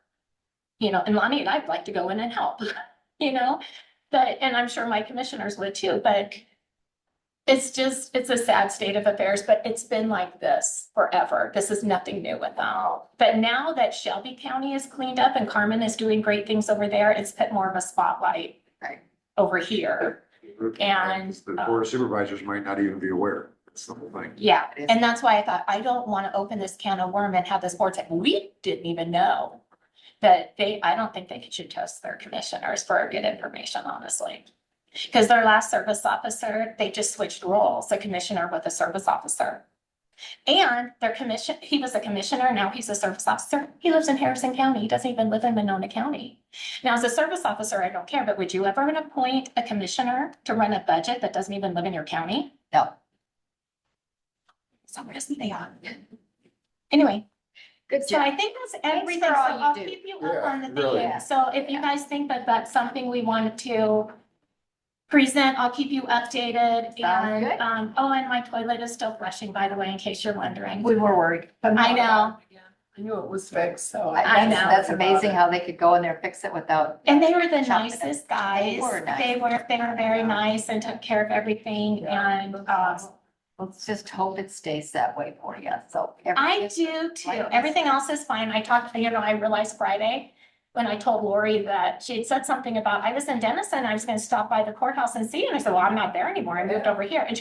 Speaker 17: And Lonnie and I'd like to go in and help, and I'm sure my commissioners would too, but it's a sad state of affairs, but it's been like this forever. This is nothing new with them. But now that Shelby County is cleaned up and Carmen is doing great things over there, it's put more of a spotlight over here. And
Speaker 7: The board of supervisors might not even be aware. That's the whole thing.
Speaker 17: yeah, and that's why I thought, I don't want to open this can of worm and have this board say, we didn't even know. But I don't think they should trust their commissioners for good information, honestly. Because their last service officer, they just switched roles, a commissioner with a service officer. And he was a commissioner, now he's a service officer. He lives in Harrison County. He doesn't even live in Monona County. Now, as a service officer, I don't care, but would you ever appoint a commissioner to run a budget that doesn't even live in your county?
Speaker 10: No.
Speaker 17: So where does they are? Anyway.
Speaker 10: Good
Speaker 17: So
Speaker 10: job.
Speaker 17: I think that's everything.
Speaker 10: for
Speaker 17: So
Speaker 10: all you
Speaker 17: I'll
Speaker 10: do.
Speaker 17: keep you
Speaker 7: Yeah,
Speaker 17: up on the
Speaker 7: really.
Speaker 17: thing. So if you guys think that that's something we want to present, I'll keep you updated.
Speaker 10: Sounds good.
Speaker 17: And my toilet is still flushing, by the way, in case you're wondering.
Speaker 10: We were worried.
Speaker 17: I know.
Speaker 4: I knew it was fixed, so.
Speaker 17: I know.
Speaker 10: That's amazing how they could go in there and fix it without.
Speaker 17: And they were the
Speaker 10: Chopping it.
Speaker 17: nicest guys.
Speaker 10: They were nice.
Speaker 17: They were very nice and took care of everything and,
Speaker 10: Let's just hope it stays that way for you, so.
Speaker 17: I
Speaker 10: everything-
Speaker 17: do too.
Speaker 10: Like-
Speaker 17: Everything else is fine. I talked, I realized Friday when I told Lori that she had said something about, I was in Denison, I was gonna stop by the courthouse and see you. And I said, well, I'm not there anymore. I moved over here. And she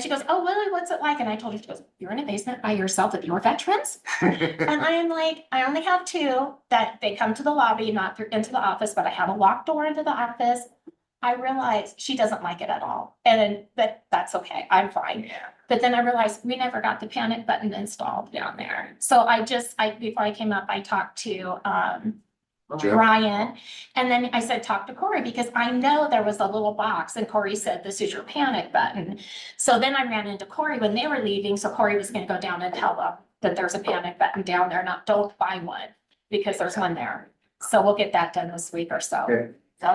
Speaker 17: goes, oh, really? What's it like? And I told her, she goes, you're in a basement by yourself with your veterans? And I am like, I only have two that they come to the lobby, not through into the office, but I have a locked door into the office. I realized she doesn't like it at all. And that's okay. I'm fine. But then I realized we never got the panic button installed down there. So before I came up, I talked to, Brian, and then I said, talk to Corey, because I know there was a little box and Corey said, this is your panic button. So then I ran into Corey when they were leaving. So Corey was gonna go down and tell them that there's a panic button down there, don't buy one, because there's one there. So we'll get that done this week or so.
Speaker 3: Okay.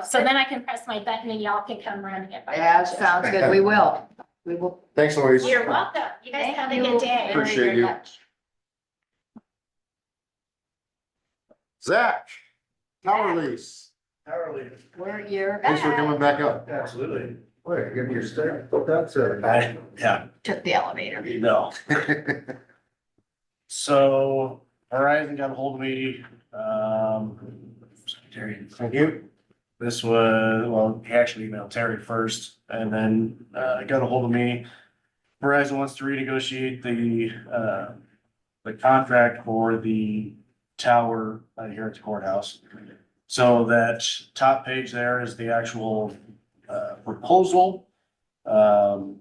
Speaker 17: So then I can press my button and y'all can come running it.
Speaker 10: Yeah, sounds good. We will. We will.
Speaker 7: Thanks, Louise.
Speaker 17: You're welcome. You guys have a good day.
Speaker 10: very,
Speaker 7: Appreciate
Speaker 10: very
Speaker 7: you.
Speaker 10: much.
Speaker 7: Zach, tower lease.
Speaker 10: You're
Speaker 7: Thanks for coming
Speaker 10: back.
Speaker 7: back up.
Speaker 9: Absolutely.
Speaker 6: Wait, give me your stick. That's it.
Speaker 9: Yeah,
Speaker 10: Took the elevator.
Speaker 9: no. So Verizon got a hold of me, Terry, thank you. This was, well, he actually emailed Terry first and then, got a hold of me. Verizon wants to renegotiate the contract for the tower here at the courthouse. So that top page there is the actual, proposal. So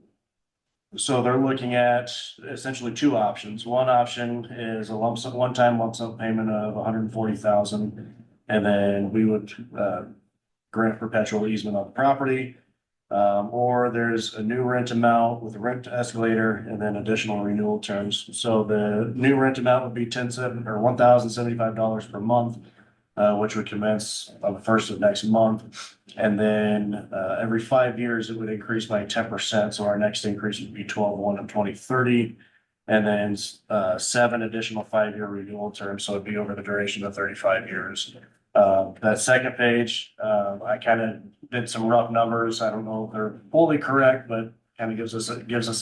Speaker 9: they're looking at essentially two options. One option is a one-time lump sum payment of $140,000. And then we would, grant perpetual easement on the property. Or there's a new rent amount with a rent escalator and then additional renewal terms. So the new rent amount would be $1,075 per month, which would commence on the first of next month. And then every 5 years, it would increase by 10%. So our next increase would be 12/1 of 2030. And then 7 additional 5-year renewal terms. So it'd be over the duration of 35 years. That second page, I kind of did some rough numbers. I don't know if they're fully correct, but kind of gives us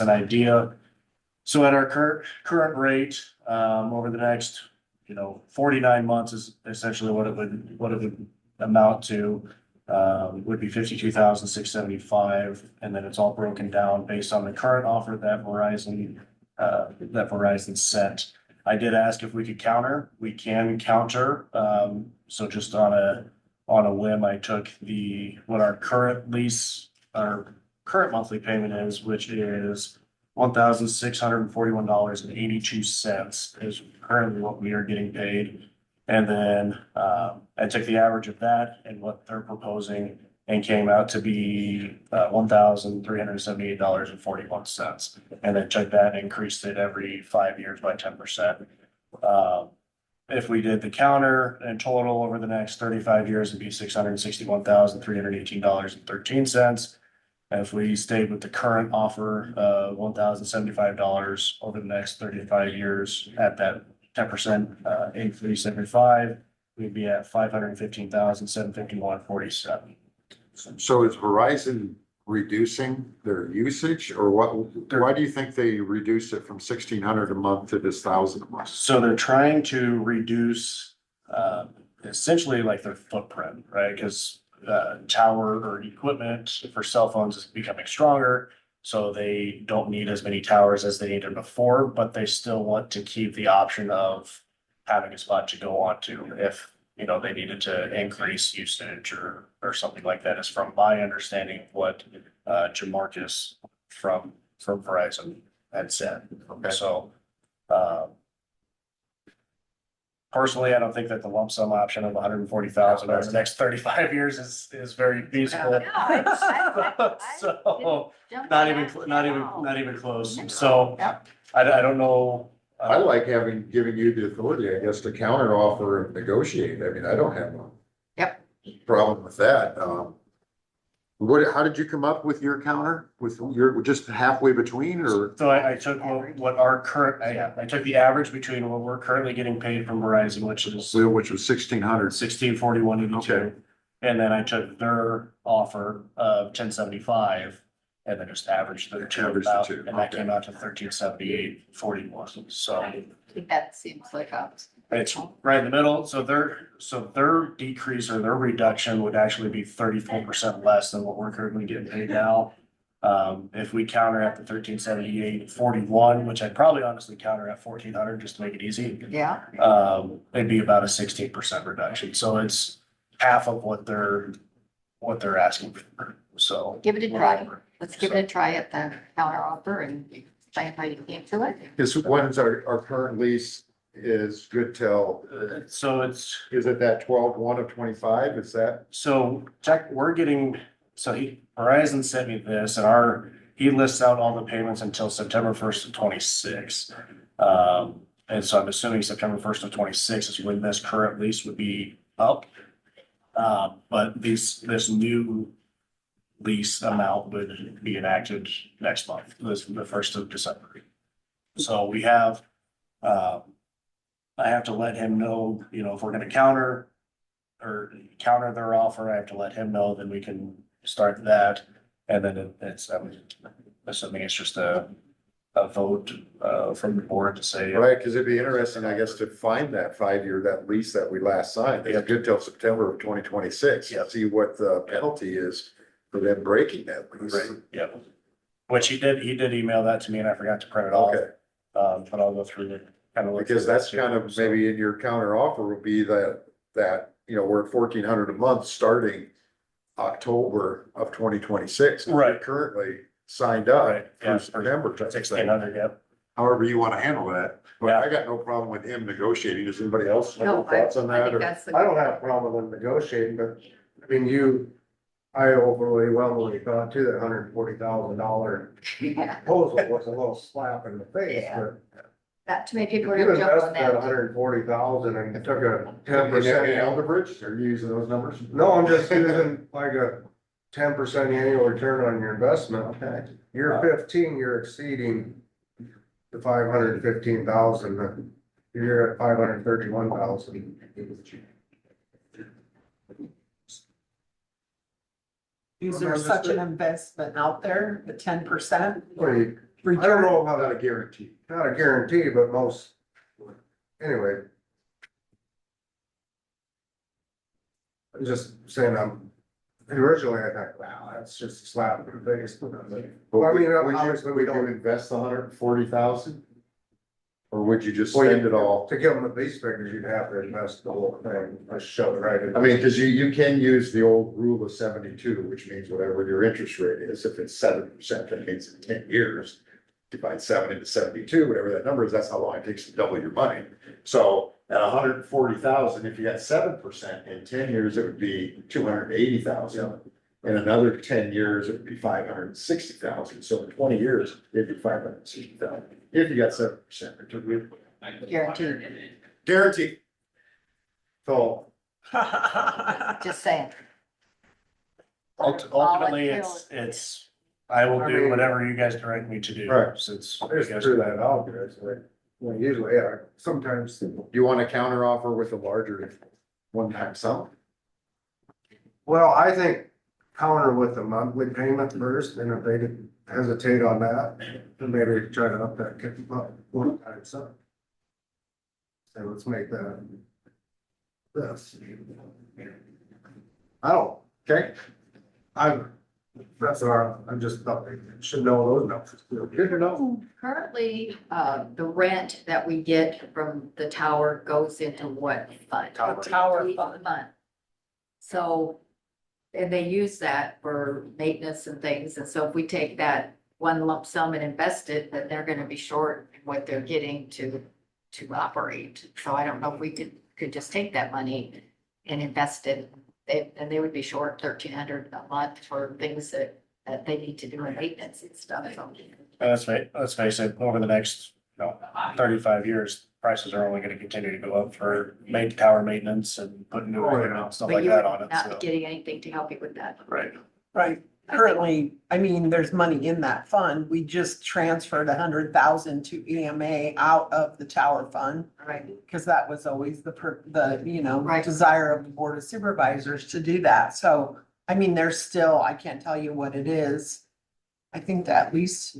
Speaker 9: an idea. So at our current rate, over the next, 49 months is essentially what it would amount to. Would be 52,675, and then it's all broken down based on the current offer that Verizon sent. I did ask if we could counter. We can counter. So just on a whim, I took what our current monthly payment is, which is $1,641.82 is currently what we are getting paid. And then I took the average of that and what they're proposing and came out to be $1,378.41. And then took that and increased it every 5 years by 10%. If we did the counter in total over the next 35 years, it'd be $661,318.13. And if we stayed with the current offer of $1,075 over the next 35 years at that 10% increase every 5, we'd be at $515,751.47.
Speaker 7: So is Verizon reducing their usage or what? Why do you think they reduced it from 1,600 a month to this 1,000 a month?
Speaker 9: So they're trying to reduce essentially like their footprint, right? Because tower or equipment for cell phones is becoming stronger. So they don't need as many towers as they needed before, but they still want to keep the option of having a spot to go on to if, they needed to increase usage or something like that is from my understanding of what Jamarcus from Verizon had said.
Speaker 7: Okay.
Speaker 9: So personally, I don't think that the lump sum option of $140,000 over the next 35 years is very feasible. So not even close. So I don't know.
Speaker 7: I like giving you the authority, I guess, to counter offer and negotiate. I mean, I don't have a problem with that. how did you come up with your counter? With your, just halfway between or?
Speaker 9: So I took what our current, yeah, I took the average between what we're currently getting paid from Verizon, which is
Speaker 7: Which was 1,600.
Speaker 9: 1641.82.
Speaker 7: Okay.
Speaker 9: And then I took their offer of 1075 and then just averaged the two
Speaker 7: Averaged the
Speaker 9: about,
Speaker 7: two,
Speaker 9: and that
Speaker 7: okay.
Speaker 9: came out to 1378.41. So
Speaker 10: I think that seems like
Speaker 9: it's right in the middle. So their decrease or their reduction would actually be 34% less than what we're currently getting paid now. If we counter at the 1378.41, which I'd probably honestly counter at 1,400 just to make it easy.
Speaker 10: yeah.
Speaker 9: It'd be about a 16% reduction. So it's half of what they're asking for. So
Speaker 10: Give it a try. Let's give it a try at the counter offer and find how you came to it.
Speaker 7: Because when's our current lease is good till,
Speaker 9: so it's
Speaker 7: is it that 12/1 of 25? Is that?
Speaker 9: so we're getting, Verizon sent me this and he lists out all the payments until September 1st of 26. And so I'm assuming September 1st of 26 is when this current lease would be up. But this new lease amount would be enacted next month, the 1st of December. So we have, I have to let him know, if we're gonna counter their offer, I have to let him know, then we can start that. And then I'm assuming it's just a vote, from the board to say.
Speaker 7: Right, because it'd be interesting, I guess, to find that 5-year, that lease that we last signed, it's good till September of 2026.
Speaker 9: Yep.
Speaker 7: See what the penalty is for them breaking that lease.
Speaker 9: Right, yep. Which he did email that to me and I forgot to print it off.
Speaker 7: Okay,
Speaker 9: But I'll go through it, kind of. look
Speaker 7: because
Speaker 9: through
Speaker 7: that's
Speaker 9: that
Speaker 7: kind
Speaker 9: too.
Speaker 7: of maybe in your counter offer would be that, we're at 1,400 a month starting October of 2026.
Speaker 9: Right.
Speaker 7: Currently signed up
Speaker 9: Right, yeah,
Speaker 7: through September. type thing.
Speaker 9: 1,600, yep.
Speaker 7: However you want to handle that, but
Speaker 9: Yeah.
Speaker 7: I got no problem with him negotiating. Does anybody else have
Speaker 10: No,
Speaker 7: any thoughts on
Speaker 10: I
Speaker 7: that?
Speaker 10: think
Speaker 7: Or?
Speaker 10: that's the.
Speaker 6: I don't have a problem with them negotiating, but I mean, I overwhelmingly thought too, that $140,000
Speaker 10: Yeah,
Speaker 6: proposal was a little slap in the face,
Speaker 10: Yeah.
Speaker 6: but
Speaker 10: not too many people are
Speaker 6: you
Speaker 10: gonna jump on
Speaker 6: invested that
Speaker 10: that.
Speaker 6: $140,000 and took a
Speaker 7: In
Speaker 6: 10%.
Speaker 7: Elderbridge, are you using those numbers?
Speaker 6: No, I'm just using like a 10% annual return on your investment.
Speaker 7: Okay.
Speaker 6: Year 15, you're exceeding the 515,000, you're at 531,000.
Speaker 4: Is there such an investment out there, the 10%?
Speaker 6: I don't know how that, not a guarantee, but most, anyway. I'm just saying, originally I thought, wow, that's just a slap in the face. Well, I mean, obviously we
Speaker 7: Would you
Speaker 6: don't,
Speaker 7: invest 140,000? Or would you just
Speaker 6: Well,
Speaker 7: spend it all?
Speaker 6: to give them the lease figures, you'd have to invest the whole thing, just shove it right in.
Speaker 7: I mean, because you can use the old rule of 72, which means whatever your interest rate is, if it's 7%, that means in 10 years. Divide 7 into 72, whatever that number is, that's how long it takes to double your money. So at 140,000, if you got 7%, in 10 years, it would be 280,000. In another 10 years, it would be 560,000. So in 20 years, it'd be 560,000. If you got 7% return.
Speaker 10: Guaranteed,
Speaker 7: Guaranteed. So
Speaker 10: just saying.
Speaker 9: Ultimately, I will do whatever you guys direct me to do.
Speaker 7: Right.
Speaker 9: Since.
Speaker 6: I just threw that out there, it's like, well, usually, yeah, sometimes.
Speaker 7: you want a counter offer with a larger one-time sum?
Speaker 6: Well, I think counter with the monthly payment first, and if they did hesitate on that, then maybe try to up that one time sum. So let's make that. This. I don't,
Speaker 7: Okay.
Speaker 6: I'm just thought they should know those numbers.
Speaker 7: Good to know.
Speaker 10: Currently, the rent that we get from the tower goes into what fund?
Speaker 4: Tower fund.
Speaker 10: So, and they use that for maintenance and things, and so if we take that one lump sum and invest it, then they're gonna be short in what they're getting to operate. So I don't know if we could just take that money and invest it. And they would be short 1,300 a month for things that they need to do in maintenance and stuff. So
Speaker 9: Let's face it, over the next, 35 years, prices are only gonna continue to go up for tower maintenance and putting new equipment and stuff
Speaker 10: But
Speaker 9: like
Speaker 10: you're
Speaker 9: that on it,
Speaker 10: not
Speaker 9: so.
Speaker 10: getting anything to help you with that.
Speaker 9: Right.
Speaker 4: Right. Currently, I mean, there's money in that fund. We just transferred 100,000 to EMA out of the tower fund.
Speaker 10: Right.
Speaker 4: Because that was always the, you know,
Speaker 10: Right.
Speaker 4: desire of the Board of Supervisors to do that. So, I mean, there's still, I can't tell you what it is. I think at least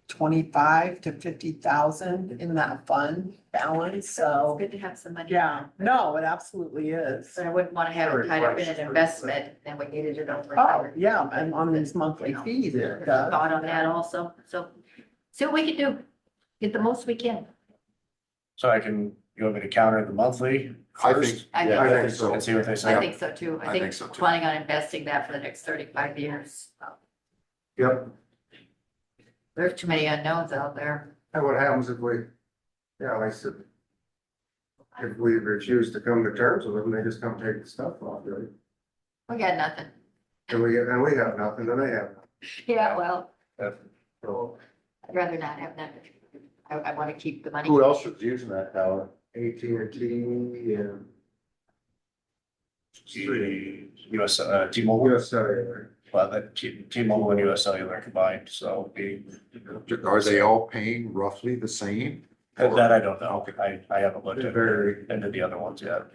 Speaker 4: 25 to 50,000 in that fund balance, so.
Speaker 10: Good to have some money.
Speaker 4: Yeah, no, it absolutely is.
Speaker 10: So I wouldn't want to have it tied up in an investment, and we needed it over.
Speaker 4: Oh, yeah, and on these monthly fees, it does.
Speaker 10: Thought on that also, so see what we can do, get the most we can.
Speaker 9: So you want me to counter the monthly
Speaker 7: I
Speaker 9: first?
Speaker 7: think,
Speaker 10: I
Speaker 7: yeah,
Speaker 10: think
Speaker 7: I think so.
Speaker 9: And see what they
Speaker 10: I
Speaker 9: say?
Speaker 10: think so too.
Speaker 7: I think so too.
Speaker 10: Planning on investing that for the next 35 years.
Speaker 6: Yep.
Speaker 10: There's too many unknowns out there.
Speaker 6: And what happens if we, yeah, like I said, if we refuse to come to terms with them, they just come take the stuff off, really.
Speaker 10: We got nothing.
Speaker 6: And we have nothing, and they have nothing.
Speaker 10: Yeah, well,
Speaker 6: So
Speaker 10: I'd rather not have nothing. I want to keep the money.
Speaker 7: Who else was using that tower?
Speaker 6: AT&T and
Speaker 9: US, T-Mobile,
Speaker 6: US Cellular.
Speaker 9: well, that T-Mobile and US Cellular combined, so
Speaker 7: Are they all paying roughly the same?
Speaker 9: that I don't know. I haven't looked
Speaker 6: They're
Speaker 9: at
Speaker 6: very,
Speaker 9: into the other ones yet.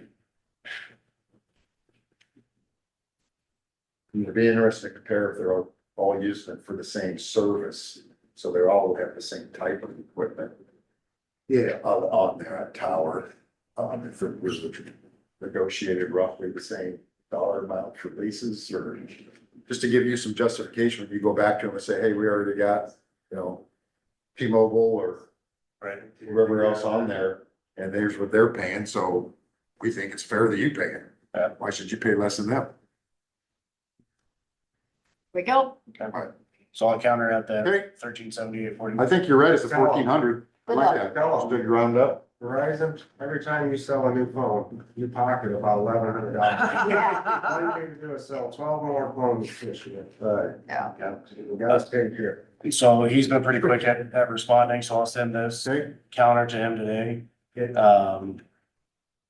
Speaker 7: It'd be interesting to compare if they're all using it for the same service, so they all have the same type of equipment.
Speaker 6: yeah,
Speaker 7: On their tower, if it was negotiated roughly the same dollar amount for leases, or just to give you some justification, when you go back to them and say, hey, we already got, you know, T-Mobile or
Speaker 9: Right.
Speaker 7: whoever else on there, and there's what they're paying, so we think it's fair that you pay it.
Speaker 9: Yeah.
Speaker 7: Why should you pay less than them?
Speaker 10: We go.
Speaker 9: Okay. So I'll counter at
Speaker 7: Okay.
Speaker 9: that 1378.40.
Speaker 7: I think you're right, it's a 1,400. I
Speaker 10: Good
Speaker 7: like
Speaker 10: luck.
Speaker 7: that.
Speaker 6: Tell 'em.
Speaker 7: Stood ground up.
Speaker 6: Verizon, every time you sell a new phone, you pocket about $1,100. All you need to do is sell 12 more phones this year.
Speaker 7: Right.
Speaker 10: Yeah.
Speaker 6: You gotta take care.
Speaker 9: So he's been pretty quick at responding, so I'll send this
Speaker 7: Okay.
Speaker 9: counter to him today. And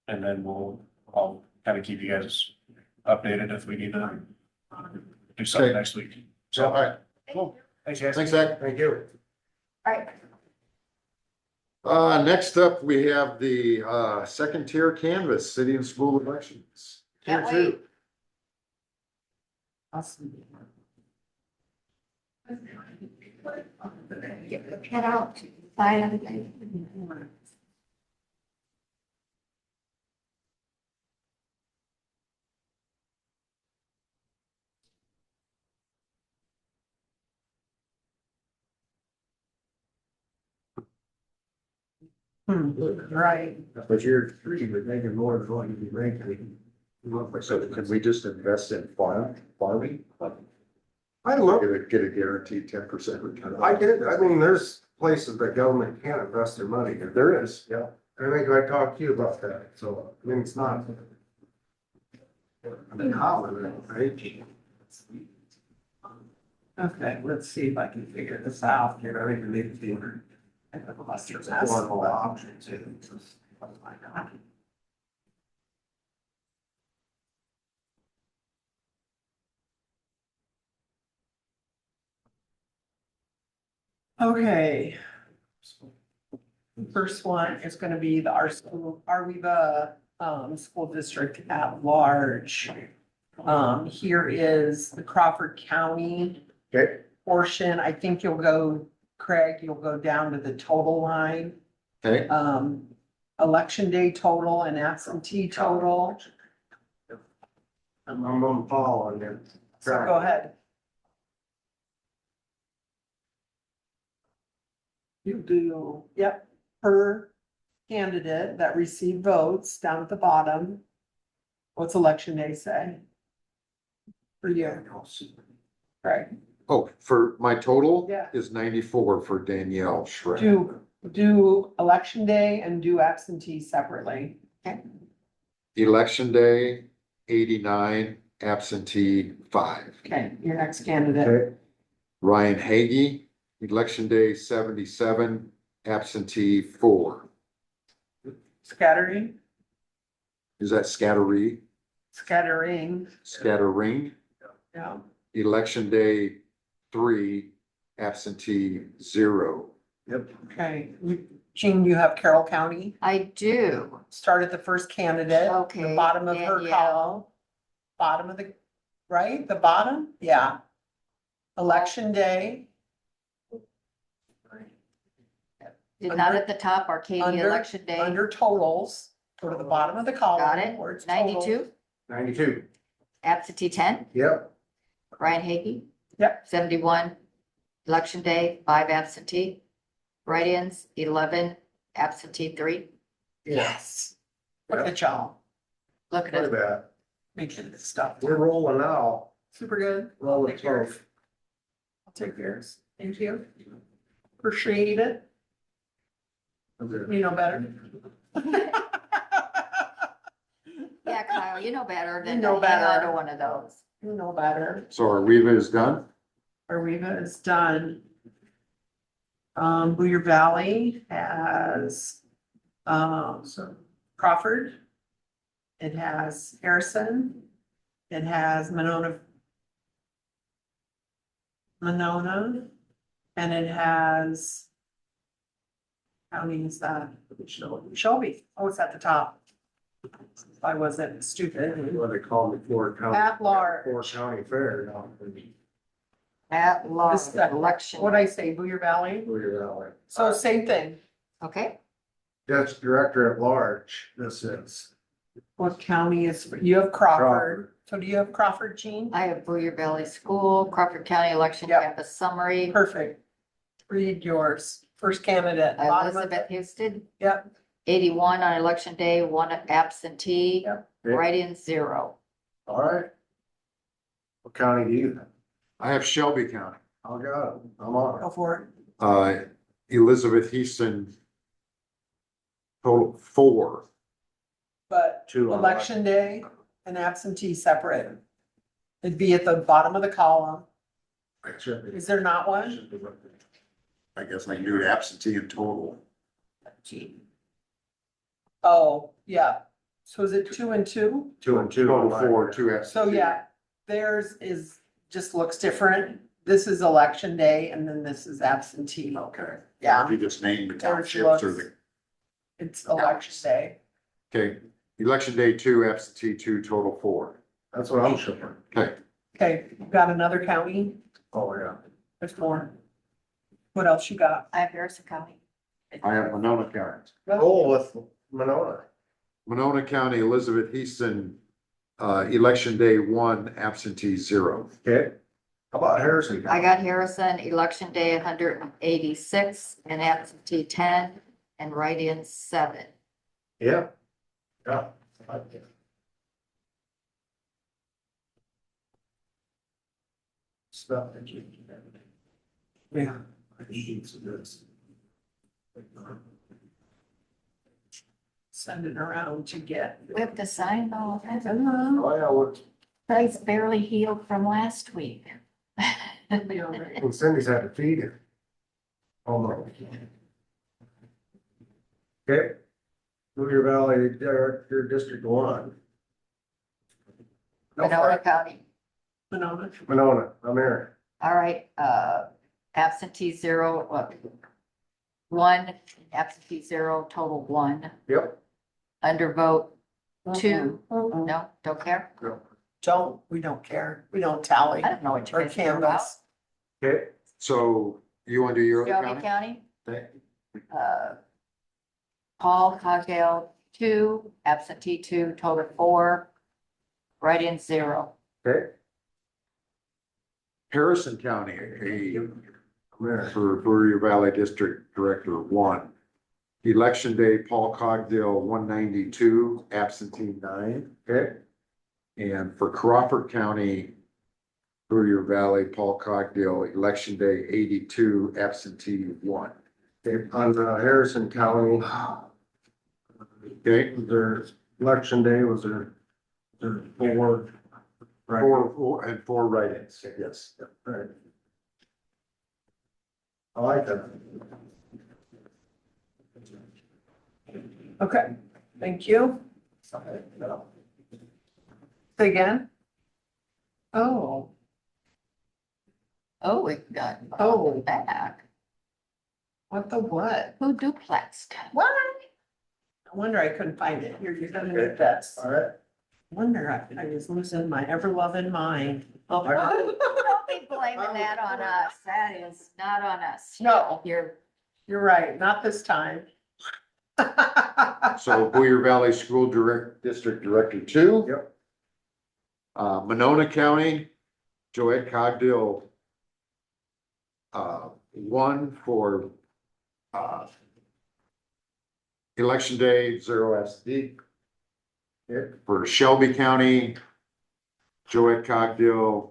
Speaker 9: then I'll kind of keep you guys updated if we need to do something
Speaker 7: Okay.
Speaker 9: next week.
Speaker 7: So, all right.
Speaker 9: Cool. Thanks, guys.
Speaker 7: Thanks, Zach.
Speaker 6: Thank you.
Speaker 10: All right.
Speaker 7: Next up, we have the, second tier canvas, city and school elections.
Speaker 10: Can't
Speaker 7: Tier two.
Speaker 10: wait.
Speaker 4: Awesome.
Speaker 10: Get the cat out. Bye, everybody.
Speaker 4: Right.
Speaker 6: But you're three, but making more than what you'd be making.
Speaker 7: So can we just invest in farming?
Speaker 6: I look,
Speaker 7: Get a guaranteed 10% return.
Speaker 6: I get, I mean, there's places that government can't invest their money.
Speaker 7: There is.
Speaker 6: Yeah, I think I talked to you about that, so, I mean, it's not. I mean, how, right?
Speaker 4: Okay, let's see if I can figure this out here. I think we need to do.
Speaker 6: Affordable option too.
Speaker 4: Okay. First one is gonna be our school, are we the school district at large? Here is the Crawford County
Speaker 6: Okay.
Speaker 4: portion. I think you'll go, Craig, you'll go down to the total line.
Speaker 7: Okay,
Speaker 4: Election day total and absentee total.
Speaker 6: I'm on Paul on them.
Speaker 4: So go ahead. You do, yep, per candidate that received votes down at the bottom. What's election day say? For you. Right,
Speaker 7: oh, for my total
Speaker 4: Yeah.
Speaker 7: is 94 for Danielle Schreck.
Speaker 4: do election day and do absentee separately.
Speaker 7: Election day, 89, absentee 5.
Speaker 4: Okay, your next candidate.
Speaker 6: Okay,
Speaker 7: Ryan Hagee, election day 77, absentee 4.
Speaker 4: Scattering,
Speaker 7: Is that scattering?
Speaker 4: scattering,
Speaker 7: Scattering?
Speaker 4: yeah.
Speaker 7: election day 3, absentee 0.
Speaker 4: Okay, Jean, you have Carroll County,
Speaker 10: I do.
Speaker 4: start at the first candidate. The
Speaker 10: Okay,
Speaker 4: bottom of her
Speaker 10: Danielle.
Speaker 4: column. Bottom of the, right, the bottom, yeah. Election day,
Speaker 10: Not
Speaker 4: Under-
Speaker 10: at the top, Arcadia
Speaker 4: under-
Speaker 10: election day.
Speaker 4: under totals, go to the bottom of the column.
Speaker 10: Got it.
Speaker 4: where it's total.
Speaker 10: 92,
Speaker 6: 92.
Speaker 10: absentee 10,
Speaker 6: Yep.
Speaker 10: Ryan Hagee.
Speaker 4: Yep.
Speaker 10: 71, election day, 5 absentee. Write-ins, 11, absentee 3.
Speaker 4: Yes. Look at y'all,
Speaker 10: Look at
Speaker 6: Look at
Speaker 10: it.
Speaker 6: that.
Speaker 4: making this stuff.
Speaker 6: We're rolling now.
Speaker 4: Super good.
Speaker 6: Rolling
Speaker 4: Take yours.
Speaker 6: close.
Speaker 4: I'll take yours. Thank you. Appreciate it. You know better.
Speaker 10: Yeah, Kyle, you know better than
Speaker 4: You know
Speaker 10: to hang on
Speaker 4: better.
Speaker 10: to one of those.
Speaker 4: You know better.
Speaker 7: So are we is done?
Speaker 4: Arweva is done. Booyer Valley has, Crawford. It has Harrison. It has Monona. And it has. County is that? Shelby. Oh, it's at the top. I wasn't stupid.
Speaker 6: What they call it, Florida County.
Speaker 4: At large.
Speaker 6: Florida County Fair, now.
Speaker 10: At large,
Speaker 4: This- that-
Speaker 10: election.
Speaker 4: What'd I say, Booyer Valley?
Speaker 6: Booyer Valley.
Speaker 4: So same thing.
Speaker 10: Okay,
Speaker 6: That's director at large, this is.
Speaker 4: What county is, you have Crawford. So do you have Crawford, Jean?
Speaker 10: I have Booyer Valley School, Crawford County election
Speaker 4: Yep.
Speaker 10: campus summary.
Speaker 4: Perfect. Read yours. First candidate. bottom of
Speaker 10: Elizabeth
Speaker 4: the-
Speaker 10: Houston,
Speaker 4: Yep.
Speaker 10: 81 on election day, 1 absentee,
Speaker 4: Yep.
Speaker 10: write-in 0.
Speaker 6: All right. What county do you have?
Speaker 7: I have Shelby County.
Speaker 6: I got it. I'm on
Speaker 4: Go
Speaker 6: it.
Speaker 4: for
Speaker 7: Elizabeth Houston. Total 4.
Speaker 4: But
Speaker 6: Two on
Speaker 4: election day and absentee separate. It'd be at the bottom of the column. Is there not one?
Speaker 7: I guess I can do absentee in total.
Speaker 4: Oh, yeah. So is it 2 and 2?
Speaker 6: 2 and 2.
Speaker 7: Total 4, 2 absentee.
Speaker 4: So yeah, theirs is, just looks different. This is election day and then this is absentee.
Speaker 7: Okay.
Speaker 4: Yeah,
Speaker 7: You just named the
Speaker 4: Theirs
Speaker 7: townships or
Speaker 4: looks-
Speaker 7: the,
Speaker 4: it's election day.
Speaker 7: okay, election day 2, absentee 2, total 4.
Speaker 6: That's what I'm showing.
Speaker 7: Okay,
Speaker 4: Okay, you got another county?
Speaker 6: Oh, yeah.
Speaker 4: There's more. What else you got?
Speaker 10: I have Harrison County.
Speaker 7: I have Monona County.
Speaker 6: Oh, with Monona.
Speaker 7: Monona County, Elizabeth Houston, election day 1, absentee 0.
Speaker 6: Okay. How about Harrison?
Speaker 10: I got Harrison, election day 186 and absentee 10 and write-in 7.
Speaker 6: Yeah. Yeah. Stuff.
Speaker 4: Yeah. Send it around to get.
Speaker 10: We have to sign all that.
Speaker 6: Oh, yeah, what,
Speaker 10: He's barely healed from last week.
Speaker 6: and Cindy's had to feed him. Oh, no. Okay. Booyer Valley, Director, District 1. Go for
Speaker 10: Monona
Speaker 6: it.
Speaker 10: County.
Speaker 4: Monona.
Speaker 6: Monona, I'm here.
Speaker 10: All right, absentee 0, 1, absentee 0, total 1.
Speaker 6: Yep.
Speaker 10: Undervote 2.
Speaker 4: Uh-uh.
Speaker 10: No, don't care.
Speaker 4: We don't care. We don't tally.
Speaker 10: I don't know what you
Speaker 4: Or
Speaker 10: guys care about.
Speaker 4: canvas.
Speaker 6: Okay.
Speaker 7: So you want to do your other
Speaker 10: Shelby
Speaker 7: county?
Speaker 10: County,
Speaker 7: Okay.
Speaker 10: Paul Cogdale 2, absentee 2, total 4. Write-in 0.
Speaker 6: Okay.
Speaker 7: Harrison County,
Speaker 6: I'm here.
Speaker 7: for Booyer Valley District Director 1. Election day, Paul Cogdill, 192, absentee 9.
Speaker 6: Okay.
Speaker 7: And for Crawford County, Booyer Valley, Paul Cogdill, election day, 82, absentee 1.
Speaker 6: Okay, on Harrison County,
Speaker 7: Okay,
Speaker 6: their election day was their 4. Right.
Speaker 7: 4 write-ins, yes.
Speaker 6: Right. I like that.
Speaker 4: Okay, thank you. Say again? Oh,
Speaker 10: Oh, we got,
Speaker 4: Oh.
Speaker 10: back.
Speaker 4: What the what?
Speaker 10: Who duplexed?
Speaker 4: What? I wonder I couldn't find it. Here, you got to make that.
Speaker 6: All right.
Speaker 4: Wonder I was losing my ever-loving mind. Oh,
Speaker 10: Don't be blaming that on us. That is not on us.
Speaker 4: No.
Speaker 10: You're,
Speaker 4: You're right, not this time.
Speaker 7: So Boyer Valley School District Director 2.
Speaker 6: Yep.
Speaker 7: Monona County, Joette Cogdill. 1 for, election day, 0 absentee. For Shelby County, Joette Cogdill,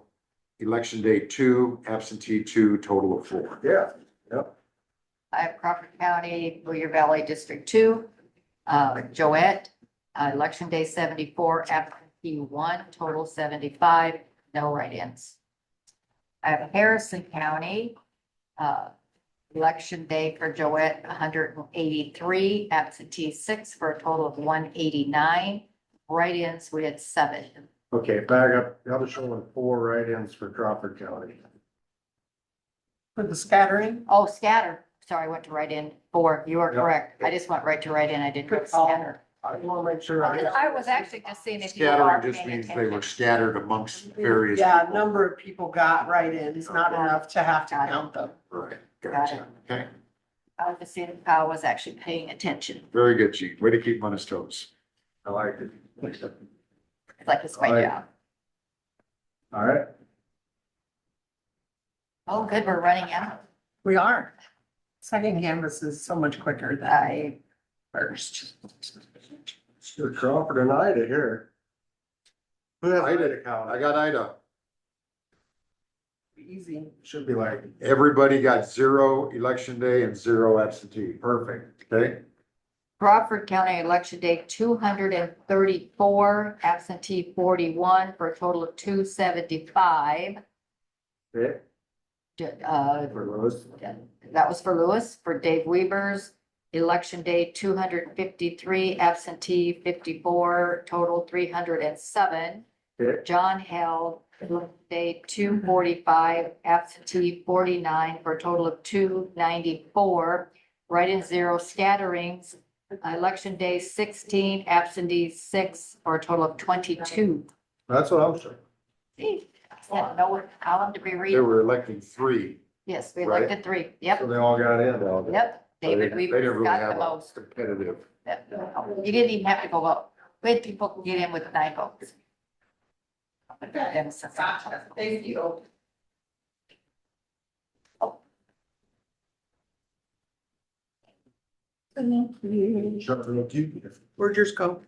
Speaker 7: election day 2, absentee 2, total of 4.
Speaker 6: Yeah, yep.
Speaker 10: I have Crawford County, Boyer Valley District 2, Joette, election day 74, absentee 1, total 75, no write-ins. I have Harrison County, election day for Joette, 183, absentee 6 for a total of 189. Write-ins, we had 7.
Speaker 6: Okay, back up. The other showing 4 write-ins for Crawford County.
Speaker 4: For the scattering?
Speaker 10: Oh, scatter. Sorry, I went to write-in 4. You are
Speaker 6: Yep.
Speaker 10: correct. I just went right to write-in. I didn't go
Speaker 4: Good call.
Speaker 10: scatter.
Speaker 6: I want to make sure.
Speaker 10: I was actually just seeing if you are
Speaker 7: Scattering just
Speaker 10: paying
Speaker 7: means they
Speaker 10: attention.
Speaker 7: were scattered amongst various.
Speaker 4: Yeah,
Speaker 7: people.
Speaker 4: number of people got write-ins, not enough to have to count them.
Speaker 7: Right,
Speaker 10: Got
Speaker 7: gotcha. Okay,
Speaker 10: I was just seeing if Kyle was actually paying attention.
Speaker 7: very good, Gene. Way to keep him on his toes.
Speaker 6: I like it.
Speaker 10: It's like it's my
Speaker 6: Alright.
Speaker 10: job.
Speaker 6: All right.
Speaker 10: Oh, good, we're running out.
Speaker 4: We are. Second canvas is so much quicker than
Speaker 10: I,
Speaker 4: first.
Speaker 6: Sure, Crawford and Ida here. Who has Ida account?
Speaker 7: I got Ida.
Speaker 4: Easy.
Speaker 6: Should be like,
Speaker 7: Everybody got 0 election day and 0 absentee. Perfect. Okay,
Speaker 10: Crawford County election day, 234, absentee 41 for a total of 275.
Speaker 6: okay,
Speaker 10: Uh,
Speaker 6: for Lewis.
Speaker 10: that was for Lewis. For Dave Weber's election day, 253, absentee 54, total 307.
Speaker 6: Okay.
Speaker 10: John held election day 245, absentee 49 for a total of 294. Write-in 0, scatterings. Election day 16, absentee 6 for a total of 22.
Speaker 6: That's what I'm saying.
Speaker 10: See, I said no column to be
Speaker 7: they
Speaker 10: read.
Speaker 7: were electing 3.
Speaker 10: Yes, we
Speaker 7: Right.
Speaker 10: elected 3. Yep,
Speaker 6: So they all got in.
Speaker 10: yep. David
Speaker 7: They
Speaker 10: Weaver
Speaker 7: didn't really
Speaker 10: got
Speaker 7: have
Speaker 10: the
Speaker 7: a
Speaker 10: most.
Speaker 7: competitive.
Speaker 10: You didn't even have to go up. We had people get in with 9 votes.
Speaker 12: Gotcha, thank you.
Speaker 4: Where'd yours go?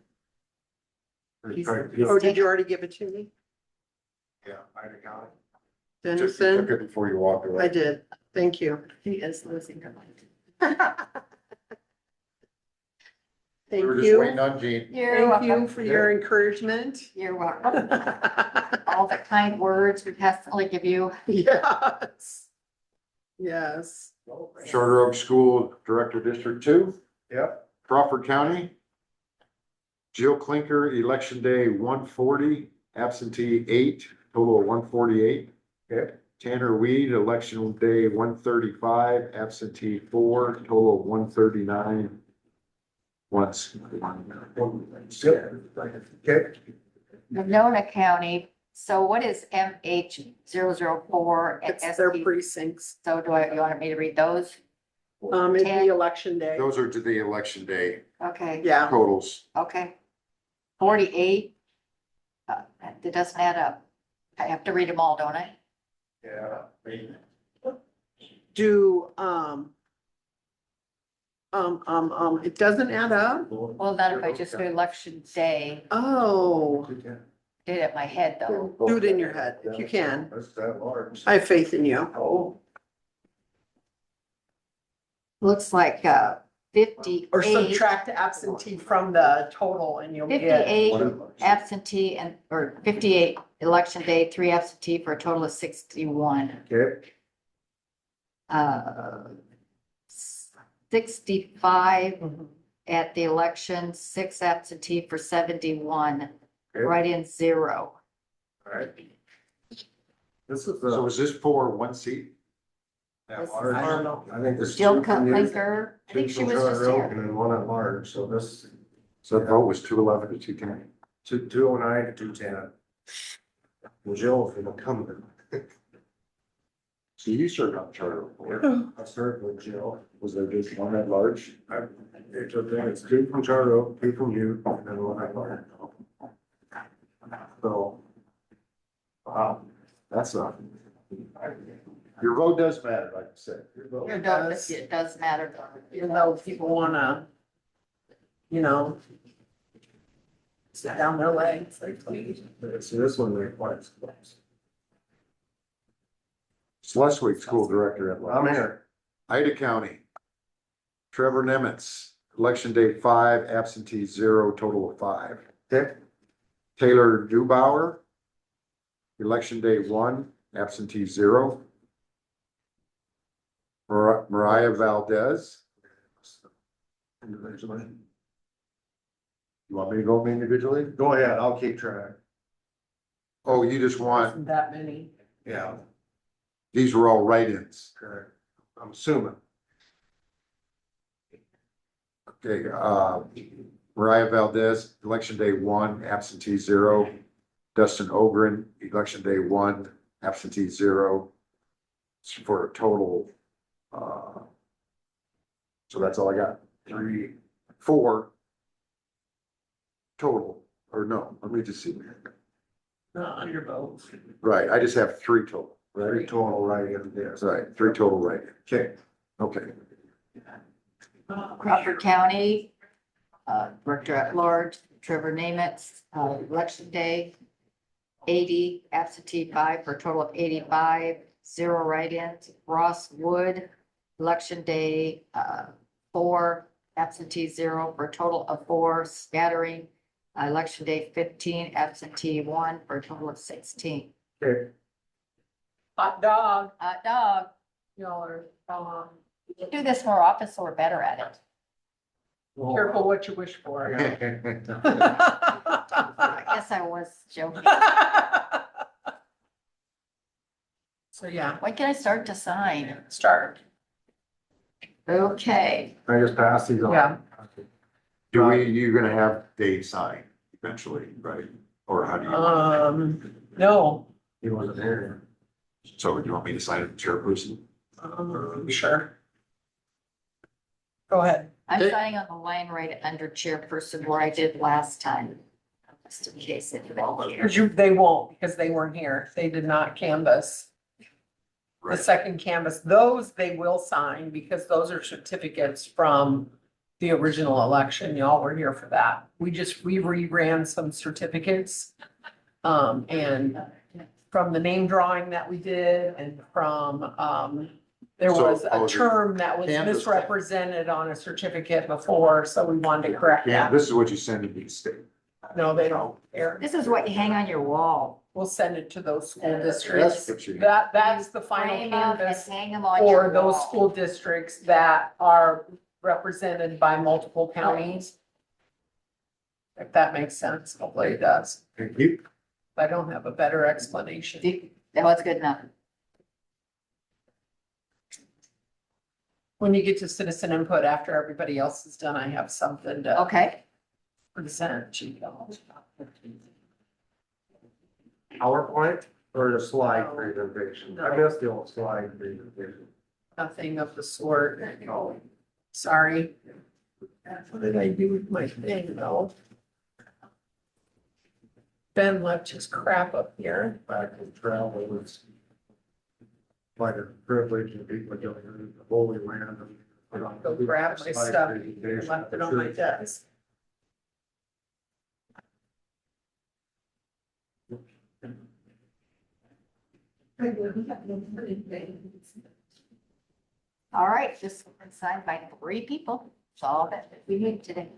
Speaker 6: Yeah,
Speaker 4: Oh, did you already give it to me?
Speaker 6: Ida County.
Speaker 7: Just took
Speaker 4: Dennison?
Speaker 7: it before you walked away.
Speaker 4: I did. Thank you.
Speaker 10: He is losing her mind.
Speaker 7: We
Speaker 4: Thank
Speaker 7: were just waiting
Speaker 4: you.
Speaker 7: on Gene.
Speaker 10: You're
Speaker 4: Thank you
Speaker 10: welcome.
Speaker 4: for your encouragement.
Speaker 10: You're welcome. All the kind words we constantly give you.
Speaker 4: Yes. Yes.
Speaker 7: Charter Oak School Director District 2.
Speaker 6: Yep.
Speaker 7: Crawford County. Jill Clinker, election day 140, absentee 8, total of 148.
Speaker 6: Okay.
Speaker 7: Tanner Weed, election day 135, absentee 4, total of 139. Once.
Speaker 6: Okay.
Speaker 10: Monona County, so what is MH 004?
Speaker 4: It's their precincts.
Speaker 10: So you want me to read those?
Speaker 4: It's the election day.
Speaker 7: Those are to the election day
Speaker 10: Okay.
Speaker 4: Yeah.
Speaker 7: totals.
Speaker 10: Okay. 48. It doesn't add up. I have to read them all, don't I?
Speaker 6: Yeah.
Speaker 4: Do, it doesn't add up?
Speaker 10: Well, not if I just do election day.
Speaker 4: Oh,
Speaker 10: Did it in my head though.
Speaker 4: do it in your head if you can.
Speaker 6: That's that large.
Speaker 4: I have faith in you.
Speaker 6: Oh.
Speaker 10: Looks like 58.
Speaker 4: Or subtract absentee from the total and you'll get.
Speaker 10: 58 absentee or 58 election day, 3 absentee for a total of 61.
Speaker 6: Okay.
Speaker 10: 65 at the election, 6 absentee for 71.
Speaker 6: Okay.
Speaker 10: Write-in 0.
Speaker 6: All right. This is
Speaker 7: So
Speaker 6: the,
Speaker 7: is this for one seat?
Speaker 10: This is
Speaker 6: I
Speaker 10: for
Speaker 6: don't know, I think there's
Speaker 10: Jill
Speaker 6: two from you,
Speaker 10: Cutlinker, I
Speaker 6: two
Speaker 10: think she
Speaker 6: from
Speaker 10: was just
Speaker 6: Charter Oak,
Speaker 10: here.
Speaker 6: and then one at large, so this,
Speaker 7: So that vote was 211 to 210.
Speaker 6: 209 to 210. And Jill from incumbent.
Speaker 7: So you served on charter before.
Speaker 6: I served with Jill.
Speaker 7: Was there just one at large?
Speaker 6: It's two from Charter Oak, two from you, and then one at large. So.
Speaker 7: Wow, that's a. Your vote does matter, like I said. Your vote.
Speaker 10: It does matter.
Speaker 4: Even though people wanna, you know, sit down their legs, like, please.
Speaker 6: So this one requires.
Speaker 7: Schleswig School Director at large.
Speaker 6: I'm here.
Speaker 7: Ida County. Trevor Nemitz, election day 5, absentee 0, total of 5.
Speaker 6: Okay.
Speaker 7: Taylor Dubauer, election day 1, absentee 0. Mariah Valdez.
Speaker 6: Individually.
Speaker 7: You want me to go individually?
Speaker 6: Go ahead, I'll keep track.
Speaker 7: Oh, you just want,
Speaker 4: Isn't that many?
Speaker 6: Yeah,
Speaker 7: these were all write-ins.
Speaker 6: correct. I'm assuming.
Speaker 7: Okay, Mariah Valdez, election day 1, absentee 0. Dustin Ogren, election day 1, absentee 0. For a total, so that's all I got. 4 total, or no, let me just see.
Speaker 4: Not on your votes.
Speaker 7: Right, I just have 3 total.
Speaker 6: Three total right in there.
Speaker 7: That's right, 3 total right.
Speaker 6: Okay.
Speaker 7: Okay.
Speaker 10: Crawford County, Director at Large, Trevor Nemitz, election day, 80, absentee 5 for a total of 85, 0 write-ins. Ross Wood, election day, 4, absentee 0 for a total of 4, scattering. Election day 15, absentee 1 for a total of 16.
Speaker 6: Okay.
Speaker 4: Hot dog.
Speaker 10: Hot dog.
Speaker 4: Y'all are,
Speaker 10: We can do this more often, so we're better at it.
Speaker 4: careful what you wish for.
Speaker 10: I guess I was joking.
Speaker 4: So, yeah,
Speaker 10: When can I start to sign?
Speaker 4: start.
Speaker 10: Okay.
Speaker 6: I just passed these on.
Speaker 4: Yeah.
Speaker 7: You're gonna have Dave sign eventually, right? Or how do you?
Speaker 4: No,
Speaker 6: He wasn't here.
Speaker 7: So do you want me to sign it, chairperson?
Speaker 4: sure. Go ahead.
Speaker 10: I'm signing on the line right under chairperson where I did last time. Just in case anybody
Speaker 4: Because
Speaker 10: here.
Speaker 4: they won't, because they weren't here. They did not canvass. The
Speaker 7: Right.
Speaker 4: second canvas, those they will sign because those are certificates from the original election. Y'all were here for that. We reran some certificates. And from the name drawing that we did and from, there
Speaker 7: So,
Speaker 4: was a
Speaker 7: the
Speaker 4: term that was
Speaker 7: canvas-
Speaker 4: misrepresented on a certificate before, so we wanted to correct
Speaker 7: Yeah,
Speaker 4: that.
Speaker 7: this is what you send to the state.
Speaker 4: No, they don't. Eric,
Speaker 10: This is what you hang on your wall.
Speaker 4: we'll send it to those school
Speaker 7: That's
Speaker 4: districts.
Speaker 7: what you.
Speaker 4: That's the final
Speaker 10: Frame 'em and
Speaker 4: canvas
Speaker 10: hang 'em on your
Speaker 4: for those
Speaker 10: wall.
Speaker 4: school districts that are represented by multiple counties. If that makes sense, hopefully it does.
Speaker 6: Thank you.
Speaker 4: I don't have a better explanation.
Speaker 10: That was good enough.
Speaker 4: When you get to citizen input after everybody else is done, I have something to
Speaker 10: Okay.
Speaker 4: present.
Speaker 6: PowerPoint or a slide presentation? I missed the old slide presentation.
Speaker 4: Nothing of the sort. Sorry. What did I do with my thing though? Ben left his crap up here.
Speaker 6: Back in travel was quite a privilege to be with the Holy Land.
Speaker 4: Go grab my stuff. I left it on my desk.
Speaker 10: All right, this has been signed by 3 people. That's all that we need today.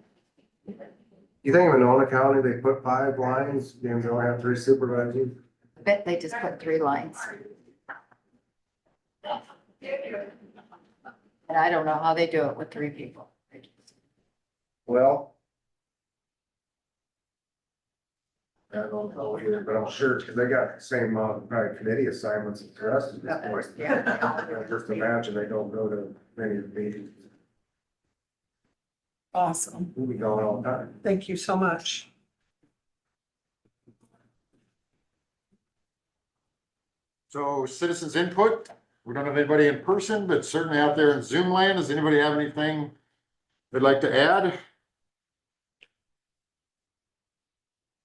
Speaker 6: You think in Winona County, they put 5 lines, and they only have 3 supervisors?
Speaker 10: I bet they just put 3 lines. And I don't know how they do it with 3 people.
Speaker 6: Well. I don't know either, but I'm sure, because they got the same amount of probably committee assignments as the rest of this point.
Speaker 10: Yeah.
Speaker 6: Just imagine they don't go to many of the meetings.
Speaker 4: Awesome.
Speaker 6: We'll be going all the time.
Speaker 4: Thank you so much.
Speaker 7: So citizens input, we don't have anybody in person, but certainly out there in Zoom land, does anybody have anything they'd like to add?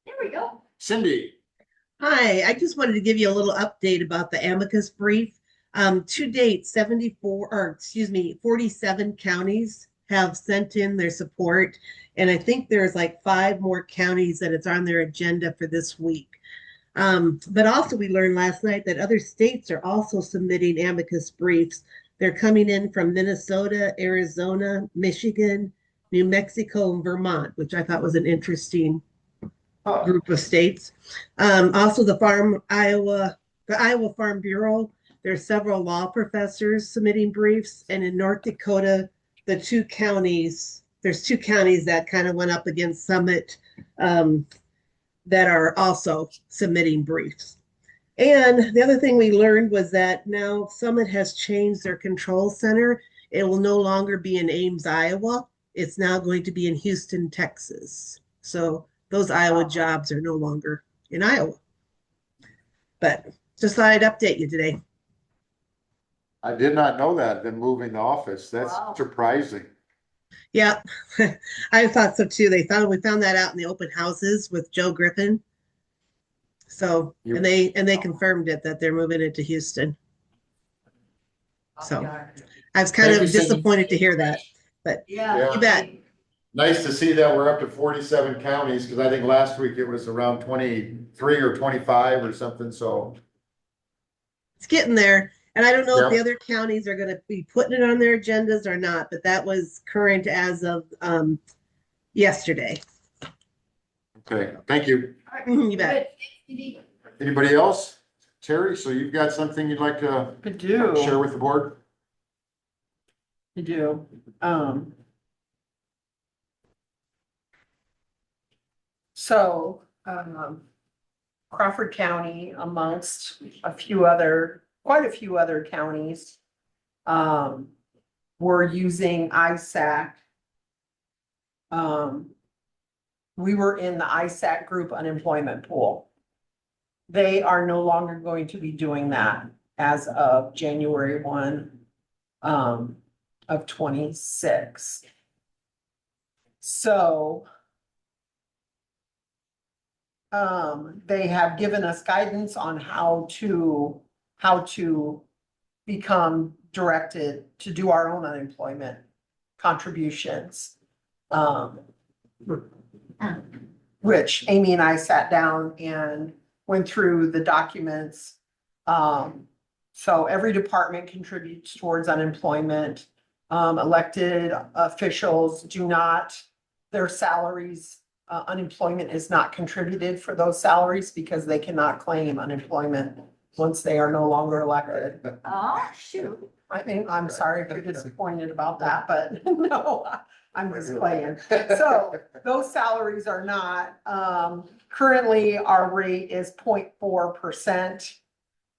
Speaker 10: There we go.
Speaker 7: Cindy?
Speaker 18: Hi, I just wanted to give you a little update about the amicus brief. To date, 47 counties have sent in their support. And I think there's like 5 more counties that it's on their agenda for this week. But also we learned last night that other states are also submitting amicus briefs. They're coming in from Minnesota, Arizona, Michigan, New Mexico, and Vermont, which I thought was an interesting group of states. Also the Iowa Farm Bureau, there's several law professors submitting briefs, and in North Dakota, there's 2 counties that kind of went up against Summit that are also submitting briefs. And the other thing we learned was that now Summit has changed their control center. It will no longer be in Ames, Iowa. It's now going to be in Houston, Texas. So those Iowa jobs are no longer in Iowa. But just thought I'd update you today.
Speaker 7: I did not know that, them moving the office. That's
Speaker 10: Wow.
Speaker 7: surprising.
Speaker 18: Yeah, I thought so too. We found that out in the open houses with Joe Griffin. So, and they confirmed it that they're moving it to Houston. So I was kind
Speaker 7: Thank
Speaker 18: of
Speaker 7: you, Cindy.
Speaker 18: disappointed to hear that, but
Speaker 10: Yeah.
Speaker 18: you bet.
Speaker 7: Nice to see that we're up to 47 counties, because I think last week it was around 23 or 25 or something, so.
Speaker 18: It's getting there. And I don't know if the
Speaker 7: Yep.
Speaker 18: other counties are going to be putting it on their agendas or not, but that was current as of yesterday.
Speaker 7: Okay, thank you.
Speaker 18: You bet.
Speaker 10: Good. Thanks, Cindy.
Speaker 7: Anybody else? Terry, so you've got something you'd like to
Speaker 4: I do.
Speaker 7: share with the board?
Speaker 4: I do. So, Crawford County amongst quite a few other counties, were using ISAC. We were in the ISAC group unemployment pool. They are no longer going to be doing that as of January 1, of 26. So, they have given us guidance on how to become directed to do our own unemployment contributions. Which Amy and I sat down and went through the documents. So every department contributes towards unemployment. Elected officials do not, their salaries, unemployment is not contributed for those salaries because they cannot claim unemployment once they are no longer elected.
Speaker 10: Oh, shoot.
Speaker 4: I mean, I'm sorry if you're disappointed about that, but no, I'm just playing. So those salaries are not, currently our rate is 0.4%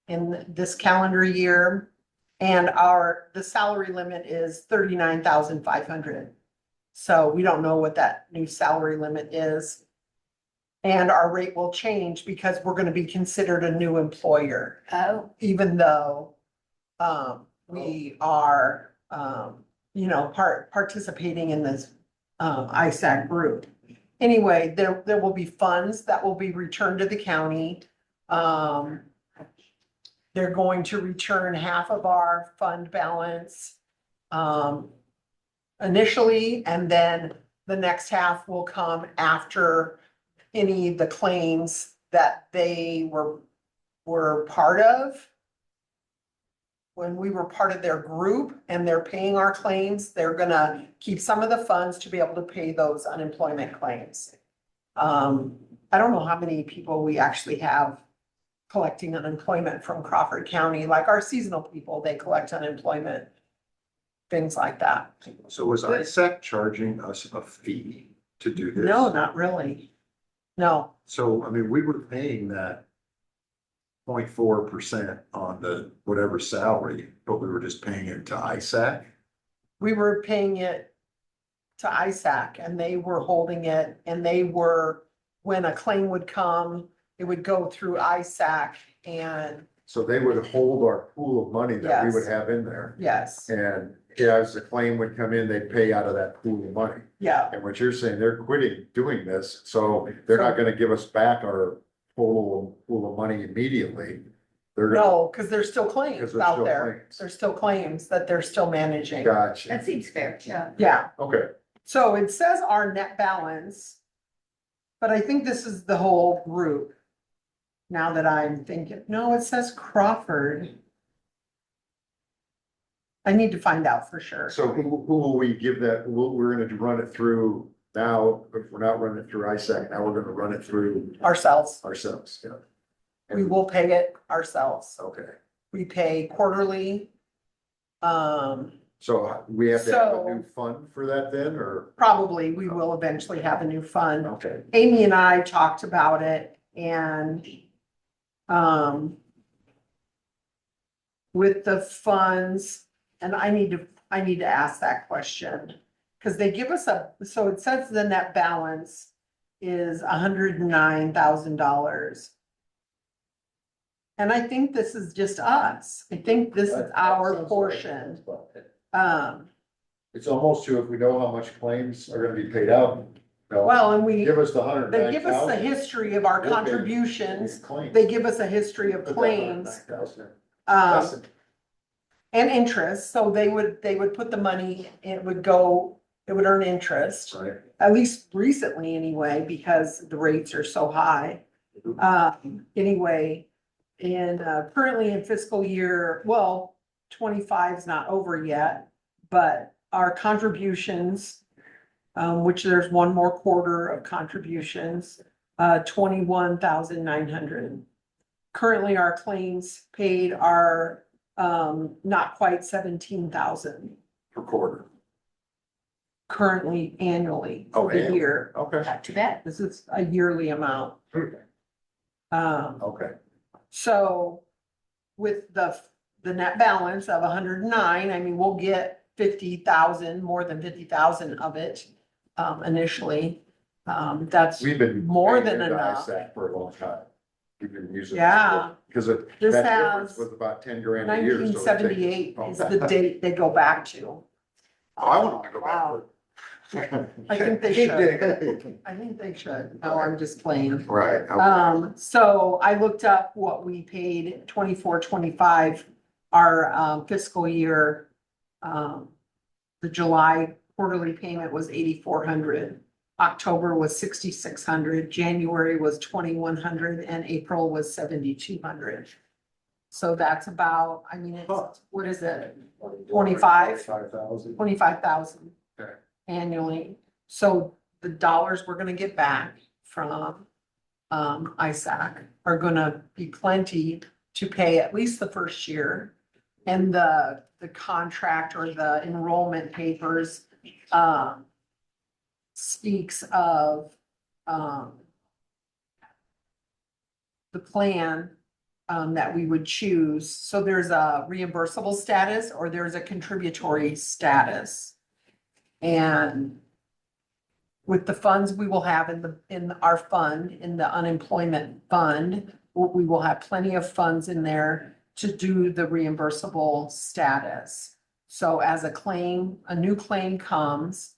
Speaker 4: in this calendar year. And the salary limit is 39,500. So we don't know what that new salary limit is. And our rate will change because we're gonna be considered a new employer.
Speaker 10: Oh.
Speaker 4: Even though, we are, participating in this, ISAC group. Anyway, there will be funds that will be returned to the county. They're going to return half of our fund balance, initially, and then the next half will come after any of the claims that they were part of. When we were part of their group and they're paying our claims, they're gonna keep some of the funds to be able to pay those unemployment claims. I don't know how many people we actually have collecting unemployment from Crawford County, like our seasonal people, they collect unemployment, things like that.
Speaker 7: So was ISAC charging us a fee to do this?
Speaker 4: No, not really. No,
Speaker 7: So, I mean, we were paying that 0.4% on the whatever salary, but we were just paying it to ISAC.
Speaker 4: we were paying it to ISAC and they were holding it and they were, when a claim would come, it would go through ISAC and
Speaker 7: So they would hold our pool of money that we would
Speaker 4: Yes.
Speaker 7: have in there.
Speaker 4: yes,
Speaker 7: And as the claim would come in, they'd pay out of that pool of money.
Speaker 4: yeah.
Speaker 7: And what you're saying, they're quitting doing this, so they're not gonna give us back our total pool of money immediately. They're gonna,
Speaker 4: No, because there's still claims
Speaker 7: because there's
Speaker 4: out
Speaker 7: still
Speaker 4: there.
Speaker 7: claims.
Speaker 4: There's still claims that they're still managing.
Speaker 7: Gotcha,
Speaker 10: That seems fair, yeah.
Speaker 4: Yeah,
Speaker 7: okay.
Speaker 4: so it says our net balance. But I think this is the whole group. Now that I'm thinking, no, it says Crawford. I need to find out for sure.
Speaker 7: So who will we give that, we're gonna run it through now, if we're not running it through ISAC, now we're gonna run it through
Speaker 4: Ourselves,
Speaker 7: ourselves, yeah.
Speaker 4: we will pay it ourselves.
Speaker 7: Okay,
Speaker 4: We pay quarterly.
Speaker 7: so we have to have a
Speaker 4: So-
Speaker 7: new fund for that then, or?
Speaker 4: Probably we will eventually have a new fund.
Speaker 7: Okay.
Speaker 4: Amy and I talked about it and, with the funds, and I need to ask that question. Cause they give us so it says the net balance is $109,000. And I think this is just us. I think this is our portion.
Speaker 7: It's almost to if we know how much claims are gonna be paid out.
Speaker 4: Well, and we,
Speaker 7: Give us the 109,000.
Speaker 4: they give us the history of our
Speaker 7: We'll pay
Speaker 4: contributions.
Speaker 7: claims.
Speaker 4: They give us a history of
Speaker 7: Put that
Speaker 4: claims.
Speaker 7: 109,000.
Speaker 4: And interest, so they would put the money, it would earn interest,
Speaker 7: Right.
Speaker 4: at least recently anyway, because the rates are so high. Anyway, and currently in fiscal year, well, 25 is not over yet, but our contributions, which there's one more quarter of contributions, 21,900. Currently, our claims paid are not quite 17,000
Speaker 7: Per quarter.
Speaker 4: currently annually for the
Speaker 7: annually.
Speaker 4: year.
Speaker 7: Okay.
Speaker 10: Not too bad.
Speaker 4: This is a yearly amount.
Speaker 7: Okay. Okay.
Speaker 4: So with the net balance of 109, I mean, we'll get 50,000, more than 50,000 of it initially. That's
Speaker 7: We've been.
Speaker 4: more
Speaker 7: paying
Speaker 4: than
Speaker 7: into
Speaker 4: enough.
Speaker 7: ISAC for a long time. We've been using.
Speaker 4: Yeah.
Speaker 7: Because that
Speaker 4: This
Speaker 7: difference
Speaker 4: has
Speaker 7: was about 10 grand a year. so it takes-
Speaker 4: 1978 is the date they go back to.
Speaker 7: Oh, I want to go
Speaker 4: Wow.
Speaker 7: back.
Speaker 4: I think they
Speaker 7: Keep
Speaker 4: should.
Speaker 7: digging.
Speaker 4: I think they should. No, I'm just playing.
Speaker 7: Right. okay.
Speaker 4: So I looked up what we paid 24-25, our fiscal year. The July quarterly payment was 8,400. October was 6,600, January was 2,100, and April was 7,200. So that's about, I mean, it's, what is it? 25?
Speaker 7: 25,000.
Speaker 4: 25,000
Speaker 7: Okay.
Speaker 4: annually. So the dollars we're gonna get back from ISAC are gonna be plenty to pay at least the first year. And the contract or the enrollment papers speaks of the plan that we would choose. So there's a reimbursable status or there's a contributory status. And with the funds we will have in our fund, in the unemployment fund, we will have plenty of funds in there to do the reimbursable status. So as a new claim comes,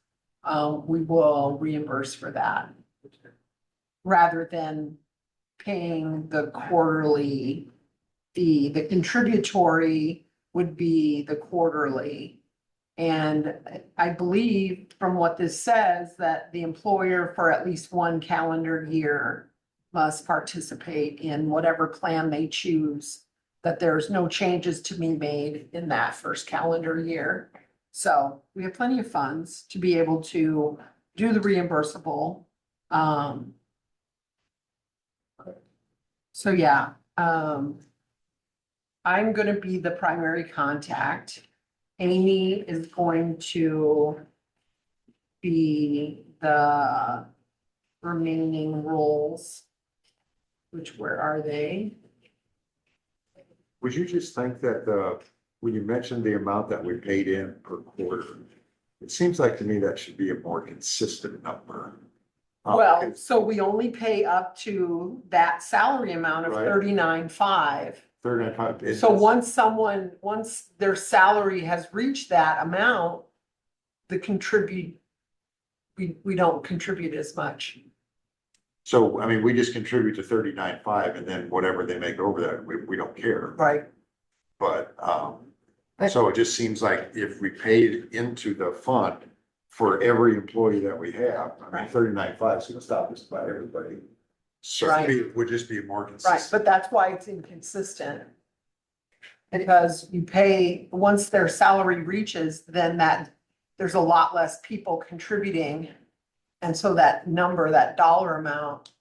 Speaker 4: we will reimburse for that. Rather than paying the quarterly fee, the contributory would be the quarterly. And I believe from what this says that the employer for at least one calendar year must participate in whatever plan they choose, that there's no changes to be made in that first calendar year. So we have plenty of funds to be able to do the reimbursable. So yeah, I'm gonna be the primary contact. Amy is going to be the remaining roles. Which, where are they?
Speaker 7: Would you just think that, when you mentioned the amount that we paid in per quarter, it seems like to me that should be a more consistent number.
Speaker 4: Well, so we only pay up to that salary amount of
Speaker 7: Right.
Speaker 4: 39.5.
Speaker 7: 39.5.
Speaker 4: So once their salary has reached that amount, we don't contribute as much.
Speaker 7: So, I mean, we just contribute to 39.5 and then whatever they make over that, we don't care.
Speaker 4: Right.
Speaker 7: But, so it just seems like if we paid into the fund for every employee that we have, I mean, 39.5 is gonna stop us by everybody. So
Speaker 4: Right.
Speaker 7: it would just be more
Speaker 4: Right,
Speaker 7: consistent.
Speaker 4: but that's why it's inconsistent. Because you pay, once their salary reaches, then there's a lot less people contributing. And so that number, that dollar amount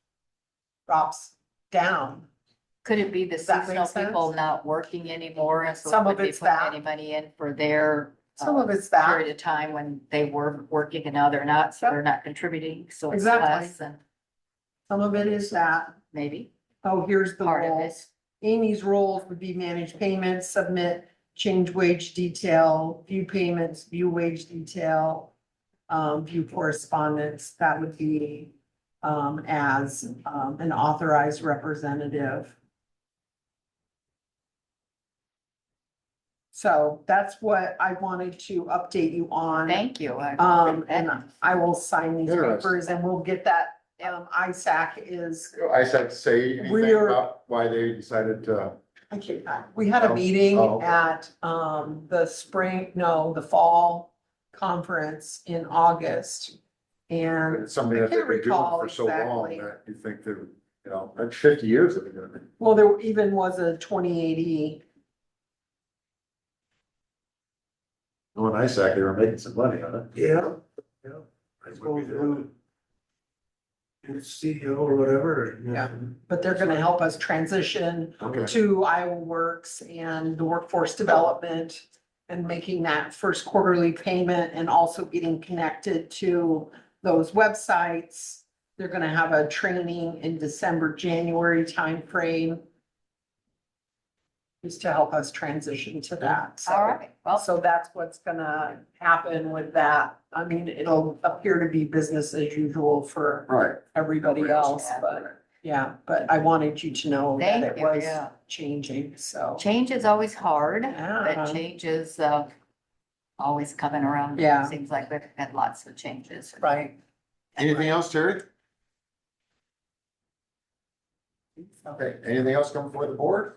Speaker 4: drops down.
Speaker 10: Could it be the
Speaker 4: Does that make
Speaker 10: seasonal
Speaker 4: sense?
Speaker 10: people not working anymore? And so
Speaker 4: Some of
Speaker 10: would they
Speaker 4: it's
Speaker 10: put
Speaker 4: that.
Speaker 10: any money in for their
Speaker 4: Some of it's that.
Speaker 10: period of time when they were working and now they're not, so
Speaker 4: Yep.
Speaker 10: they're not contributing, so it's
Speaker 4: Exactly.
Speaker 10: less and
Speaker 4: Some of it is that.
Speaker 10: maybe
Speaker 4: Oh, here's the
Speaker 10: part of it.
Speaker 4: roles. Amy's roles would be manage payments, submit change wage detail, view payments, view wage detail, view correspondence. That would be as an authorized representative. So that's what I wanted to update you on.
Speaker 10: Thank you.
Speaker 4: And I will sign these
Speaker 7: Interesting.
Speaker 4: papers and we'll get that. ISAC is,
Speaker 7: I said, say anything
Speaker 4: We're-
Speaker 7: about why they decided to,
Speaker 4: we had a
Speaker 7: Oh,
Speaker 4: meeting
Speaker 7: oh, okay.
Speaker 4: at the fall conference in August. And
Speaker 7: it's something
Speaker 4: I
Speaker 7: that they've
Speaker 4: can't
Speaker 7: been doing
Speaker 4: recall
Speaker 7: for so long
Speaker 4: exactly.
Speaker 7: that you think they're, that's 50 years they've been doing it.
Speaker 4: Well, there even was a 2080.
Speaker 7: When ISAC, they were making some money on it.
Speaker 6: Yeah. I suppose, CEO or whatever.
Speaker 4: Yeah. But they're gonna help us transition
Speaker 7: Okay.
Speaker 4: to Iowa Works and the workforce development and making that first quarterly payment and also getting connected to those websites. They're gonna have a training in December, January timeframe. Just to help us transition to that. So-
Speaker 10: all right, well,
Speaker 4: So that's what's gonna happen with that. I mean, it'll appear to be business as usual for
Speaker 7: Right.
Speaker 4: everybody else, but yeah, but I wanted you to know that
Speaker 10: Thank
Speaker 4: it
Speaker 10: you,
Speaker 4: was
Speaker 10: yeah.
Speaker 4: changing, so.
Speaker 10: Change is always hard,
Speaker 4: Yeah.
Speaker 10: but change is always coming around.
Speaker 4: Yeah.
Speaker 10: Seems like we've had lots of changes.
Speaker 4: Right.
Speaker 7: Anything else, Terry? Okay, anything else come before the board?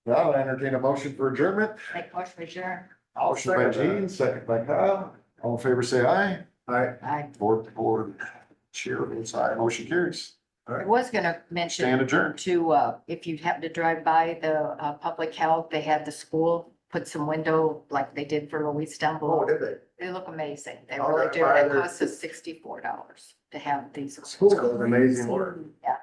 Speaker 7: Well, I'll entertain a motion for adjournment.
Speaker 10: Make motion for sure.
Speaker 7: Motion by Gene, second by Kyle. All in favor, say aye.
Speaker 10: I
Speaker 7: Board chair votes aye, motion carries.
Speaker 10: was gonna mention.
Speaker 7: Stand adjourned.
Speaker 10: To, if you happen to drive by the, public health, they had the school put some window like they did for Louise
Speaker 6: Oh,
Speaker 10: Dumble.
Speaker 6: did they?
Speaker 10: They look amazing. They
Speaker 6: Oh,
Speaker 10: really
Speaker 6: that
Speaker 10: do.
Speaker 6: buy
Speaker 10: It
Speaker 6: their-
Speaker 10: costs us $64 to have these.
Speaker 6: School does amazing work.
Speaker 10: Yeah,